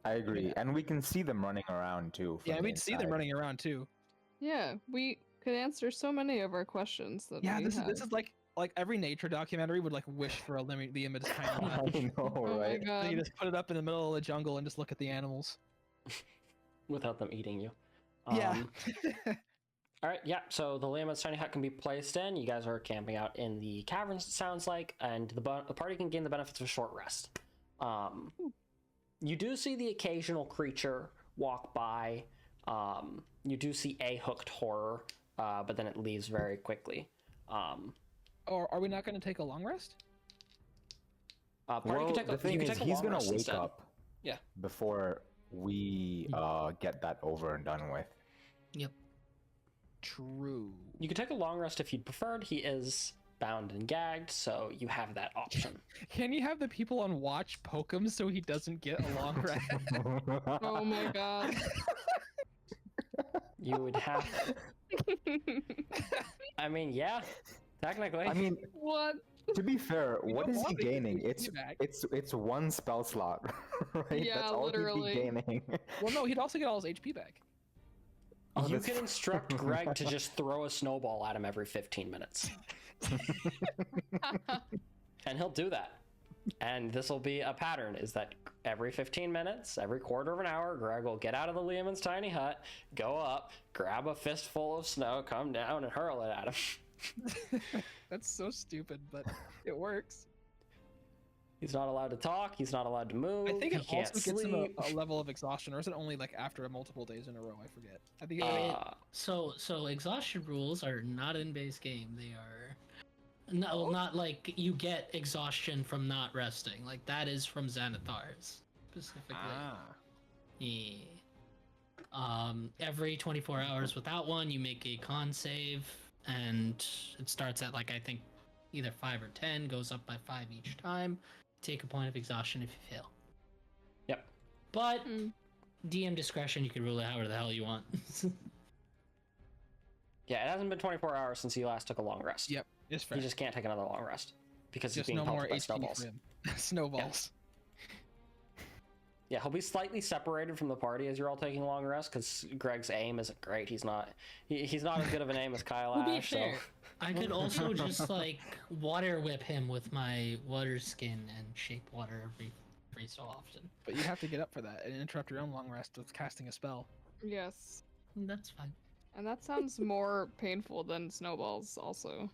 I agree, and we can see them running around too. Yeah, from the we'd see them inside. running around too. Yeah, we could answer so many of our questions that Yeah, we this have. is like every nature documentary would like wish for the image tiny hut. I know, Oh my right? So god. you just put it up in the middle of the jungle and just look at the animals. Without them eating you. Yeah. All right, yeah. So the Leomund's tiny hut can be placed in. You guys are camping out in the caverns, it sounds like, and the party can gain the benefits of a short rest. You do see the occasional creature walk by. You do see a hooked horror but then it leaves very quickly. Or are we not going to take a long rest? Well, the thing is, he's gonna wake instead. up. Yeah. Before we get that over and done with. Yep. True. You could take a long rest if you'd preferred. He is bound and gagged, so you have that option. Can you have the people on watch poke him so he doesn't get a long rest? Oh my god. You would have. I mean, yeah, technically. I mean, What? to be fair, We what don't is he want to gaining? give It's you back. it's one spell slot, right? Yeah, That's all literally. he'd be gaining. Well, no, he'd also get all his HP back. Oh, you that's- can instruct Greg to just throw a snowball at him every 15 minutes. And he'll do that. And this will be a pattern, is that every 15 minutes, every quarter of an hour, Greg will get out of the Lehman's tiny hut, go up, grab a fistful of snow, come down, and hurl it at him. That's so stupid, but it works. He's not allowed to talk, he's not allowed to move, I think he it can't also gets him sleep. a level of exhaustion, or is it only like after multiple days in a row? I forget. I think So exhaustion rules are not in base game. They are not like you get exhaustion from not resting. Like that is from Xanathars specifically. Yeah. Every 24 hours without one, you make a con save, and it starts at like I think either 5 or 10, goes up by 5 each time. Take a point of exhaustion if you fail. Yep. But Mm. DM discretion, you can rule it however the hell you want. Yeah, it hasn't been 24 hours since he last took a long rest. Yep, it's fair. He just can't take another long rest because Just he's being no more pelted by HP snowballs. for him. Snowballs. Yeah, he'll be slightly separated from the party as you're all taking a long rest because Greg's aim isn't great. He's not as good of an aim as Kyle To be Ash. So fair, I could also just like water whip him with my water skin and shape water every so often. But you have to get up for that and interrupt your own long rest with casting a spell. Yes. That's fine. And that sounds more painful than snowballs, also.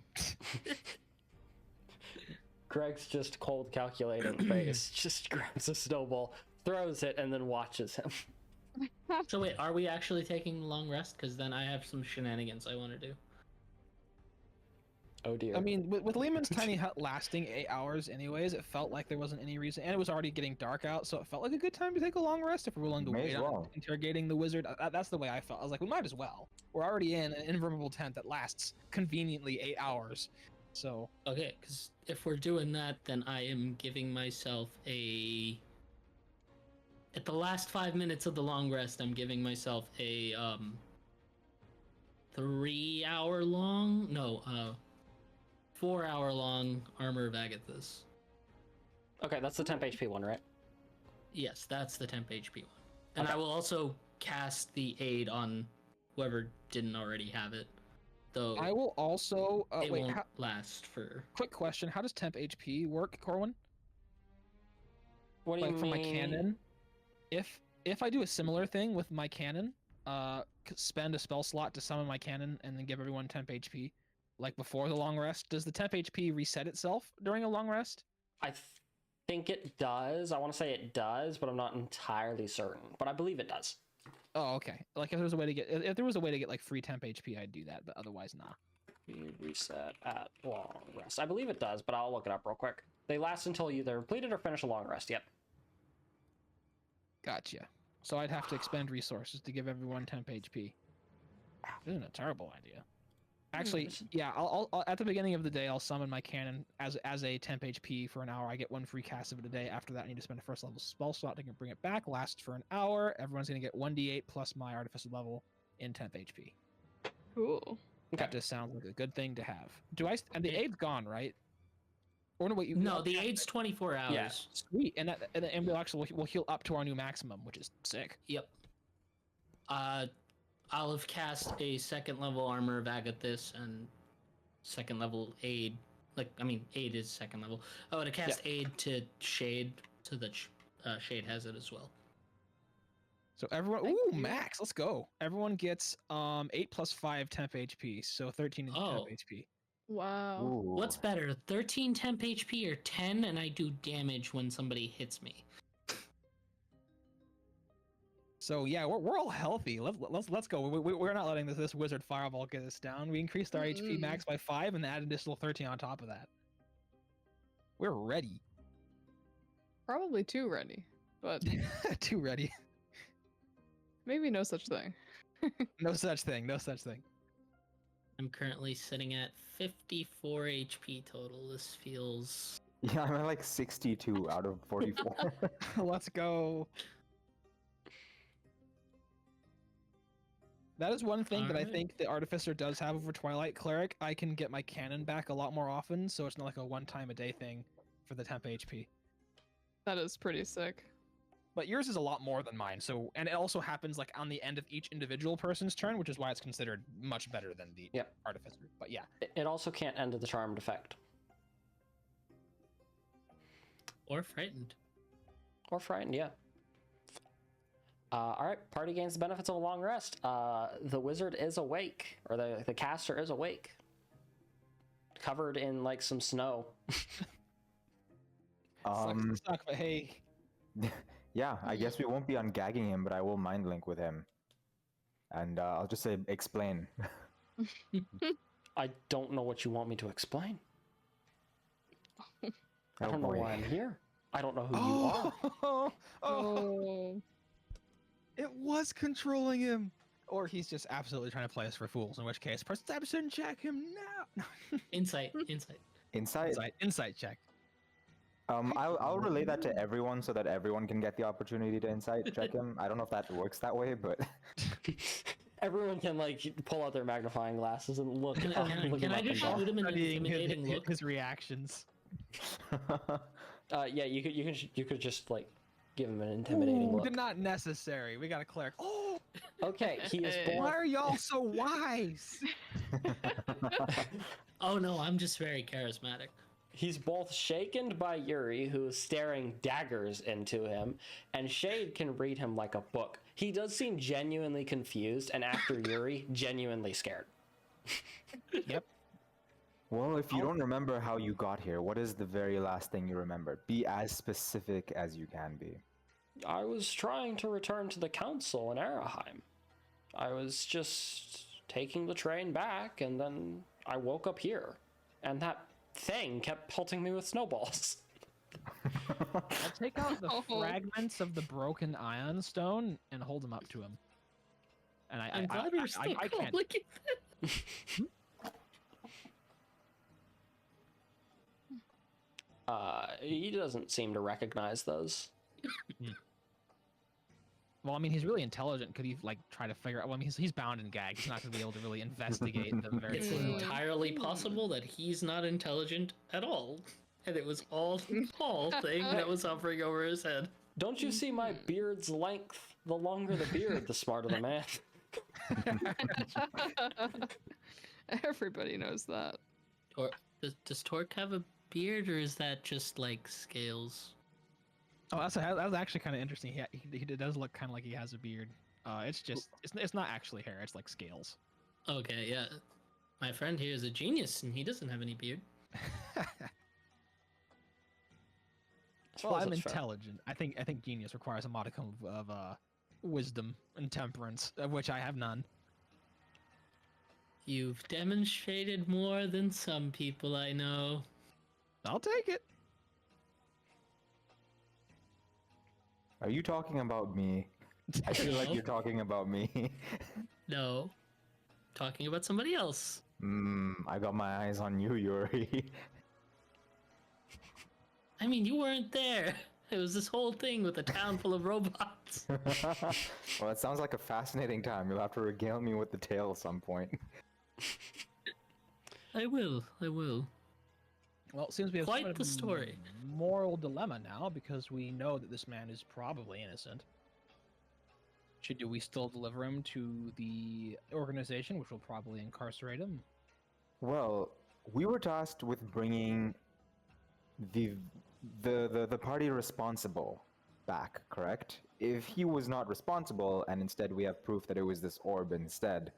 Greg's just cold calculating face, just grabs a snowball, throws it, and then watches him. So wait, are we actually taking long rest? Because then I have some shenanigans I want to do. Oh dear. I mean, with Lehman's tiny hut lasting 8 hours anyways, it felt like there wasn't any reason, and it was already getting dark out, so it felt like a good time to take a long rest if we're willing to May wait as on well. interrogating the wizard. That's the way I felt. I was like, we might as well. We're already in an invulnerable tent that lasts conveniently 8 hours, so... Okay, because if we're doing that, then I am giving myself at the last 5 minutes of the long rest, I'm giving myself a 3 hour long, no, 4 hour long armor of Agathis. Okay, that's the temp HP one, right? Yes, that's the temp HP one. And Okay. I will also cast the aid on whoever didn't already have it. Though I will also... it wait, won't last for... quick question. How does temp HP work, Corwin? What do you Like, for mean? my cannon? If I do a similar thing with my cannon, spend a spell slot to summon my cannon and then give everyone temp HP, like before the long rest, does the temp HP reset itself during a long rest? I think it does. I want to say it does, but I'm not entirely certain. But I believe it does. Oh, okay. Like if there was a way to get like free temp HP, I'd do that, but otherwise, nah. You reset at long rest. I believe it does, but I'll look it up real quick. They last until you either completed or finish a long rest. Yep. Gotcha. So I'd have to expend resources to give everyone temp HP. This isn't a terrible idea. Actually, yeah, I'll at the beginning of the day, I'll summon my cannon as a temp HP for an hour. I get one free cast of it a day. After that, I need to spend a first level spell slot to bring it back. Lasts for an hour. Everyone's gonna get 1d8 plus my artificer level in temp HP. Cool. That just sounds like a good thing to have. And the aid's gone, right? Or no, wait, No, the aid's 24 hours. Yeah. Sweet, and we'll heal up to our new maximum, which is sick. Yep. I'll have cast a second level armor of Agathis and second level aid. Aid is second level. I would have cast aid to Shade so that Shade has it as well. So everyone, Thank ooh, you. max, let's go. Everyone gets 8 plus 5 temp HP, so 13 temp Oh. HP. Wow. Ooh. What's better, 13 temp HP or 10 and I do damage when somebody hits me? So So yeah, we're all healthy. Let's go. We're not letting this wizard fireball get us down. We increased our HP max by 5 and added additional 13 on top of that. We're ready. Probably too ready, but Too ready. maybe no such thing. No such thing. No such thing. I'm currently sitting at 54 HP total. This feels. Yeah, I'm at like 62 out of 44. Let's go. That is one thing that I Alright. think the Artificer does have over Twilight Cleric. I can get my cannon back a lot more often, so it's not like a one-time-a-day thing for the temp HP. That is pretty sick. But yours is a lot more than mine, so and it also happens like on the end of each individual person's turn, which is why it's considered much better than the Yep. Artificer. But yeah. It also can't end the charmed effect. Or frightened. Or frightened, yeah. All right, party gains the benefits of a long rest. The wizard is awake, or the caster is awake, covered in like some snow. Suck, but hey. Yeah, I guess we won't be ungagging him, but I will mind link with him. And I'll just say, explain. I don't know what you want me to explain. I Oh, don't know boy. why I'm here. I don't know who you are. Oh, Oh, it was controlling him. Or he's just absolutely trying to play us for fools, in which case, perception check him now. Insight. Insight? Insight check. I'll relay that to everyone so that everyone can get the opportunity to insight check him. I don't know if that works that way, but Everyone can like pull out their magnifying glasses and look. Can him I up just and down. shoot him an Studying intimidating look? his reactions. Yeah, you could just like give him an intimidating Ooh, look. not necessary. We got a cleric. Oh, Okay, he is why born. are y'all so wise? Oh no, I'm just very charismatic. He's both shaken by Yuri, who is staring daggers into him, and Shade can read him like a book. He does seem genuinely confused, and after Yuri, genuinely scared. Yep. Well, if you don't remember how you got here, what is the very last thing you remember? Be as specific as you can be. I was trying to return to the council in Araheim. I was just taking the train back, and then I woke up here. And that thing kept pelting me with snowballs. I'll take out the Oh. fragments of the broken ion stone and hold them up to him. And I'm glad you're still I can't. calling it. He doesn't seem to recognize those. Well, I mean, he's really intelligent. Could he like try to figure out? Well, I mean, he's bound and gagged. He's not going to be able to really investigate the very. It's Mm. entirely possible that he's not intelligent at all, and it was all the Paul thing that was hovering over his head. Don't you see my beard's length? The longer the beard, the smarter the man. everybody knows that. Or does Torque have a beard, or is that just like scales? Oh, that was actually kind of interesting. He does look kind of like he has a beard. It's just it's not actually hair. It's like scales. Okay, yeah. My friend here is a genius, and he doesn't have any beard. Well, I'm That's fair. intelligent. I think genius requires a modicum of wisdom and temperance, of which I have none. You've demonstrated more than some people I know. I'll take it. Are you talking about me? I feel like No. you're talking about me. No. Talking about somebody else. I got my eyes on you, Yuri. I mean, you weren't there. It was this whole thing with a town full of robots. Well, it sounds like a fascinating time. You'll have to regale me with the tale at some point. I will. Well, it seems we have Quite somewhat of the a story. moral dilemma now because we know that this man is probably innocent. Do we still deliver him to the organization, which will probably incarcerate him? Well, we were tasked with bringing the party responsible back, correct? If he was not responsible, and instead we have proof that it was this orb instead,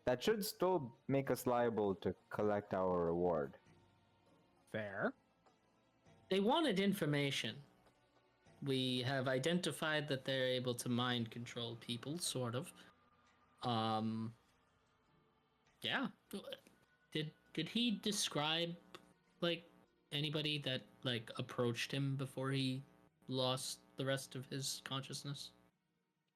that should still make us liable to collect our reward. Fair. They wanted information. We have identified that they're able to mind control people, sort of. Yeah. Did he describe like anybody that like approached him before he lost the rest of his consciousness?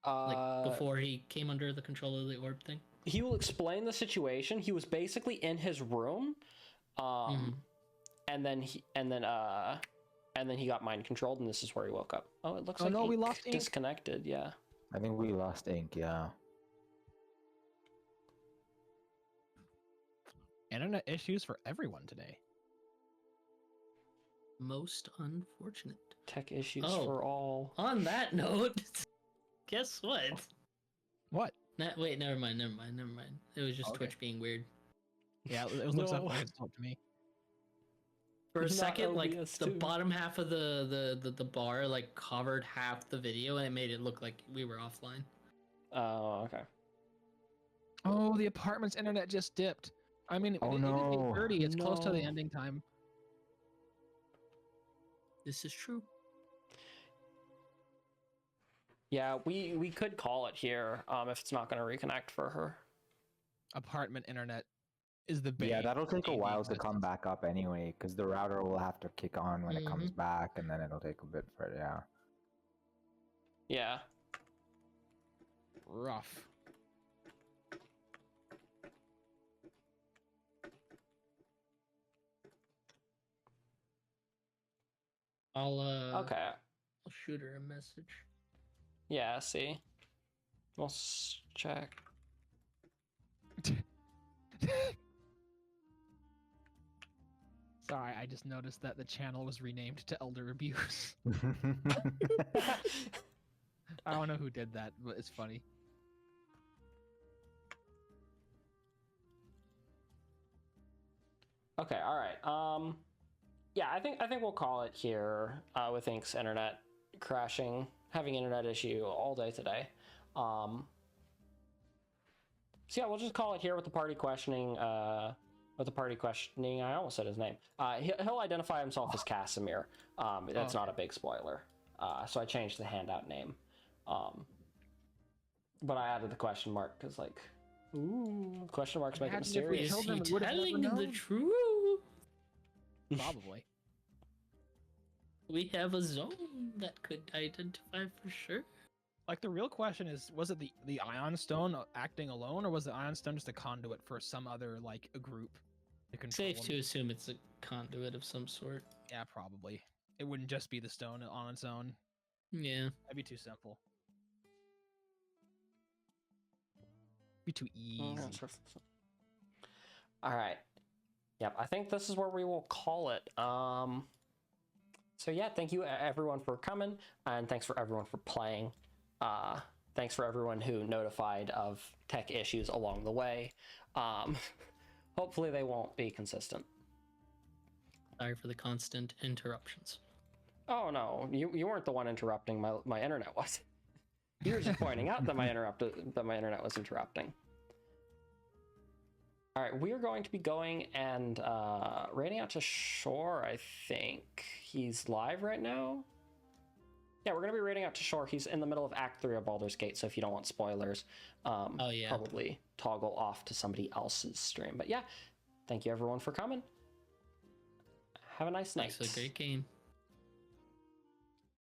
Like before he came under the control of the orb thing? He will explain the situation. He was basically in his room, and then he got mind controlled, and this is where he woke up. Oh, it looks like no, Ink we lost Ink. disconnected. Yeah. I think we lost Ink. Yeah. Internet issues for everyone today. Most unfortunate. Tech issues for all. On that note, guess what? What? Wait, never mind. It was just Okay. Twitch being weird. Yeah, it looks like it's up to me. For a Not second, like OBS the too. bottom half of the bar like covered half the video, and it made it look like we were offline. Oh, okay. Oh, the apartment's internet just dipped. I mean, Oh, it is no. 8:30. It's close to the No. ending time. This is true. Yeah, we could call it here if it's not going to reconnect for her. Apartment internet is the bane. Yeah, that'll take a of while to existence. come back up anyway, because the router will have to kick on when it comes back, and then it'll take a bit for Yeah. Rough. I'll Okay. I'll shoot her a message. Yeah. See. We'll check. Sorry, I just noticed that the channel was renamed to Elder Abuse. yeah. I don't know who did that, but it's funny. Okay. All right. Yeah. I think we'll call it here with Ink's internet crashing, having internet issue all day today. So yeah, we'll just call it here with the party questioning. I almost said his name. He'll identify himself as Casimir. That's not a big spoiler. So I changed the handout name. But I added the question mark because, like, ooh, question marks make it Imagine if we mysterious. killed Is he him, we would've never telling the known. truth? Probably. We have a zone that could identify for sure. Like, the real question is, was it the Ion Stone acting alone, or was the Ion Stone just a conduit for some other, like, a group to control Safe him? to assume it's a conduit of some sort. Yeah, probably. It wouldn't just be the stone on its own. Yeah. That'd be too simple. Be too easy. All right. Yep. I think this is where we will call it. So yeah, thank you everyone for coming, and thanks for everyone for playing. Thanks for everyone who notified of tech issues along the way. Hopefully they won't be consistent. Sorry for the constant interruptions. Oh no, you weren't the one interrupting. My internet was. You were just pointing out that my internet was interrupting. All right, we are going to be going and raiding out to Shore. I think he's live right now. Yeah, we're going to be raiding out to Shore. He's in the middle of Act 3 of Baldur's Gate, so if you don't want spoilers, probably toggle off to somebody else's stream. But yeah, thank you everyone for coming. Have a nice night. It's a great game.